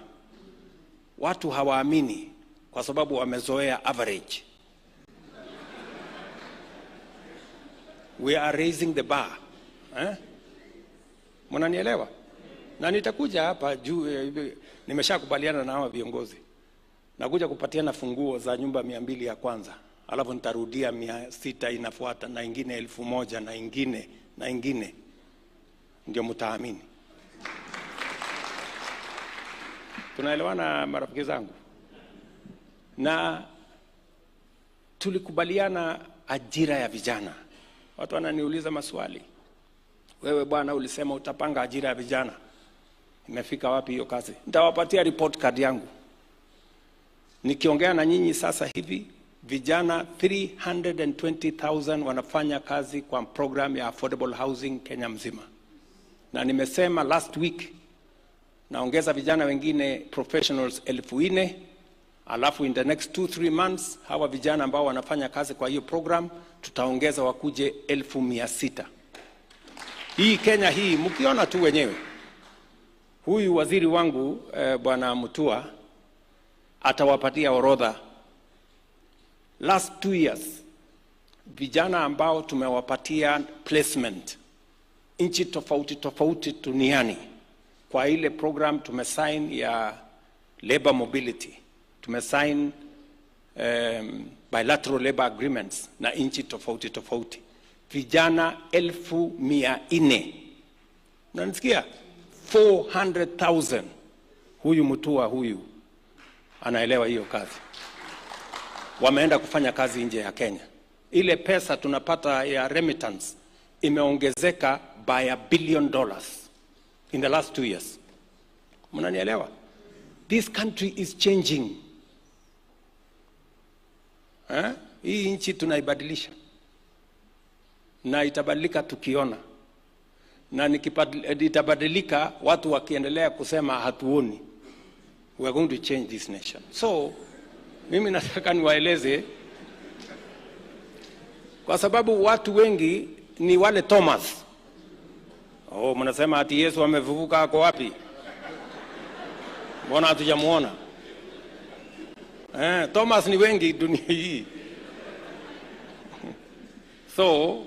Watu hawaamini kwa sababu wamezoea average. We are raising the bar. Mnanielewa? Na nitakuja hapa juu, nimeshakubaliana na hawa viongozi. Nakuja kupatiana funguo za nyumba 200 ya kwanza. Alafu nitarudia 600 inafuata na ingine 1,000 na ingine. Ndio mtaamini. Tunaelewana marafiki zangu? Na tulikubaliana ajira ya vijana. Watu wananiuliza maswali. Wewe bwana ulisema utapanga ajira ya vijana. Imefika wapi hiyo kazi? Nitawapatia report card yangu. Nikiongea na nyinyi sasa hivi, vijana 320,000 wanafanya kazi kwa program ya affordable housing Kenya mzima. Na nimesema last week naongeza vijana wengine professionals 4,000, alafu in the next 2-3 months hawa vijana ambao wanafanya kazi kwa hiyo program tutaongeza wakuje 1,600. Hii Kenya hii mkiona tu wenyewe. Huyu waziri wangu bwana Mutua atawapatia orodha. Last 2 years vijana ambao tumewapatia placement nchi tofauti duniani kwa ile program tumesign ya labor mobility, tumesign bilateral labor agreements na nchi tofauti tofauti. Vijana 1,400, unanisikia? 400,000. Huyu Mutua huyu anaelewa hiyo kazi. Wameenda kufanya kazi nje ya Kenya. Ile pesa tunapata ya remittance imeongezeka by $1 billion in the last 2 years. Mnanielewa? This country is changing. Hii nchi tunaibadilisha. Na itabadilika tukiona. Na itabadilika watu wakiendelea kusema hatuoni. We are going to change this nation. So, mimi nataka niwaeleze, kwa sababu watu wengi ni wale Thomas. Mnasema ati Yesu amefufuka, ako wapi? Mbona hatujamuona? Thomas ni wengi dunia hii. So,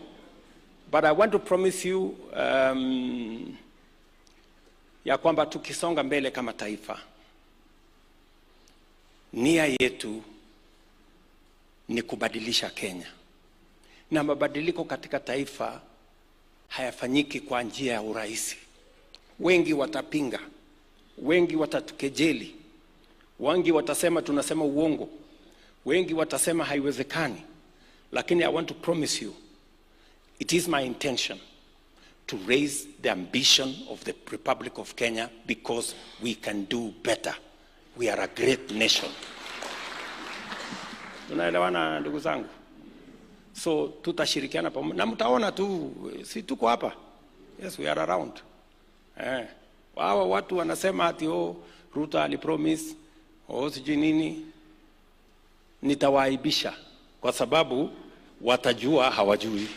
but I want to promise you ya kwamba tukisonga mbele kama taifa, nia yetu ni kubadilisha Kenya. Na mabadiliko katika taifa hayafanyiki kwa njia ya urahisi. Wengi watapinga, wengi watatukejeli, wengi watasema tunasema uongo, wengi watasema haiwezekani. Lakini I want to promise you, it is my intention to raise the ambition of the Republic of Kenya, because we can do better. We are a great nation. Tunaelewana ndugu zangu? So tutashirikiana pamoja. Na mtaona tu, si tuko hapa. Yes, we are around. Wao watu wanasema ati Ruto alipromise, sijui nini. Nitawaaibisha kwa sababu watajua hawajui.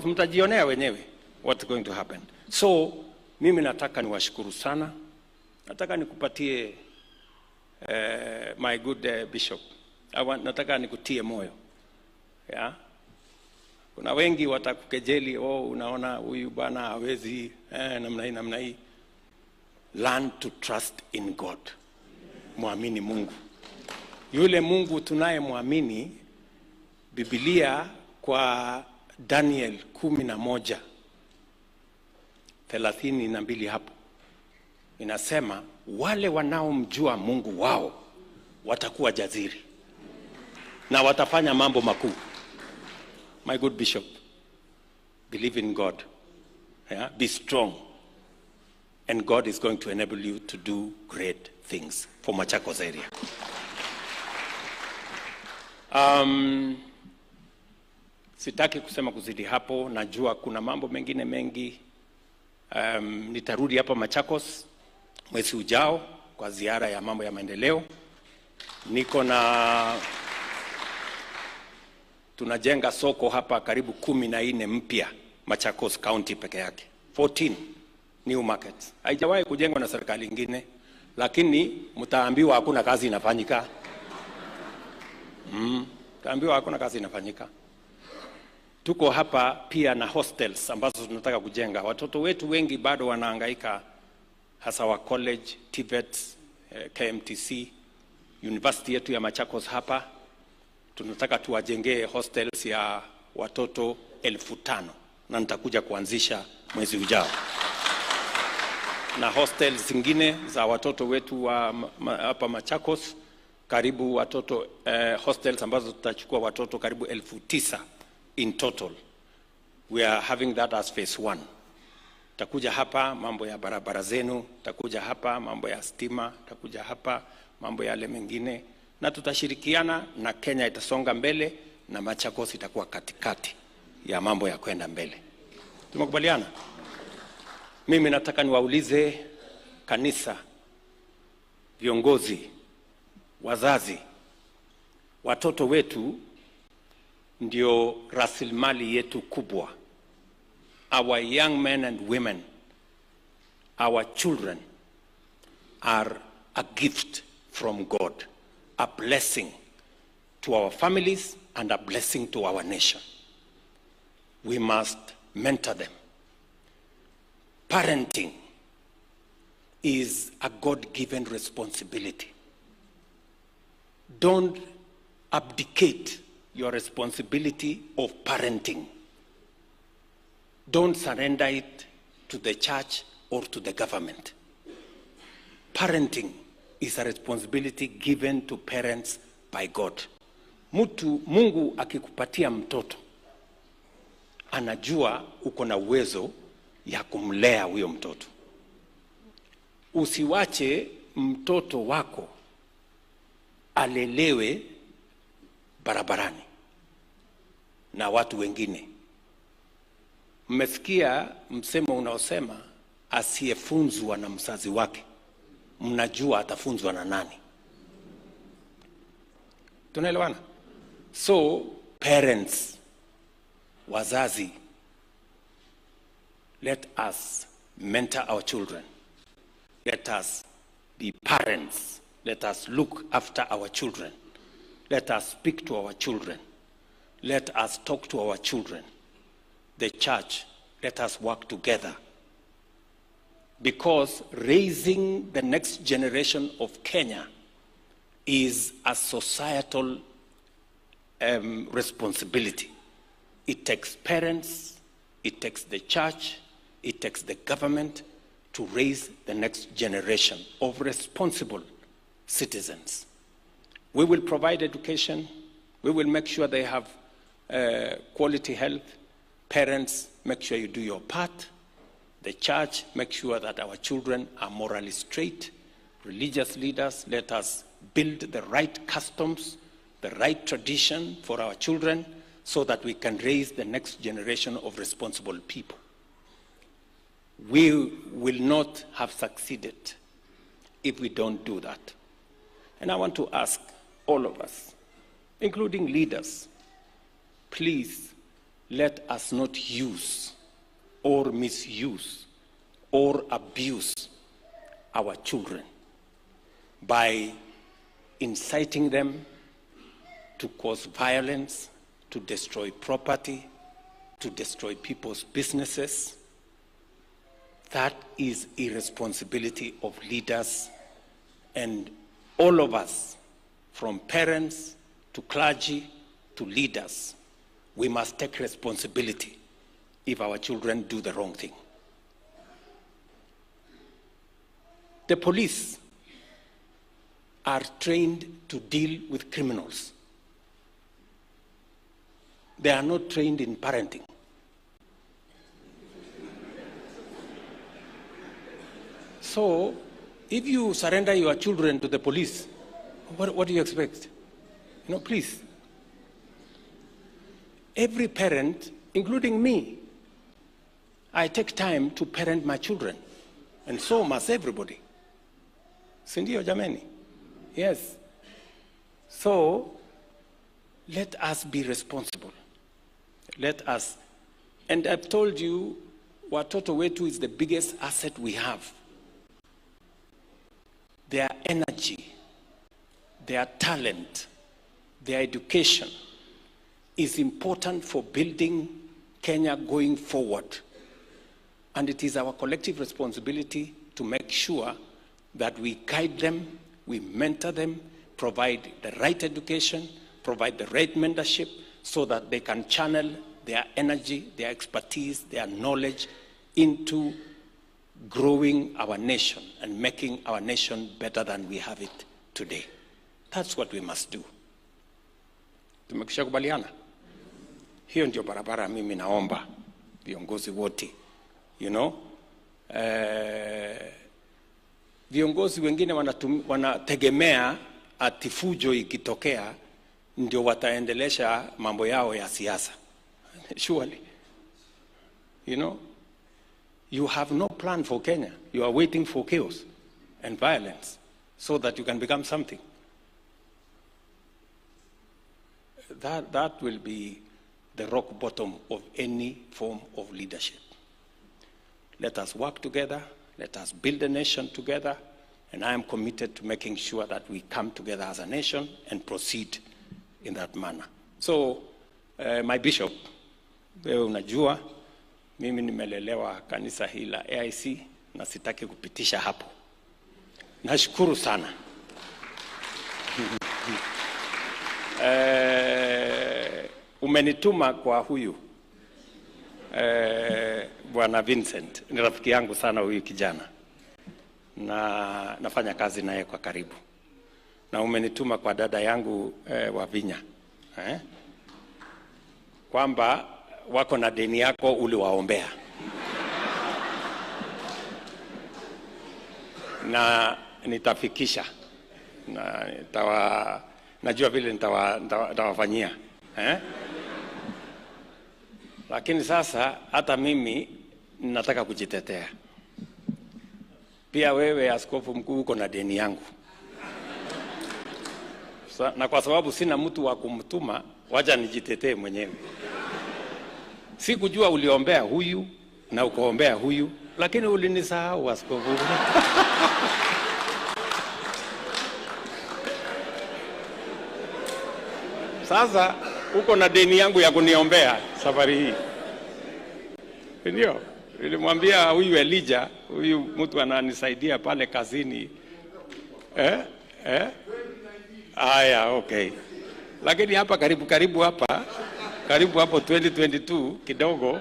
Mtajionea wenyewe what's going to happen. So mimi nataka niwashukuru sana. Nataka nikupatie my good bishop. Nataka nikutie moyo. Yeah? Kuna wengi watakukejeli, unaona huyu bwana hawezi namna hii. Learn to trust in God. Muamini Mungu. Yule Mungu tunayemwamini, Biblia kwa Daniel 11:32 hapo inasema wale wanaomjua Mungu wao watakuwa jaziri na watafanya mambo makuu. My good bishop, believe in God. Yeah? Be strong. And God is going to enable you to do great things for Machakos area. Sitaki kusema kuzidi hapo. Najua kuna mambo mengine mengi. Nitarudi hapa Machakos mwezi ujao kwa ziara ya mambo ya maendeleo. Tunajenga soko hapa karibu 14 mpya Machakos County peke yake. 14 new markets. Haijawahi kujengwa na serikali nyingine, lakini mtaambiwa hakuna kazi inafanyika. Mtaambiwa hakuna kazi inafanyika. Tuko hapa pia na hostels ambazo tunataka kujenga. Watoto wetu wengi bado wanahangaika, hasa wa college, TVET, KMTC, university yetu ya Machakos hapa. Tunataka tuwajengee hostels ya watoto 5,000 na nitakuja kuanzisha mwezi ujao. Na hostels zingine za watoto wetu hapa Machakos, karibu watoto hostels ambazo tutachukua watoto karibu 9,000 in total. We are having that as phase 1. Takuja hapa mambo ya barabara zenu, takuja hapa mambo ya stima, takuja hapa mambo yale mengine, na tutashirikiana na Kenya itasonga mbele na Machakos itakuwa katikati ya mambo ya kwenda mbele. Tumekubaliana? Mimi nataka niwaulize kanisa, viongozi, wazazi, watoto wetu ndio rasilimali yetu kubwa. Our young men and women, our children are a gift from God, a blessing to our families and a blessing to our nation. We must mentor them, parenting is a God-given responsibility. Don't abdicate your responsibility of parenting. Don't surrender it to the church or to the government. Parenting is a responsibility given to parents by God. Mungu akikupatia mtoto, anajua uko na uwezo ya kumlea huyo mtoto. Usiwache mtoto wako alelewe barabarani na watu wengine. Mmesikia msemo unaosema asiyefunzwa na mzazi wake, mnajua atafunzwa na nani? Tunaelewana? So parents, wazazi, let us mentor our children. Let us be parents. Let us look after our children. Let us speak to our children. Let us talk to our children. The church, let us work together. Because raising the next generation of Kenya is a societal responsibility. It takes parents, it takes the church, it takes the government to raise the next generation of responsible citizens. We will provide education. We will make sure they have quality health. Parents, make sure you do your part. The church, make sure that our children are morally straight. Religious leaders, let us build the right customs, the right tradition for our children so that we can raise the next generation of responsible people. We will not have succeeded if we don't do that. And I want to ask all of us, including leaders, please let us not use or misuse or abuse our children by inciting them to cause violence, to destroy property, to destroy people's businesses. That is irresponsibility of leaders, and all of us, from parents to clergy to leaders, we must take responsibility if our children do the wrong thing. The police are trained to deal with criminals. They are not trained in parenting. So, if you surrender your children to the police, what do you expect? You know, please. Every parent, including me, I take time to parent my children, and so must everybody. Sindio jameni? Yes. So, let us be responsible. Let us. And I've told you, watoto wetu is the biggest asset we have. Their energy, their talent, their education is important for building Kenya going forward. And it is our collective responsibility to make sure that we guide them, we mentor them, provide the right education, provide the right mentorship so that they can channel their energy, their expertise, their knowledge into growing our nation and making our nation better than we have it today. That's what we must do. Tumekisha kubaliana? Hiyo ndio barabara mimi naomba viongozi wote. You know? Viongozi wengine wanategemea ati fujo ikitokea ndio wataendelesha mambo yao ya siasa. Surely. You know? You have no plan for Kenya. You are waiting for chaos and violence so that you can become something. That will be the rock bottom of any form of leadership. Let us work together. Let us build a nation together. And I am committed to making sure that we come together as a nation and proceed in that manner. So, my bishop, wewe unajua, Mimi nimelelewa kanisa hili la AIC na sitaki kupitisha hapo. Nashukuru sana. Umenituma kwa huyu Bwana Vincent, ni rafiki yangu sana huyu kijana, na nafanya kazi naye kwa karibu. Na umenituma kwa dada yangu Wavinya, kwamba wako na deni yako uliwaombea, na nitafikisha, na najua vile nitawafanyia. Lakini sasa hata mimi nataka kujitetea. Pia wewe askofu mkuu uko na deni yangu. Na kwa sababu sina mtu wa kumtuma, wacha nijitetee mwenyewe. Sikujua uliombea huyu na ukoombea huyu, lakini ulinisahau askofu. Sasa uko na deni yangu ya kuniombea safari hii. Ndio, nilimwambia huyu Elijah, huyu mtu ananisaidia pale kazini. Aya, okay. Lakini hapa karibu hapo 2022 kidogo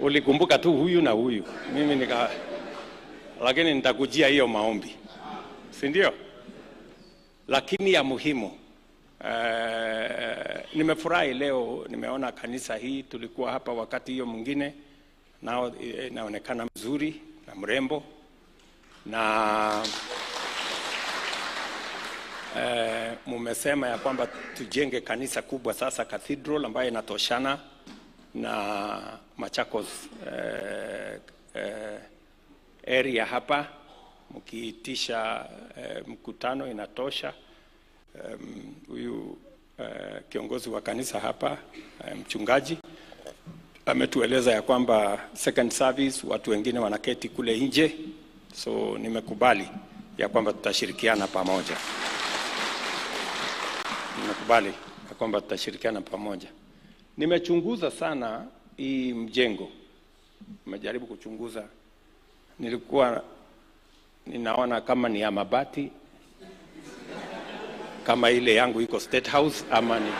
ulikumbuka tu huyu na huyu. Mimi lakini nitakujia hiyo maombi. Si ndio? Lakini ya muhimu, nimefurahi leo nimeona kanisa hii. Tulikuwa hapa wakati hiyo mwingine, nao inaonekana mzuri na mrembo, na mumesema ya kwamba tujenge kanisa kubwa sasa, cathedral ambayo inatoshana na Machakos area hapa. Mkiitisha mkutano inatosha. Huyu kiongozi wa kanisa hapa, mchungaji, ametueleza ya kwamba second service watu wengine wanaketi kule nje, so nimekubali ya kwamba tutashirikiana pamoja. Nimechunguza sana hii mjengo. Nimejaribu kuchunguza. Nilikuwa ninaona kama ni ya mabati, kama ile yangu iko State House ama ni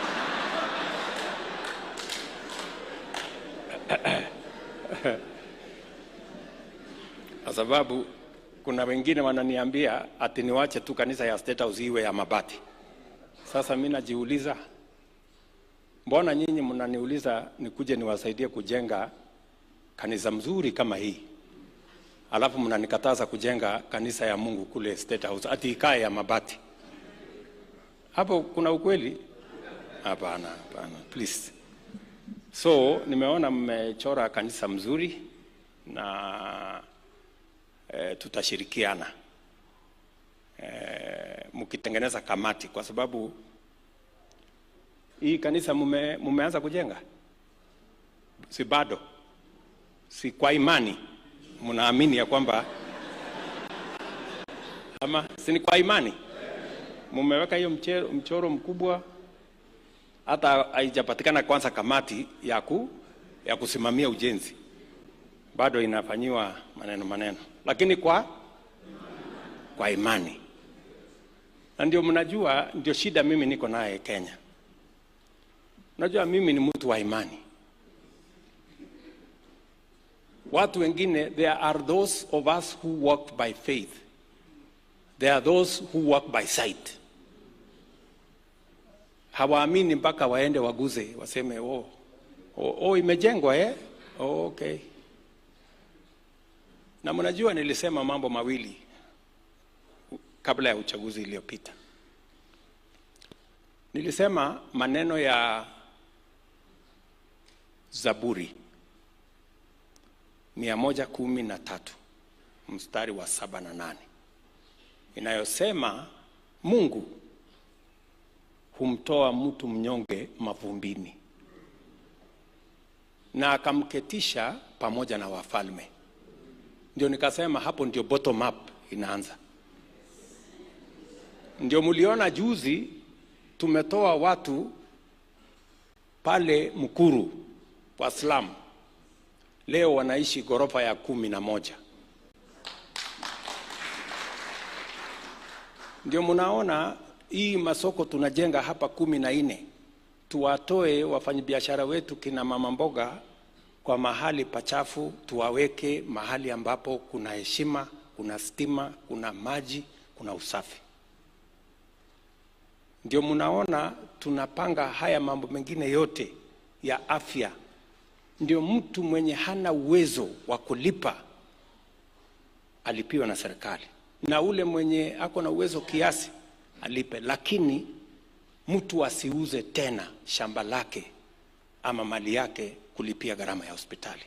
kwa sababu kuna wengine wananiambia ati niwache tu kanisa ya State House iwe ya mabati. Sasa mimi najiuliza, mbona nyinyi mnaniuliza nikuje niwasaidie kujenga kanisa mzuri kama hii, alafu mnanikataza kujenga kanisa ya Mungu kule State House ati ikae ya mabati? Hapo kuna ukweli? Hapana, please. So nimeona mmechora kanisa mzuri na tutashirikiana mkitengeneza kamati, kwa sababu hii kanisa mumeanza kujenga, si bado? Si kwa imani mnaamini ya kwamba, ama si kwa imani mumeweka hiyo mchoro mkubwa, hata haijapatikana kwanza kamati ya kusimamia ujenzi, bado inafanyiwa maneno, lakini kwa imani. Na ndio mnajua, ndio shida mimi niko naye Kenya. Unajua mimi ni mtu wa imani. Watu wengine, there are those of us who walk by faith. There are those who walk by sight. Hawaamini mpaka waende waguze, waseme imejengwa okay. Na mnajua nilisema mambo mawili kabla ya uchaguzi iliyopita. Nilisema maneno ya Zaburi 113 mstari wa 7 na 8 inayosema Mungu humtoa mtu mnyonge mavumbini na akamketisha pamoja na wafalme. Ndio nikasema hapo ndio bottom up inaanza. Ndio muliona juzi tumetoa watu pale Mkuru wa slum. leo wanaishi ghorofa ya 11. Ndio mnaona hii masoko tunajenga hapa 14, tuwatoe wafanyabiashara wetu kina mama mboga kwa mahali pachafu, tuwaweke mahali ambapo kuna heshima, kuna stima, kuna maji, kuna usafi. Ndio mnaona tunapanga haya mambo mengine yote ya afya. Ndio mtu mwenye hana uwezo wa kulipa alipiwa na serikali, na ule mwenye ako na uwezo kiasi alipe, lakini mtu asiuze tena shamba lake ama mali yake kulipia gharama ya hospitali.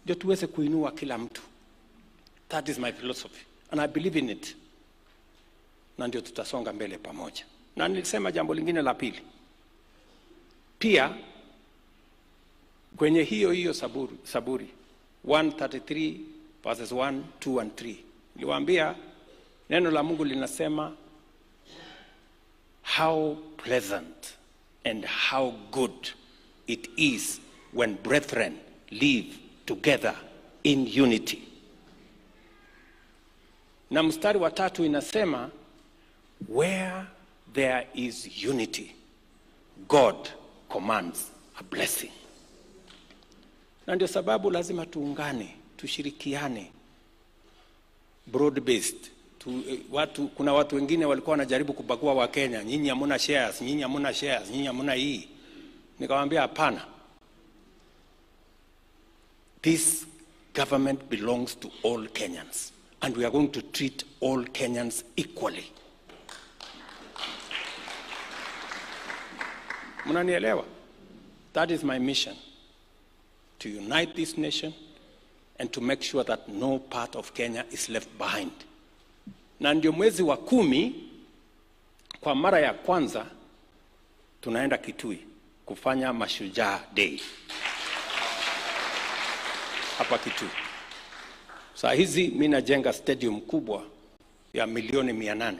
Ndio tuweze kuinua kila mtu. That is my philosophy and I believe in it. Na ndio tutasonga mbele pamoja. Na nilisema jambo lingine la pili. Pia kwenye hiyo Saburi 133 verses 1, 2 and 3. Niliwaambia neno la Mungu linasema how pleasant and how good it is when brethren live together in unity. Na mstari wa 3 inasema where there is unity, God commands a blessing. Na ndio sababu lazima tuungane, tushirikiane, broad based. Kuna watu wengine walikuwa wanajaribu kubagua wa Kenya, nyinyi hamuna shares, nyinyi hamuna shares, nyinyi hamuna hii. Nikamwambia hapana. This government belongs to all Kenyans and we are going to treat all Kenyans equally. Mnanielewa? That is my mission, to unite this nation and to make sure that no part of Kenya is left behind. Na ndio mwezi wa 10 kwa mara ya kwanza tunaenda Kitui kufanya Mashujaa Day hapa Kitui. Saa hizi mimi najenga stadium kubwa ya milioni 800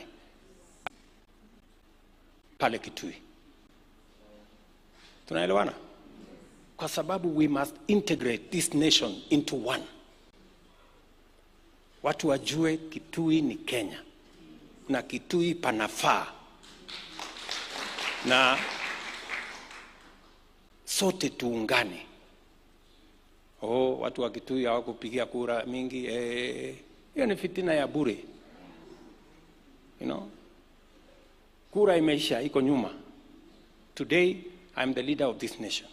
pale Kitui. Tunaelewana? Kwa sababu we must integrate this nation into one. Watu wajue Kitui ni Kenya na Kitui panafaa, na sote tuungane. Watu wa Kitui hawakupigia kura mingi, hiyo ni fitina ya bure. You know? Kura imeisha, iko nyuma. Today I'm the leader of this nation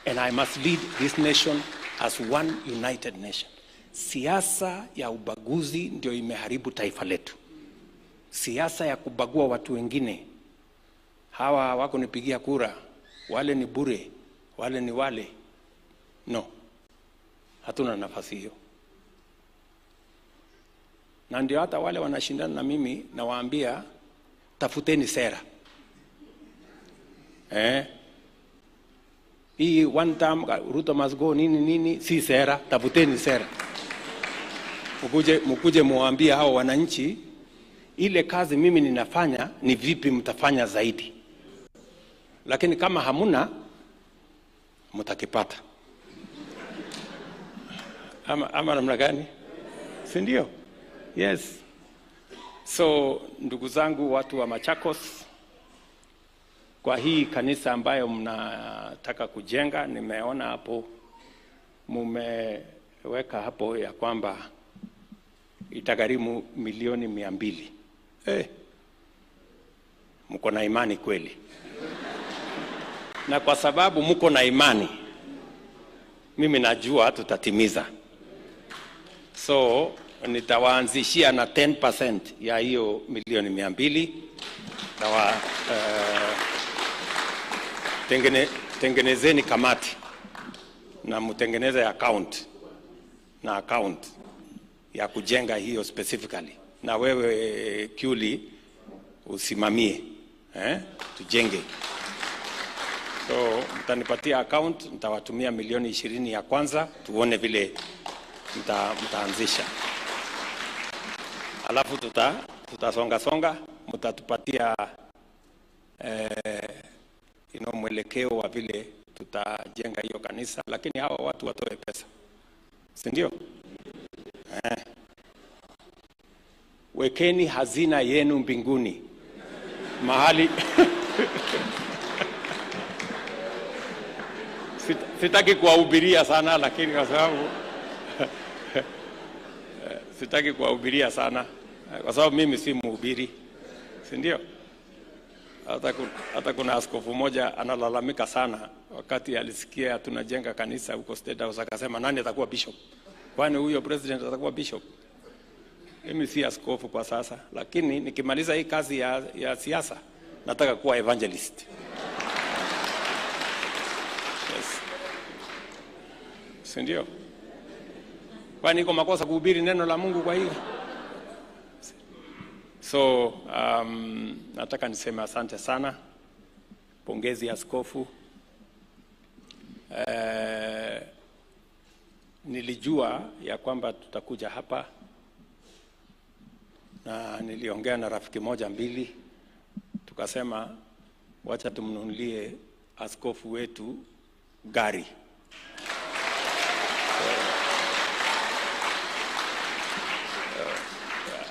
and I must lead this nation as one united nation. Siasa ya ubaguzi ndio imeharibu taifa letu. Siasa ya kubagua watu wengine, hawa wako nipigia kura, wale ni bure, wale ni wale. No, hatuna nafasi hiyo. Na ndio hata wale wanashindana na mimi nawaambia tafuteni sera. Hii one term Ruto must go nini si sera, tafuteni sera. Mkuje muambie hao wananchi ile kazi mimi ninafanya ni vipi mtafanya zaidi. Lakini kama hamuna mtakipata. Ama namna gani? Si ndio? Yes. So ndugu zangu watu wa Machakos, kwa hii kanisa ambayo mnataka kujenga, nimeona hapo mumeweka hapo ya kwamba itagharimu milioni 200. Mko na imani kweli? Na kwa sababu mko na imani, mimi najua tutatimiza. So nitawaanzishia na 10% ya hiyo milioni 200. Tengenezeni kamati na mtengeneze account ya kujenga hiyo specifically. Na wewe Kyuli usimamie, tujenge. So mtanipatia account, nitawatumia milioni 20 ya kwanza, tuone vile mtaanzisha. Alafu tutasonga, mtatupatia mwelekeo wa vile tutajenga hiyo kanisa, lakini hawa watu watoe pesa. si ndio? Wekeni hazina yenu mbinguni mahali sitaki kuwahubiria sana, lakini kwa sababu sitaki kuwahubiria sana kwa sababu mimi si mhubiri, si ndio? Hata kuna askofu moja analalamika sana wakati alisikia tunajenga kanisa huko State House, akasema nani atakuwa bishop? Kwani huyo president atakuwa bishop? Mimi si askofu kwa sasa, lakini nikimaliza hii kazi ya siasa nataka kuwa evangelist. Yes. Si ndio? Kwani iko makosa kuhubiri neno la Mungu kwa hiyo? So nataka niseme asante sana, pongezi askofu. Nilijua ya kwamba tutakuja hapa na niliongea na rafiki moja mbili, tukasema wacha tumnunulie askofu wetu gari.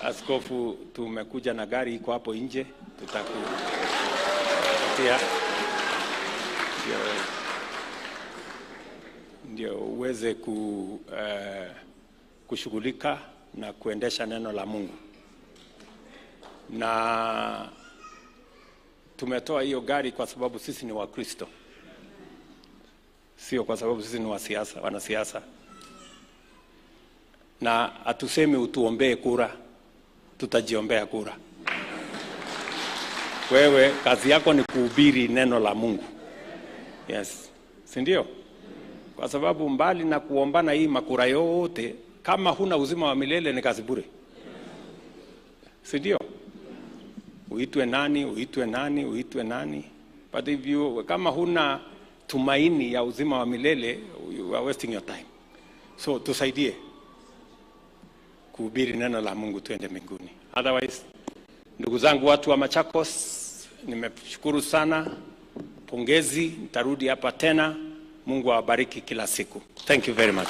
Askofu, tumekuja na gari iko hapo nje, tutakupatia ndio uweze kushughulika na kuendesha neno la Mungu. Na tumetoa hiyo gari kwa sababu sisi ni Wakristo, sio kwa sababu sisi ni wanasiasa. Na hatusemi utuombee kura, tutajiombea kura. Wewe kazi yako ni kuhubiri neno la Mungu. Yes, si ndio? Kwa sababu mbali na kuombana hii makura yote, kama huna uzima wa milele ni kazi bure. Si ndio? Uitwe nani. But if you, kama huna tumaini ya uzima wa milele, you are wasting your time. So tusaidie kuhubiri neno la Mungu, tuende mbinguni. Otherwise, ndugu zangu watu wa Machakos, nimeshukuru sana. Pongezi, nitarudi hapa tena. Mungu awabariki kila siku. Thank you very much.